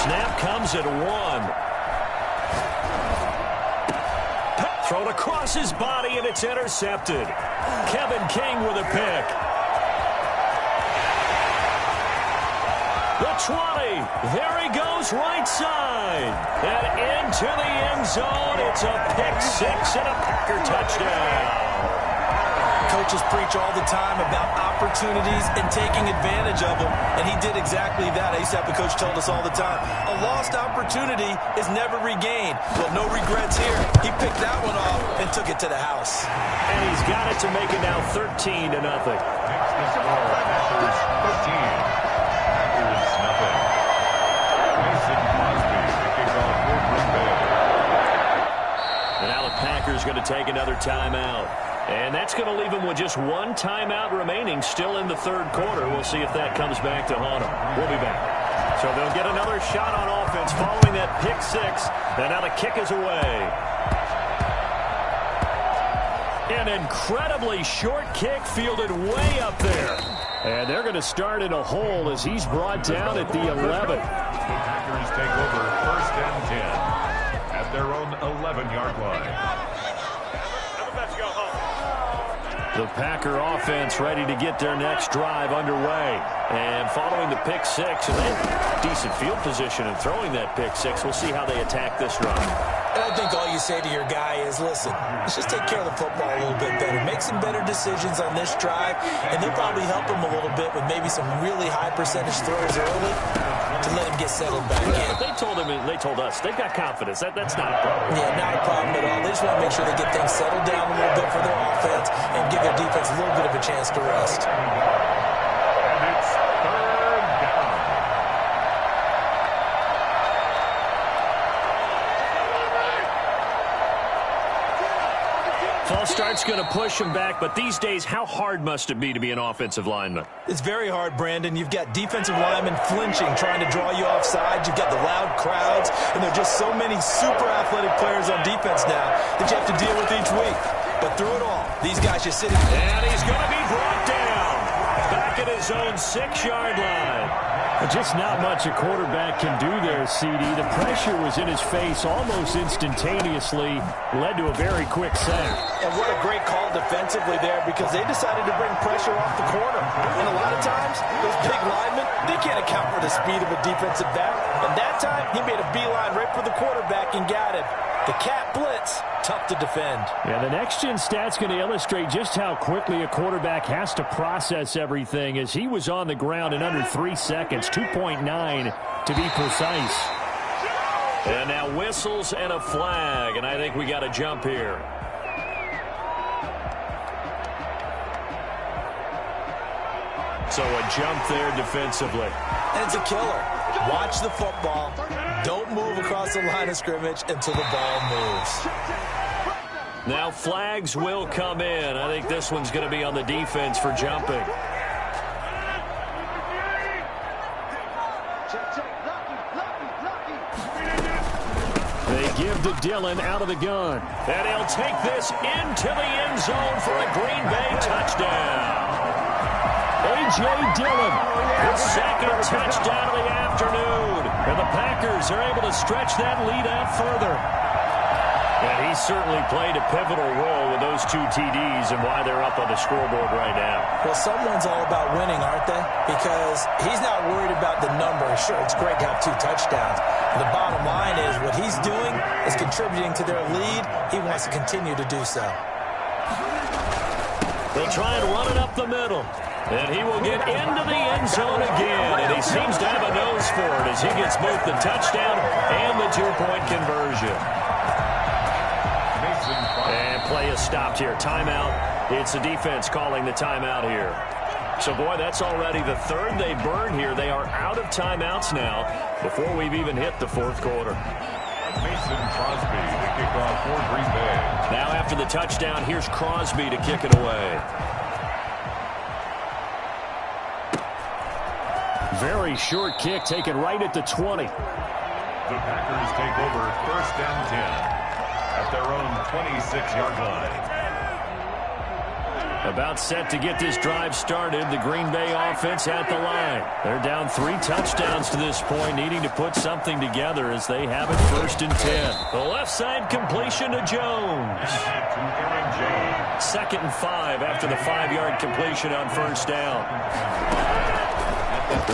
Snap comes at 1. Thrown across his body, and it's intercepted. Kevin King with a pick. The 20. There he goes, right side. And into the end zone. It's a pick 6 and a Packer touchdown. Coaches preach all the time about opportunities and taking advantage of them, and he did exactly that. I used to have a coach told us all the time, a lost opportunity is never regained. Well, no regrets here. He picked that one off and took it to the house. And he's got it to make it now 13-0. Next to score, Packers 13. Packers nothing. Mason Crosby, the kickoff for Green Bay. And now the Packers going to take another timeout. And that's going to leave them with just one timeout remaining still in the third quarter. We'll see if that comes back to haunt them. We'll be back. So they'll get another shot on offense following that pick 6. And now the kick is away. An incredibly short kick fielded way up there. And they're going to start in a hole as he's brought down at the 11. The Packers take over 1st and 10 at their own 11-yard line. The Packer offense ready to get their next drive underway. And following the pick 6, and they have decent field position and throwing that pick 6. We'll see how they attack this drive. And I think all you say to your guy is, listen, let's just take care of the football a little bit better. Make some better decisions on this drive, and they'll probably help him a little bit with maybe some really high percentage throws early to let him get settled back in. But they told us they've got confidence. That's not a problem. Yeah, not a problem at all. They just want to make sure they get things settled down a little bit for their offense and give their defense a little bit of a chance to rest. And it's 3rd down. False start's going to push him back, but these days, how hard must it be to be an offensive lineman? It's very hard, Brandon. You've got defensive linemen flinching, trying to draw you off sides. You've got the loud crowds, and there are just so many super athletic players on defense now that you have to deal with each week. But through it all, these guys just sitting. And he's going to be brought down back at his own 6-yard line. Just not much a quarterback can do there, CD. The pressure was in his face almost instantaneously, led to a very quick sack. And what a great call defensively there, because they decided to bring pressure off the corner. And a lot of times, those big linemen, they can't account for the speed of a defensive back. And that time, he made a beeline right for the quarterback and got him. The cat blitz, tough to defend. Yeah, the next-gen stat's going to illustrate just how quickly a quarterback has to process everything, as he was on the ground in under 3 seconds, 2.9 to be precise. And now whistles and a flag, and I think we got a jump here. So a jump there defensively. And it's a killer. Watch the football. Don't move across the line of scrimmage until the ball moves. Now flags will come in. I think this one's going to be on the defense for jumping. They give to Dillon out of the gun. And he'll take this into the end zone for a Green Bay touchdown. A.J. Dillon, his 2nd touchdown of the afternoon. And the Packers are able to stretch that lead out further. And he certainly played a pivotal role with those 2 TDs and why they're up on the scoreboard right now. Well, someone's all about winning, aren't they? Because he's not worried about the number. Sure, it's great to have 2 touchdowns. The bottom line is what he's doing is contributing to their lead. He wants to continue to do so. They'll try and run it up the middle. And he will get into the end zone again. And he seems to have a nose for it as he gets both the touchdown and the 2-point conversion. And play is stopped here. Timeout. It's the defense calling the timeout here. So, boy, that's already the 3rd they burned here. They are out of timeouts now before we've even hit the 4th quarter. Mason Crosby, the kickoff for Green Bay. Now after the touchdown, here's Crosby to kick it away. Very short kick taken right at the 20. The Packers take over 1st and 10 at their own 26-yard line. About set to get this drive started. The Green Bay offense at the line. They're down 3 touchdowns to this point, needing to put something together as they have it 1st and 10. The left side completion to Jones. 2nd and 5 after the 5-yard completion on 1st down.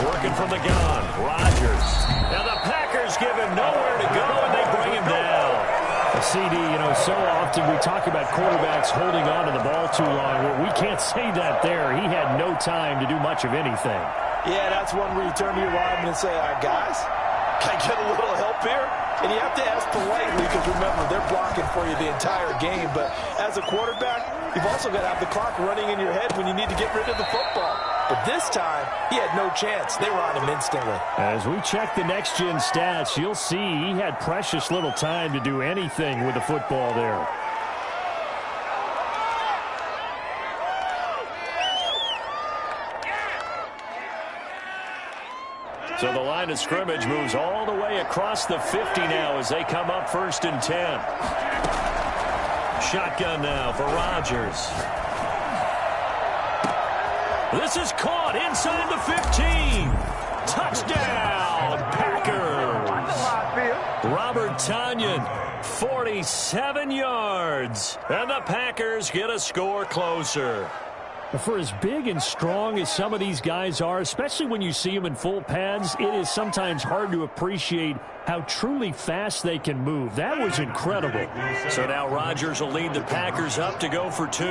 Working from the gun. Rodgers. Now the Packers give him nowhere to go, and they bring him down. CD, so often we talk about quarterbacks holding on to the ball too long. Well, we can't say that there. He had no time to do much of anything. Yeah, that's one where you turn to your lineman and say, guys, can I get a little help here? And you have to ask politely because, remember, they're blocking for you the entire game. But as a quarterback, you've also got to have the clock running in your head when you need to get rid of the football. But this time, he had no chance. They were on him instantly. As we check the next-gen stats, you'll see he had precious little time to do anything with the football there. So the line of scrimmage moves all the way across the 50 now as they come up 1st and 10. Shotgun now for Rodgers. This is caught inside the 15. Touchdown, Packers. Robert Tonyan, 47 yards. And the Packers get a score closer. For as big and strong as some of these guys are, especially when you see them in full pads, it is sometimes hard to appreciate how truly fast they can move. That was incredible. So now Rodgers will lead the Packers up to go for 2.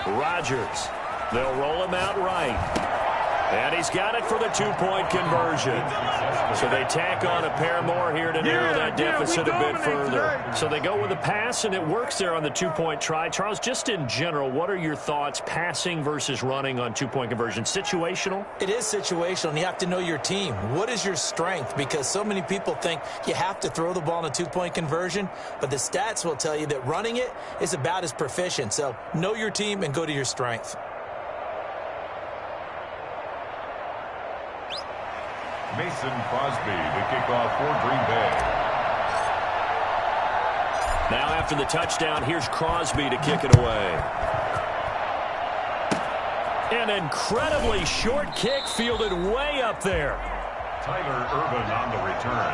Rodgers. They'll roll him out right. And he's got it for the 2-point conversion. So they tack on a pair more here to narrow that deficit a bit further. So they go with a pass, and it works there on the 2-point try. Charles, just in general, what are your thoughts passing versus running on 2-point conversion? Situational? It is situational, and you have to know your team. What is your strength? Because so many people think you have to throw the ball in a 2-point conversion, but the stats will tell you that running it is about as proficient. So know your team and go to your strength. Mason Crosby to kick off for Green Bay. Now after the touchdown, here's Crosby to kick it away. An incredibly short kick fielded way up there. Tyler Ervin on the return.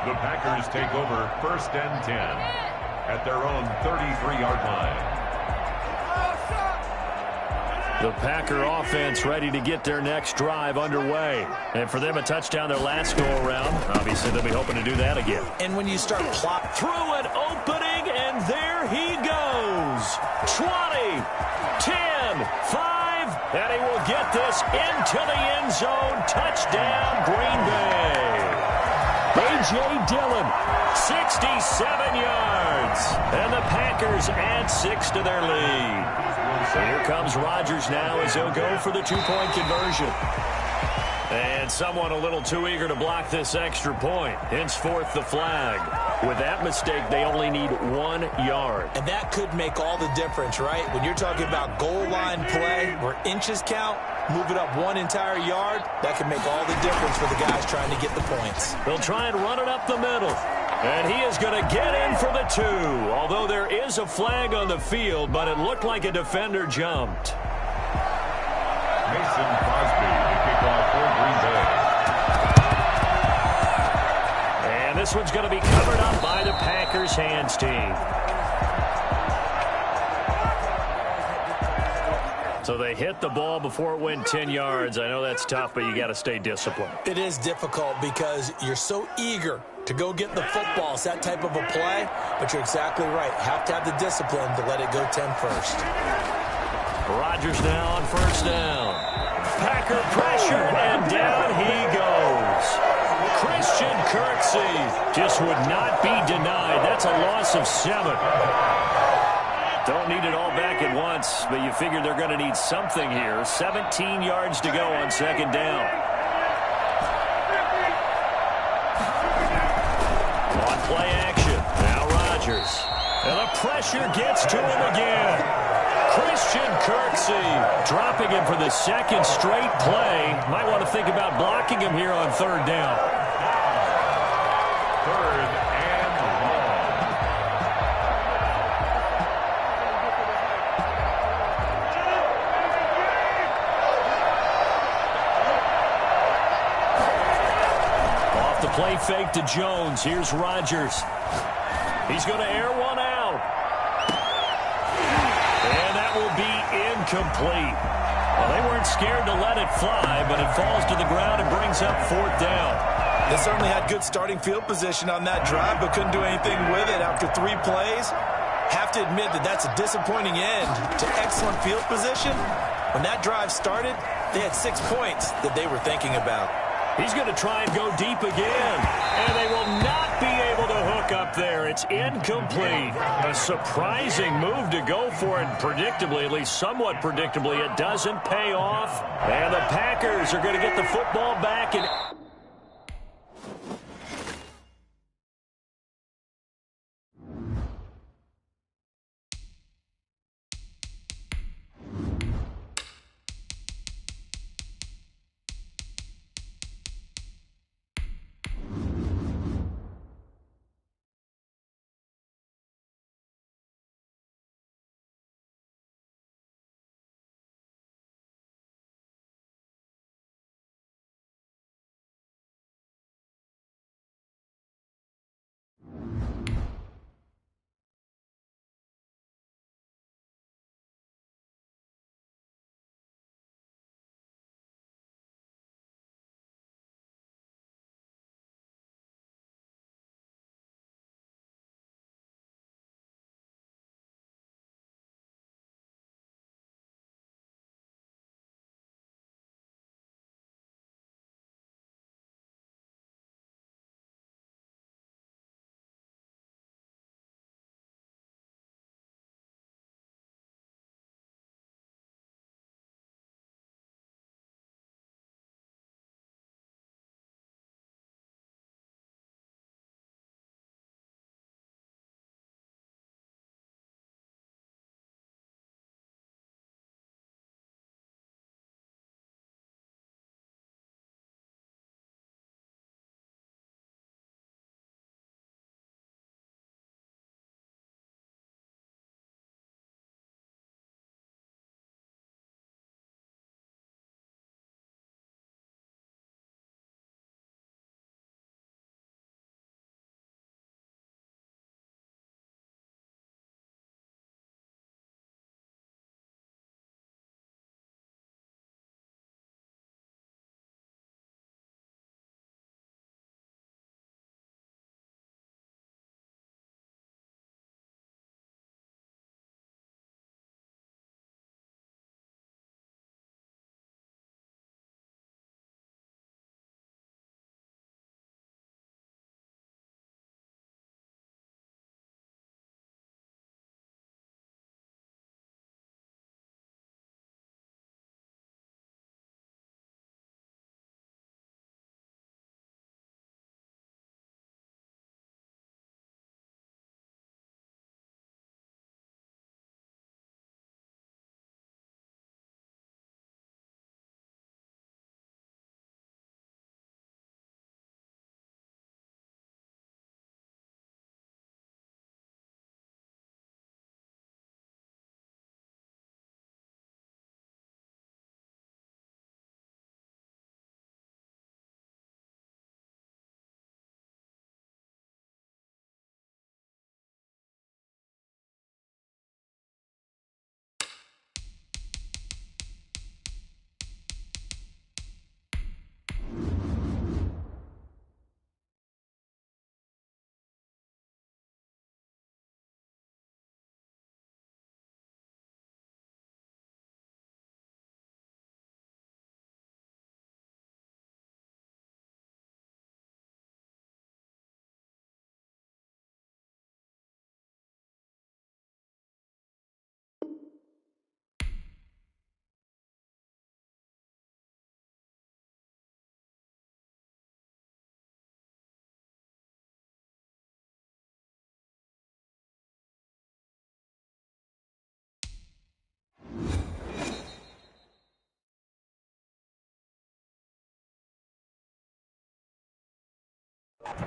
The Packers take over 1st and 10 at their own 33-yard line. The Packer offense ready to get their next drive underway. And for them, a touchdown their last go-around. Obviously, they'll be hoping to do that again. And when you start plotting through an opening, and there he goes. 20, 10, 5, and he will get this into the end zone. Touchdown, Green Bay. A.J. Dillon, 67 yards. And the Packers add 6 to their lead. So here comes Rodgers now as he'll go for the 2-point conversion. And someone a little too eager to block this extra point. Henceforth the flag. With that mistake, they only need 1 yard. And that could make all the difference, right? When you're talking about goal line play where inches count, move it up 1 entire yard, that can make all the difference for the guys trying to get the points. They'll try and run it up the middle. And he is going to get in for the 2. Although there is a flag on the field, but it looked like a defender jumped. Mason Crosby to kick off for Green Bay. And this one's going to be covered up by the Packers hands team. So they hit the ball before it went 10 yards. I know that's tough, but you got to stay disciplined. It is difficult because you're so eager to go get the football. It's that type of a play, but you're exactly right. Have to have the discipline to let it go 10 first. Rodgers now on 1st down. Packer pressure, and down he goes. Christian Kirksey just would not be denied. That's a loss of 7. Don't need it all back at once, but you figure they're going to need something here. 17 yards to go on 2nd down. play action. Now Rodgers. And the pressure gets to him again. Christian Kirksey dropping him for the second straight play. Might want to think about blocking him here on third down. Third and long. Off the play fake to Jones. Here's Rodgers. He's going to air one out. And that will be incomplete. Well, they weren't scared to let it fly, but it falls to the ground and brings up fourth down. They certainly had good starting field position on that drive, but couldn't do anything with it after 3 plays. Have to admit that that's a disappointing end to excellent field position. When that drive started, they had 6 points that they were thinking about. He's going to try and go deep again, and they will not be able to hook up there. It's incomplete. A surprising move to go for it, predictably, at least somewhat predictably. It doesn't pay off, and the Packers are going to get the football back and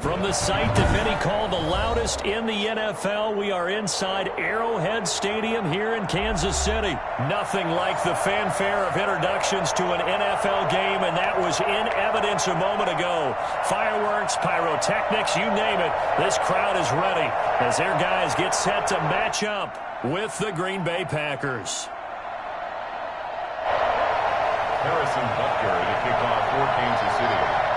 From the site that many call the loudest in the NFL, we are inside Arrowhead Stadium here in Kansas City. Nothing like the fanfare of introductions to an NFL game, and that was in evidence a moment ago. Fireworks, pyrotechnics, you name it. This crowd is ready as their guys get set to match up with the Green Bay Packers. Harrison Butker to kick off for Kansas City.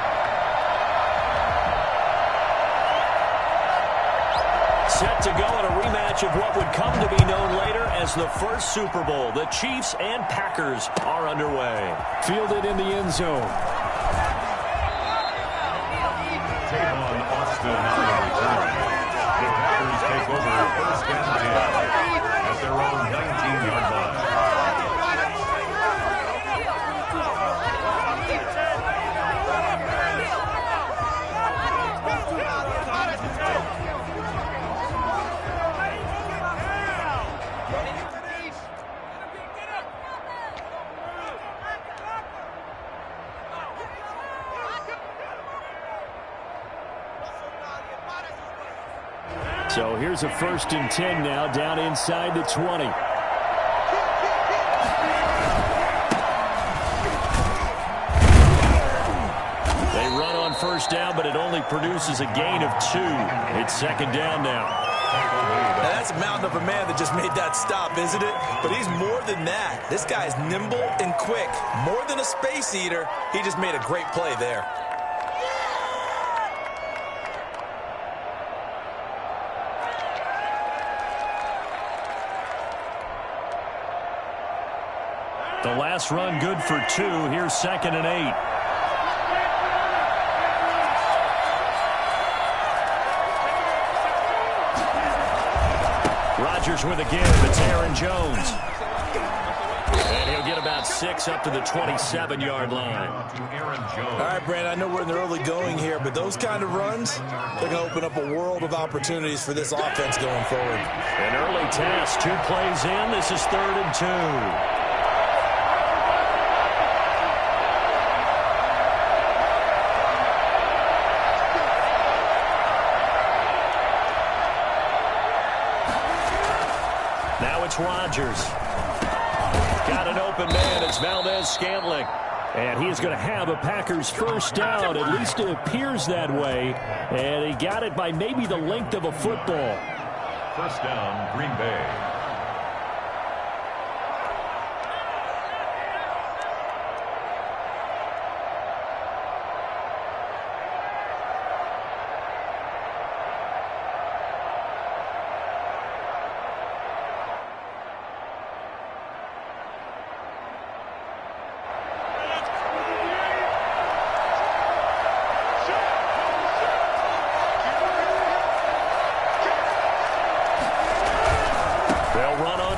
Set to go in a rematch of what would come to be known later as the first Super Bowl. The Chiefs and Packers are underway. Fielded in the end zone. Tavon Austin on the return. The Packers take over first and 10 at their own 19-yard line. So here's a 1st and 10 now, down inside the 20. They run on first down, but it only produces a gain of 2. It's 2nd down now. Now that's a mountain of a man that just made that stop, isn't it? But he's more than that. This guy's nimble and quick. More than a space eater, he just made a great play there. The last run good for 2. Here's 2nd and 8. Rodgers with a give. It's Aaron Jones. And he'll get about 6 up to the 27-yard line. All right, Brandon, I know we're in the early going here, but those kind of runs, they're going to open up a world of opportunities for this offense going forward. An early test. 2 plays in. This is 3rd and 2. Now it's Rodgers. Got an open man. It's Valdez-Scantling. And he is going to have a Packers first down. At least it appears that way. And he got it by maybe the length of a football. First down, Green Bay.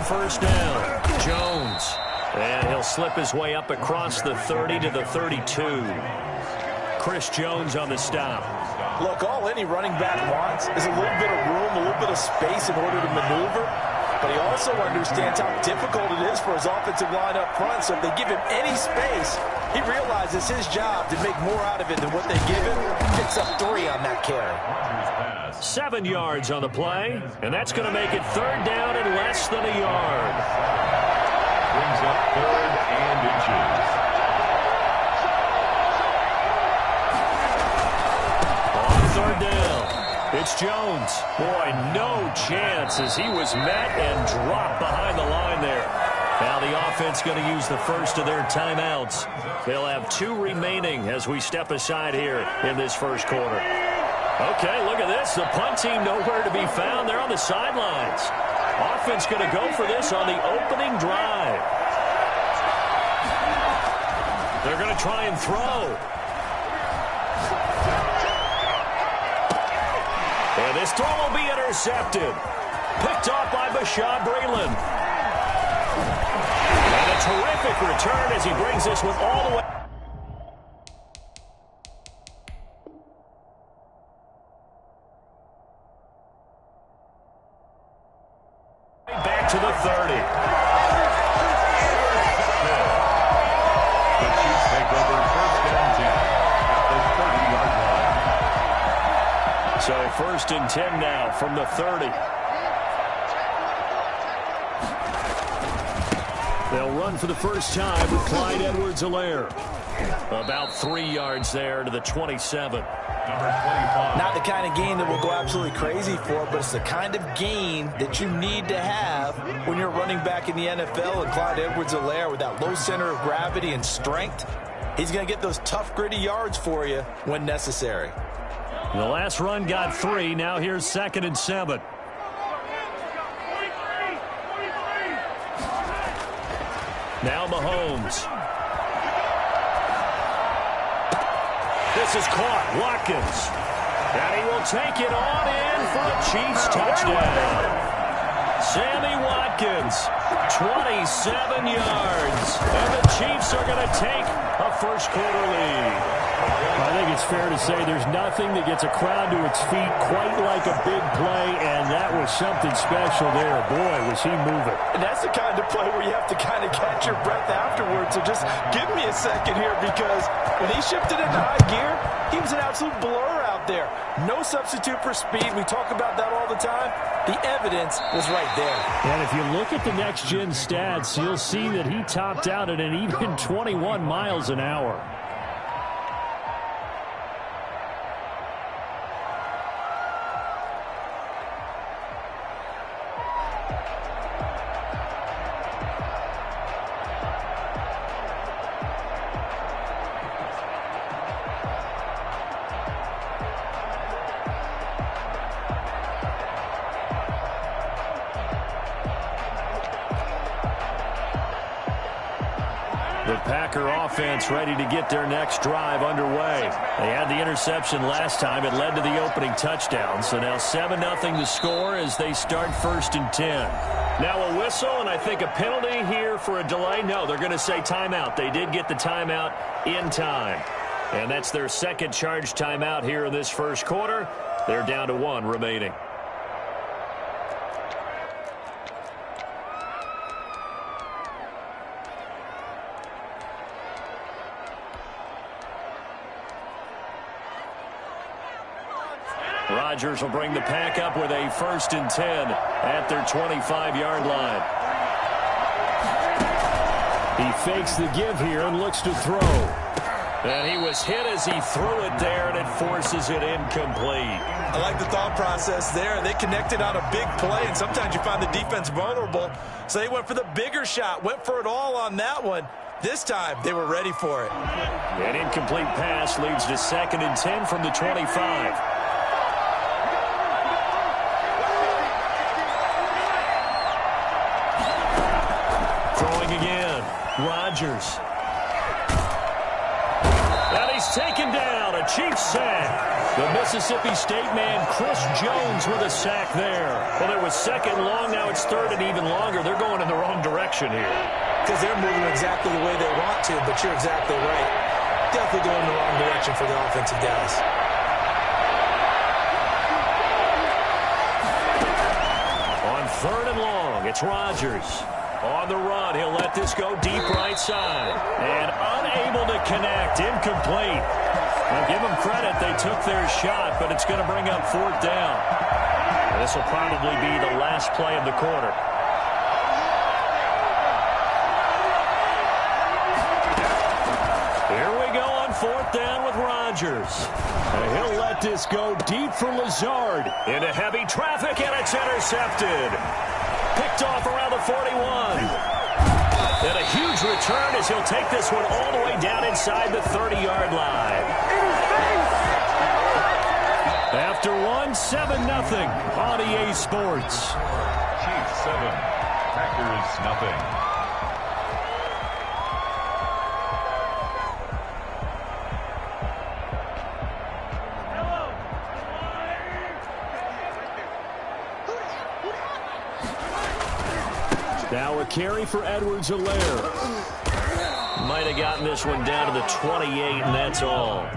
First down, Jones. And he'll slip his way up across the 30 to the 32. Chris Jones on the stop. Look, all any running back wants is a little bit of room, a little bit of space in order to maneuver. But he also understands how difficult it is for his offensive line up front. So if they give him any space, he realizes his job to make more out of it than what they give him. Picks up 3 on that carry. 7 yards on the play, and that's going to make it 3rd down and less than a yard. Brings up 3rd and inches. On 3rd down, it's Jones. Boy, no chance as he was met and dropped behind the line there. Now the offense going to use the first of their timeouts. They'll have 2 remaining as we step aside here in this first quarter. Okay, look at this. The punt team nowhere to be found. They're on the sidelines. Offense going to go for this on the opening drive. They're going to try and throw. And this throw will be intercepted. Picked off by Bashaud Breeland. And a terrific return as he brings this one all the way. Back to the 30. The Chiefs take over first and 10 at the 30-yard line. So 1st and 10 now from the 30. They'll run for the first time with Clyde Edwards-Helaire. About 3 yards there to the 27. Number 25. Not the kind of gain that we'll go absolutely crazy for, but it's the kind of gain that you need to have when you're running back in the NFL. And Clyde Edwards-Helaire, with that low center of gravity and strength, he's going to get those tough, gritty yards for you when necessary. The last run got 3. Now here's 2nd and 7. Now Mahomes. This is caught. Watkins. And he will take it on in for a Chiefs touchdown. Sammy Watkins, 27 yards. And the Chiefs are going to take a first-quarter lead. I think it's fair to say there's nothing that gets a crowd to its feet quite like a big play, and that was something special there. Boy, was he moving. And that's the kind of play where you have to kind of catch your breath afterwards. So just give me a second here, because when he shifted into high gear, he was an absolute blur out there. No substitute for speed. We talk about that all the time. The evidence was right there. And if you look at the next-gen stats, you'll see that he topped out at an even 21 miles an hour. The Packer offense ready to get their next drive underway. They had the interception last time. It led to the opening touchdown. So now 7-0 the score as they start 1st and 10. Now a whistle, and I think a penalty here for a delay. No, they're going to say timeout. They did get the timeout in time. And that's their second charge timeout here in this first quarter. They're down to 1 remaining. Rodgers will bring the pack up with a 1st and 10 at their 25-yard line. He fakes the give here and looks to throw. And he was hit as he threw it there, and it forces it incomplete. I like the thought process there. They connected on a big play, and sometimes you find the defense vulnerable. So they went for the bigger shot, went for it all on that one. This time, they were ready for it. An incomplete pass leads to 2nd and 10 from the 25. Again, Rodgers. And he's taken down, a Chiefs sack. The Mississippi State man, Chris Jones, with a sack there. Well, it was 2nd long, now it's 3rd and even longer. They're going in the wrong direction here. Because they're moving exactly the way they want to, but you're exactly right. Definitely going in the wrong direction for the offensive guys. On 3rd and long, it's Rodgers. On the run, he'll let this go deep right side. And unable to connect, incomplete. Now give them credit, they took their shot, but it's going to bring up 4th down. And this will probably be the last play of the quarter. Here we go on 4th down with Rodgers. And he'll let this go deep for Lazard. Into heavy traffic, and it's intercepted. Picked off around the 41. And a huge return as he'll take this one all the way down inside the 30-yard line. After 7-0 on EA Sports. Chiefs 7, Packers nothing. Now a carry for Edwards-Helaire. Might have gotten this one down to the 28, and that's all.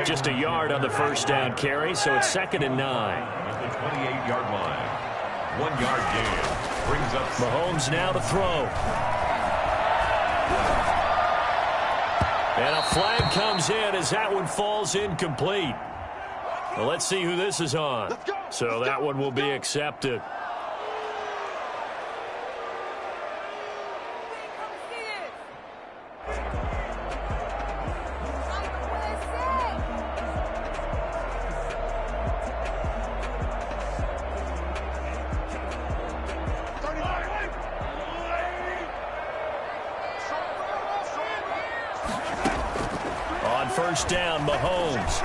Just a yard on the first down carry, so it's 2nd and 9. At the 28-yard line. 1-yard gain. Brings up Mahomes now to throw. And a flag comes in as that one falls incomplete. Well, let's see who this is on. So that one will be accepted. On first down, Mahomes.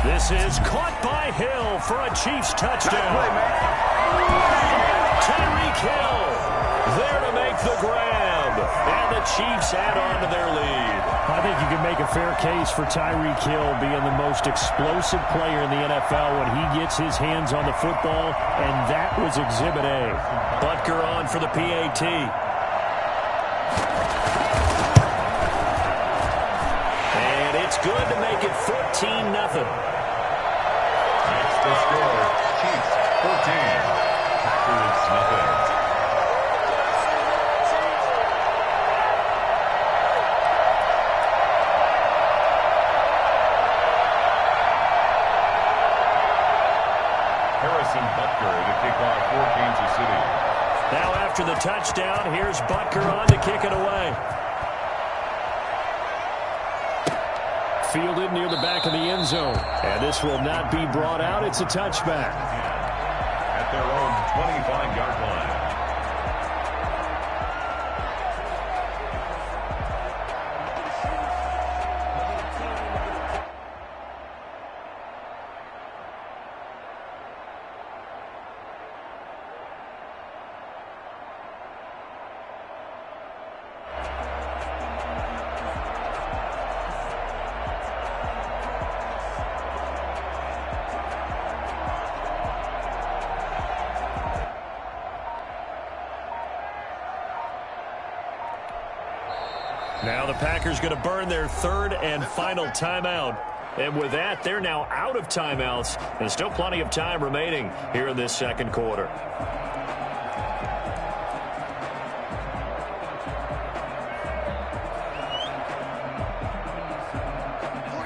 This is caught by Hill for a Chiefs touchdown. Tyreek Hill there to make the grab. And the Chiefs add on to their lead. I think you can make a fair case for Tyreek Hill being the most explosive player in the NFL when he gets his hands on the football, and that was Exhibit A. Butker on for the PAT. And it's good to make it 14-0. That's the score. Chiefs 14. Packers nothing. Harrison Butker to kick off for Kansas City. Now after the touchdown, here's Butker on to kick it away. Fielded near the back of the end zone. And this will not be brought out. It's a touchback. At their own 25-yard line. Now the Packers going to burn their third and final timeout. And with that, they're now out of timeouts. And still plenty of time remaining here in this second quarter.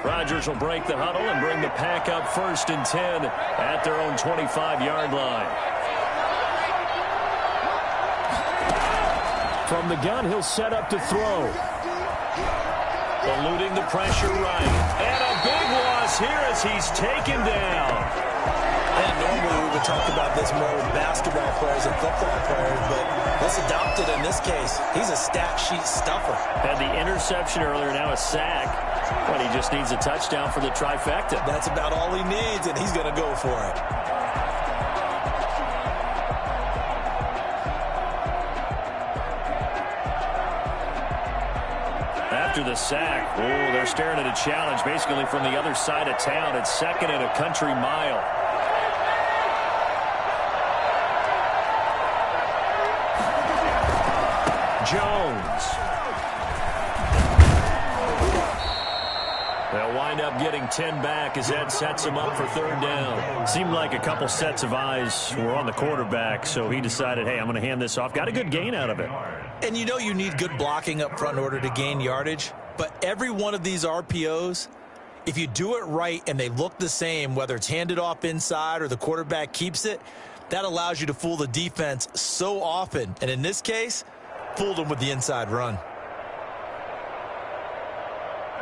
Rodgers will break the huddle and bring the Pack up 1st and 10 at their own 25-yard line. From the gun, he'll set up to throw. Eluding the pressure right. And a big loss here as he's taken down. And normally we would talk about this more with basketball players and football players, but this adopted in this case. He's a stat sheet stuffer. Had the interception earlier, now a sack. But he just needs a touchdown for the trifecta. That's about all he needs, and he's going to go for it. After the sack, they're staring at a challenge basically from the other side of town. It's 2nd and a country mile. Jones. They'll wind up getting 10 back as that sets him up for 3rd down. Seemed like a couple sets of eyes were on the quarterback, so he decided, hey, I'm going to hand this off. Got a good gain out of it. And you know you need good blocking up front in order to gain yardage, but every one of these RPOs, if you do it right and they look the same, whether it's handed off inside or the quarterback keeps it, that allows you to fool the defense so often. And in this case, fooled them with the inside run.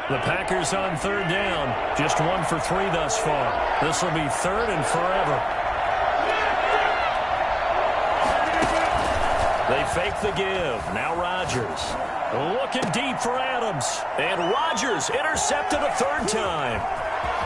The Packers on 3rd down. Just 1 for 3 thus far. This will be 3rd and forever. They fake the give. Now Rodgers. Looking deep for Adams. And Rodgers intercepted a 3rd time.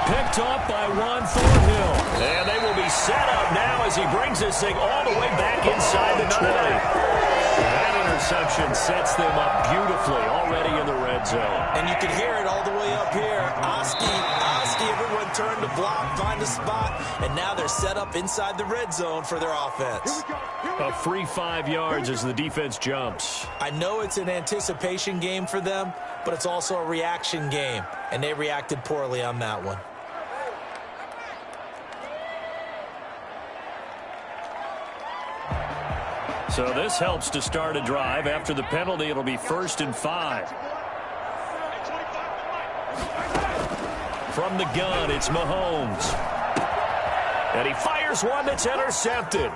Picked off by Juan Thornhill. And they will be set up now as he brings this thing all the way back inside the 20. That interception sets them up beautifully already in the red zone. And you can hear it all the way up here. Oski, everyone turned to block, find a spot, and now they're set up inside the red zone for their offense. A free 5 yards as the defense jumps. I know it's an anticipation game for them, but it's also a reaction game, and they reacted poorly on that one. So this helps to start a drive. After the penalty, it'll be 1st and 5. From the gun, it's Mahomes. And he fires one that's intercepted.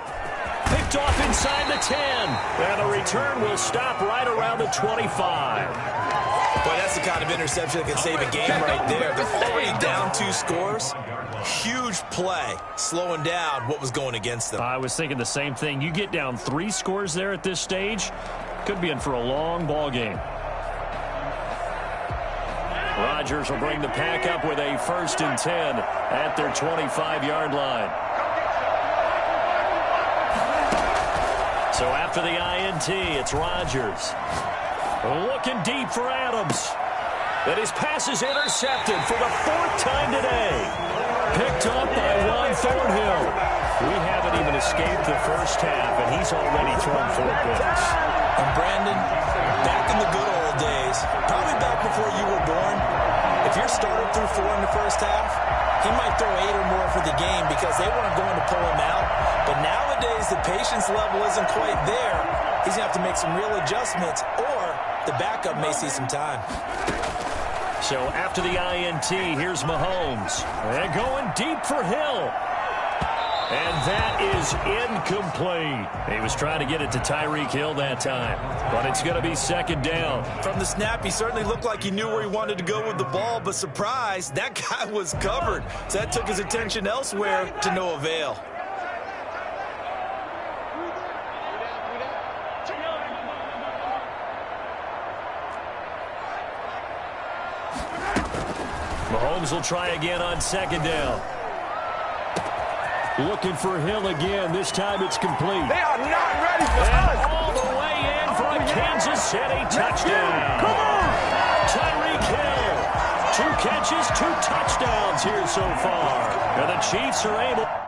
Picked off inside the 10. And the return will stop right around the 25. Boy, that's the kind of interception that can save a game right there. They're already down 2 scores. Huge play, slowing down what was going against them. I was thinking the same thing. You get down 3 scores there at this stage, could be in for a long ball game. Rodgers will bring the pack up with a 1st and 10 at their 25-yard line. So after the INT, it's Rodgers. Looking deep for Adams. And his pass is intercepted for the 4th time today. Picked up by Juan Thornhill. We haven't even escaped the first half, and he's already thrown 4 picks. And Brandon, back in the good old days, probably back before you were born, if your starter threw 4 in the first half, he might throw 8 or more for the game because they weren't going to pull him out. But nowadays, the patience level isn't quite there. He's going to have to make some real adjustments, or the backup may see some time. So after the INT, here's Mahomes. And going deep for Hill. And that is incomplete. He was trying to get it to Tyreek Hill that time. But it's going to be 2nd down. From the snap, he certainly looked like he knew where he wanted to go with the ball, but surprise, that guy was covered. So that took his attention elsewhere to no avail. Mahomes will try again on 2nd down. Looking for Hill again. This time it's complete. They are not ready for And us. all the way in for a Kansas City touchdown. Come on. Tyreek Hill. 2 catches, 2 touchdowns here so far. And the Chiefs are able...